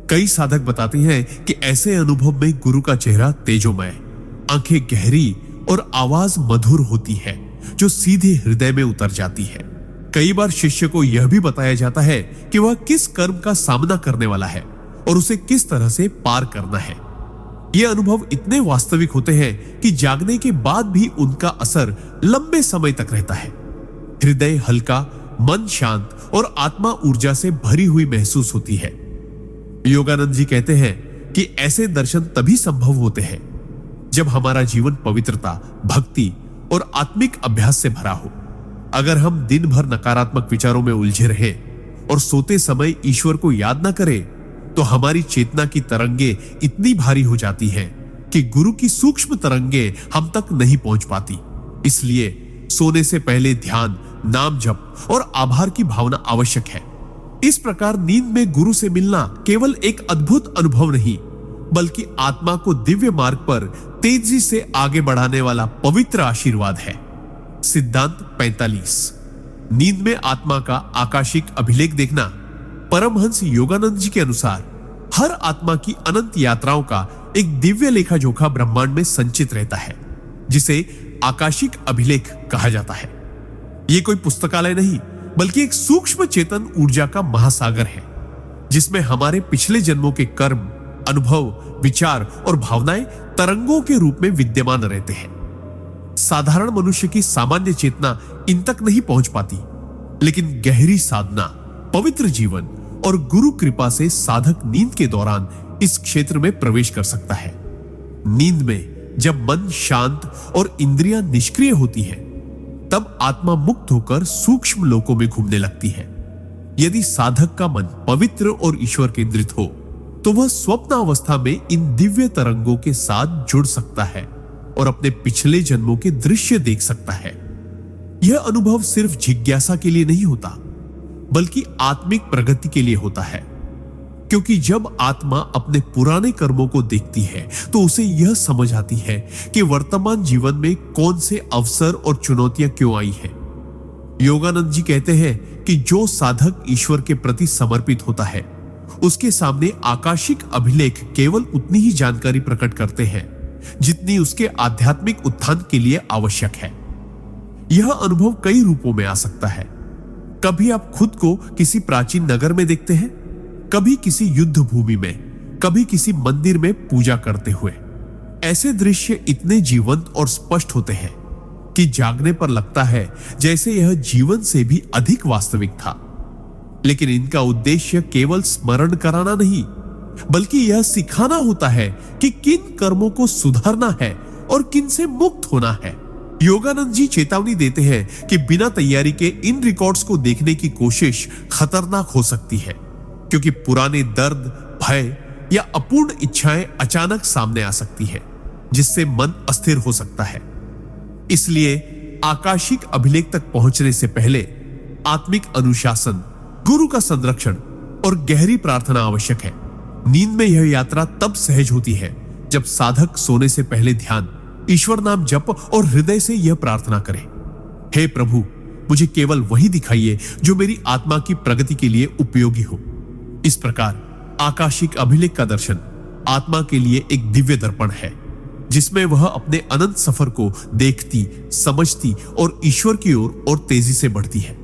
कई साधक बताते हैं कि ऐसे अनुभव में गुरु का चेहरा तेजोमय, आंखें गहरी और आवाज मधुर होती है जो सीधे हृदय में उतर जाती है। कई बार शिष्य को यह भी बताया जाता है कि वह किस कर्म का सामना करने वाला है और उसे किस तरह से पार करना है। ये अनुभव इतने वास्तविक होते हैं कि जागने के बाद भी उनका असर लंबे समय तक रहता है। हृदय हल्का, मन शांत और आत्मा ऊर्जा से भरी हुई महसूस होती है। योगानंद जी कहते हैं कि ऐसे दर्शन तभी संभव होते हैं जब हमारा जीवन पवित्रता, भक्ति और आत्मिक अभ्यास से भरा हो। अगर हम दिन भर नकारात्मक विचारों में उलझे रहे और सोते समय ईश्वर को याद न करें तो हमारी चेतना की तरंगे इतनी भारी हो जाती हैं कि गुरु की सूक्ष्म तरंगे हम तक नहीं पहुंच पाती। इसलिए सोने से पहले ध्यान, नाम जप और आभार की भावना आवश्यक है। इस प्रकार नींद में गुरु से मिलना केवल एक अद्भुत अनुभव नहीं बल्कि आत्मा को दिव्य मार्ग पर तेजी से आगे बढ़ाने वाला पवित्र आशीर्वाद है। सिद्धांत 45। नींद में आत्मा का आकाशिक अभिलेख देखना। परमहंस योगानंद जी के अनुसार हर आत्मा की अनंत यात्राओं का एक दिव्य लेखा जोखा ब्रह्मांड में संचित रहता है, जिसे आकाशिक अभिलेख कहा जाता है। यह कोई पुस्तकालय नहीं, बल्कि एक सूक्ष्म चेतन ऊर्जा का महासागर है, जिसमें हमारे पिछले जन्मों के कर्म, अनुभव, विचार और भावनाएं तरंगों के रूप में विद्यमान रहते हैं। साधारण मनुष्य की सामान्य चेतना इन तक नहीं पहुंच पाती, लेकिन गहरी साधना, पवित्र जीवन और गुरु कृपा से साधक नींद के दौरान इस क्षेत्र में प्रवेश कर सकता है। नींद में जब मन शांत और इंद्रियां निष्क्रिय होती हैं, तब आत्मा मुक्त होकर सूक्ष्म लोकों में घूमने लगती है। यदि साधक का मन पवित्र और ईश्वर केंद्रित हो, तो वह स्वप्न अवस्था में इन दिव्य तरंगों के साथ जुड़ सकता है और अपने पिछले जन्मों के दृश्य देख सकता है। यह अनुभव सिर्फ जिज्ञासा के लिए नहीं होता, बल्कि आत्मिक प्रगति के लिए होता है, क्योंकि जब आत्मा अपने पुराने कर्मों को देखती है तो उसे यह समझ आती है कि वर्तमान जीवन में कौन से अवसर और चुनौतियां क्यों आई हैं। योगानंद जी कहते हैं कि जो साधक ईश्वर के प्रति समर्पित होता है, उसके सामने आकाशिक अभिलेख केवल उतनी ही जानकारी प्रकट करते हैं जितनी उसके आध्यात्मिक उत्थान के लिए आवश्यक है। यह अनुभव कई रूपों में आ सकता है। कभी आप खुद को किसी प्राचीन नगर में देखते हैं, कभी किसी युद्ध भूमि में, कभी किसी मंदिर में पूजा करते हुए। ऐसे दृश्य इतने जीवंत और स्पष्ट होते हैं कि जागने पर लगता है जैसे यह जीवन से भी अधिक वास्तविक था। लेकिन इनका उद्देश्य केवल स्मरण कराना नहीं, बल्कि यह सिखाना होता है कि किन कर्मों को सुधारना है और किन से मुक्त होना है। योगानंद जी चेतावनी देते हैं कि बिना तैयारी के इन रिकॉर्ड्स को देखने की कोशिश खतरनाक हो सकती है, क्योंकि पुराने दर्द, भय या अपूर्ण इच्छाएं अचानक सामने आ सकती है, जिससे मन अस्थिर हो सकता है। इसलिए आकाशिक अभिलेख तक पहुंचने से पहले आत्मिक अनुशासन, गुरु का संरक्षण और गहरी प्रार्थना आवश्यक है। नींद में यह यात्रा तब सहज होती है जब साधक सोने से पहले ध्यान, ईश्वर नाम जप और हृदय से यह प्रार्थना करे, हे प्रभु, मुझे केवल वही दिखाइए जो मेरी आत्मा की प्रगति के लिए उपयोगी हो। इस प्रकार आकाशिक अभिलेख का दर्शन आत्मा के लिए एक दिव्य दर्पण है, जिसमें वह अपने अनंत सफर को देखती, समझती और ईश्वर की ओर और तेजी से बढ़ती है।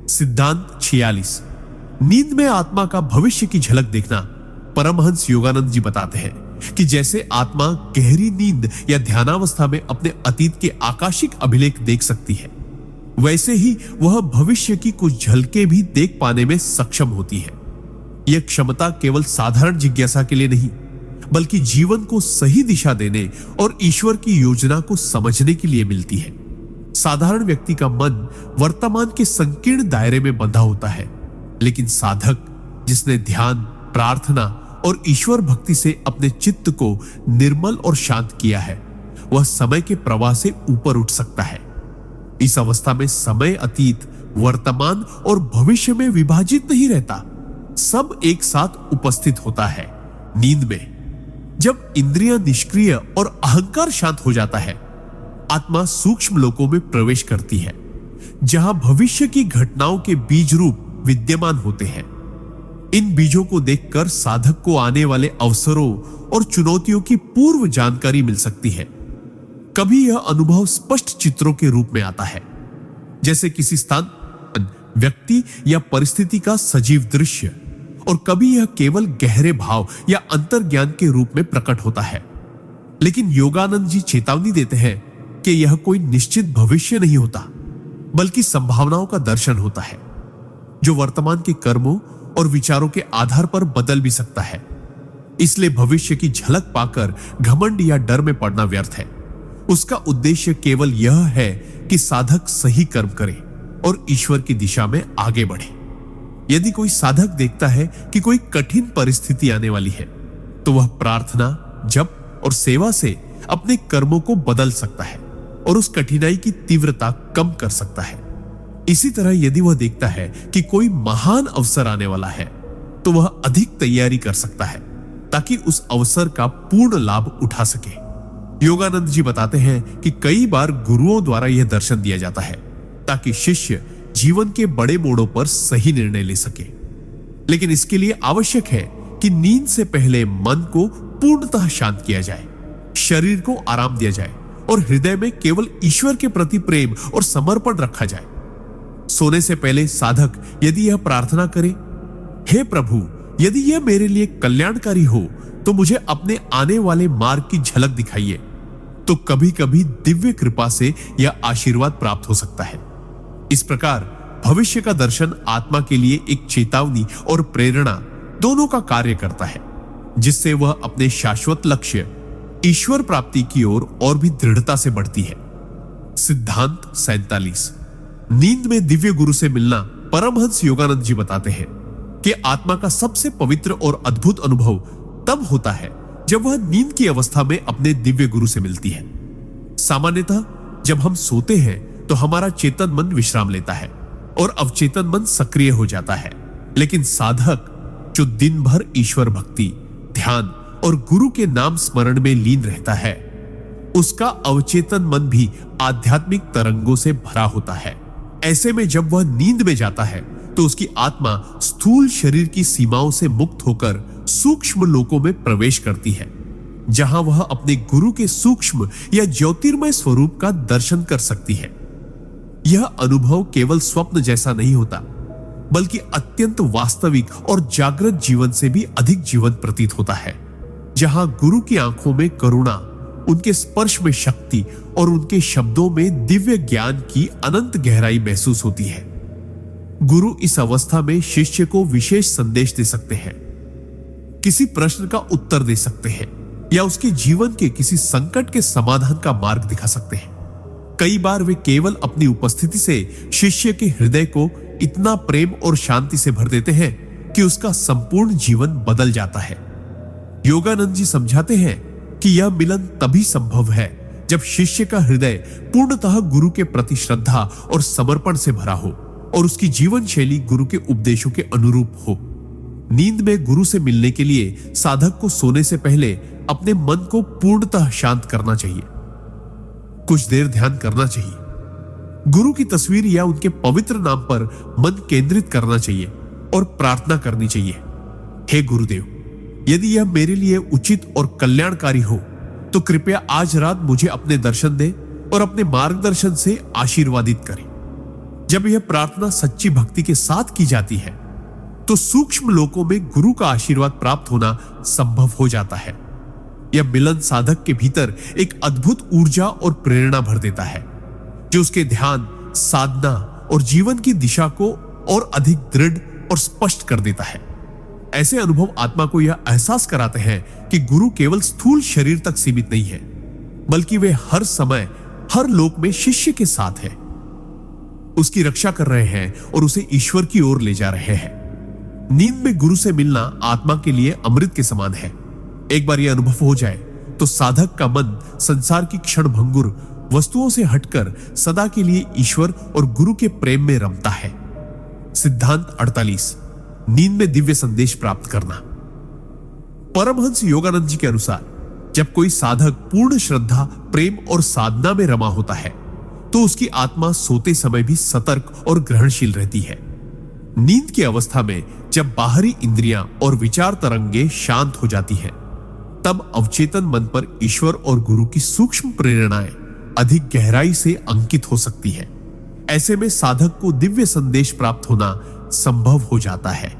सिद्धांत 46। नींद में आत्मा का भविष्य की झलक देखना। परमहंस योगानंद जी बताते हैं कि जैसे आत्मा गहरी नींद या ध्यानावस्था में अपने अतीत के आकाशिक अभिलेख देख सकती है, वैसे ही वह भविष्य की कुछ झलकें भी देख पाने में सक्षम होती है। यह क्षमता केवल साधारण जिज्ञासा के लिए नहीं, बल्कि जीवन को सही दिशा देने और ईश्वर की योजना को समझने के लिए मिलती है। साधारण व्यक्ति का मन वर्तमान के संकीर्ण दायरे में बंधा होता है, लेकिन साधक जिसने ध्यान, प्रार्थना और ईश्वर भक्ति से अपने चित्त को निर्मल और शांत किया है, वह समय के प्रवाह से ऊपर उठ सकता है। इस अवस्था में समय अतीत, वर्तमान और भविष्य में विभाजित नहीं रहता, सब एक साथ उपस्थित होता है। नींद में जब इंद्रियां निष्क्रिय और अहंकार शांत हो जाता है, आत्मा सूक्ष्म लोकों में प्रवेश करती है, जहां भविष्य की घटनाओं के बीज रूप विद्यमान होते हैं। इन बीजों को देखकर साधक को आने वाले अवसरों और चुनौतियों की पूर्व जानकारी मिल सकती है। कभी यह अनुभव स्पष्ट चित्रों के रूप में आता है, जैसे किसी स्थान, व्यक्ति या परिस्थिति का सजीव दृश्य, और कभी यह केवल गहरे भाव या अंतर्ज्ञान के रूप में प्रकट होता है। लेकिन योगानंद जी चेतावनी देते हैं कि यह कोई निश्चित भविष्य नहीं होता, बल्कि संभावनाओं का दर्शन होता है, जो वर्तमान के कर्मों और विचारों के आधार पर बदल भी सकता है। इसलिए भविष्य की झलक पाकर घमंड या डर में पड़ना व्यर्थ है। उसका उद्देश्य केवल यह है कि साधक सही कर्म करे और ईश्वर की दिशा में आगे बढ़े। यदि कोई साधक देखता है कि कोई कठिन परिस्थिति आने वाली है, तो वह प्रार्थना, जप और सेवा से अपने कर्मों को बदल सकता है और उस कठिनाई की तीव्रता कम कर सकता है। इसी तरह यदि वह देखता है कि कोई महान अवसर आने वाला है, तो वह अधिक तैयारी कर सकता है ताकि उस अवसर का पूर्ण लाभ उठा सके। योगानंद जी बताते हैं कि कई बार गुरुओं द्वारा यह दर्शन दिया जाता है ताकि शिष्य जीवन के बड़े मोड़ों पर सही निर्णय ले सके। लेकिन इसके लिए आवश्यक है कि नींद से पहले मन को पूर्णतः शांत किया जाए, शरीर को आराम दिया जाए और हृदय में केवल ईश्वर के प्रति प्रेम और समर्पण रखा जाए। सोने से पहले साधक यदि यह प्रार्थना करे, हे प्रभु, यदि यह मेरे लिए कल्याणकारी हो तो मुझे अपने आने वाले मार्ग की झलक दिखाइए, तो कभी कभी दिव्य कृपा से यह आशीर्वाद प्राप्त हो सकता है। इस प्रकार भविष्य का दर्शन आत्मा के लिए एक चेतावनी और प्रेरणा दोनों का कार्य करता है, जिससे वह अपने शाश्वत लक्ष्य ईश्वर प्राप्ति की ओर और भी दृढ़ता से बढ़ती है। सिद्धांत 47। नींद में दिव्य गुरु से मिलना परमहंस योगानंद जी बताते हैं कि आत्मा का सबसे पवित्र और अद्भुत अनुभव तब होता है जब वह नींद की अवस्था में अपने दिव्य गुरु से मिलती है। सामान्यतः जब हम सोते हैं तो हमारा चेतन मन विश्राम लेता है और अवचेतन मन सक्रिय हो जाता है, लेकिन साधक जो दिन भर ईश्वर भक्ति, ध्यान और गुरु के नाम स्मरण में लीन रहता है, उसका अवचेतन मन भी आध्यात्मिक तरंगों से भरा होता है। ऐसे में जब वह नींद में जाता है तो उसकी आत्मा स्थूल शरीर की सीमाओं से मुक्त होकर सूक्ष्म लोकों में प्रवेश करती है, जहां वह अपने गुरु के सूक्ष्म या ज्योतिर्मय स्वरूप का दर्शन कर सकती है। यह अनुभव केवल स्वप्न जैसा नहीं होता, बल्कि अत्यंत वास्तविक और जागृत जीवन से भी अधिक जीवंत प्रतीत होता है, जहां गुरु की आंखों में करुणा, उनके स्पर्श में शक्ति और उनके शब्दों में दिव्य ज्ञान की अनंत गहराई महसूस होती है। गुरु इस अवस्था में शिष्य को विशेष संदेश दे सकते हैं, किसी प्रश्न का उत्तर दे सकते हैं या उसके जीवन के किसी संकट के समाधान का मार्ग दिखा सकते हैं। कई बार वे केवल अपनी उपस्थिति से शिष्य के हृदय को इतना प्रेम और शांति से भर देते हैं कि उसका संपूर्ण जीवन बदल जाता है। योगानंद जी समझाते हैं कि यह मिलन तभी संभव है जब शिष्य का हृदय पूर्णतः गुरु के प्रति श्रद्धा और समर्पण से भरा हो और उसकी जीवन शैली गुरु के उपदेशों के अनुरूप हो। नींद में गुरु से मिलने के लिए साधक को सोने से पहले अपने मन को पूर्णतः शांत करना चाहिए, कुछ देर ध्यान करना चाहिए, गुरु की तस्वीर या उनके पवित्र नाम पर मन केंद्रित करना चाहिए और प्रार्थना करनी चाहिए। हे गुरुदेव, यदि यह मेरे लिए उचित और कल्याणकारी हो तो कृपया आज रात मुझे अपने दर्शन दे और अपने मार्गदर्शन से आशीर्वादित करें। जब यह प्रार्थना सच्ची भक्ति के साथ की जाती है तो सूक्ष्म लोकों में गुरु का आशीर्वाद प्राप्त होना संभव हो जाता है। यह मिलन साधक के भीतर एक अद्भुत ऊर्जा और प्रेरणा भर देता है, जो उसके ध्यान, साधना और जीवन की दिशा को और अधिक दृढ़ और स्पष्ट कर देता है। ऐसे अनुभव आत्मा को यह एहसास कराते हैं कि गुरु केवल स्थूल शरीर तक सीमित नहीं है, बल्कि वे हर समय हर लोक में शिष्य के साथ है, उसकी रक्षा कर रहे हैं और उसे ईश्वर की ओर ले जा रहे हैं। नींद में गुरु से मिलना आत्मा के लिए अमृत के समान है। एक बार यह अनुभव हो जाए तो साधक का मन संसार की क्षण भंगुर वस्तुओं से हटकर सदा के लिए ईश्वर और गुरु के प्रेम में रमता है। सिद्धांत 48। नींद में दिव्य संदेश प्राप्त करना। परमहंस योगानंद जी के अनुसार जब कोई साधक पूर्ण श्रद्धा, प्रेम और साधना में रमा होता है तो उसकी आत्मा सोते समय भी सतर्क और ग्रहणशील रहती है। नींद की अवस्था में जब बाहरी इंद्रियां और विचार तरंगे शांत हो जाती हैं, तब अवचेतन मन पर ईश्वर और गुरु की सूक्ष्म प्रेरणाएं अधिक गहराई से अंकित हो सकती है। ऐसे में साधक को दिव्य संदेश प्राप्त होना संभव हो जाता है।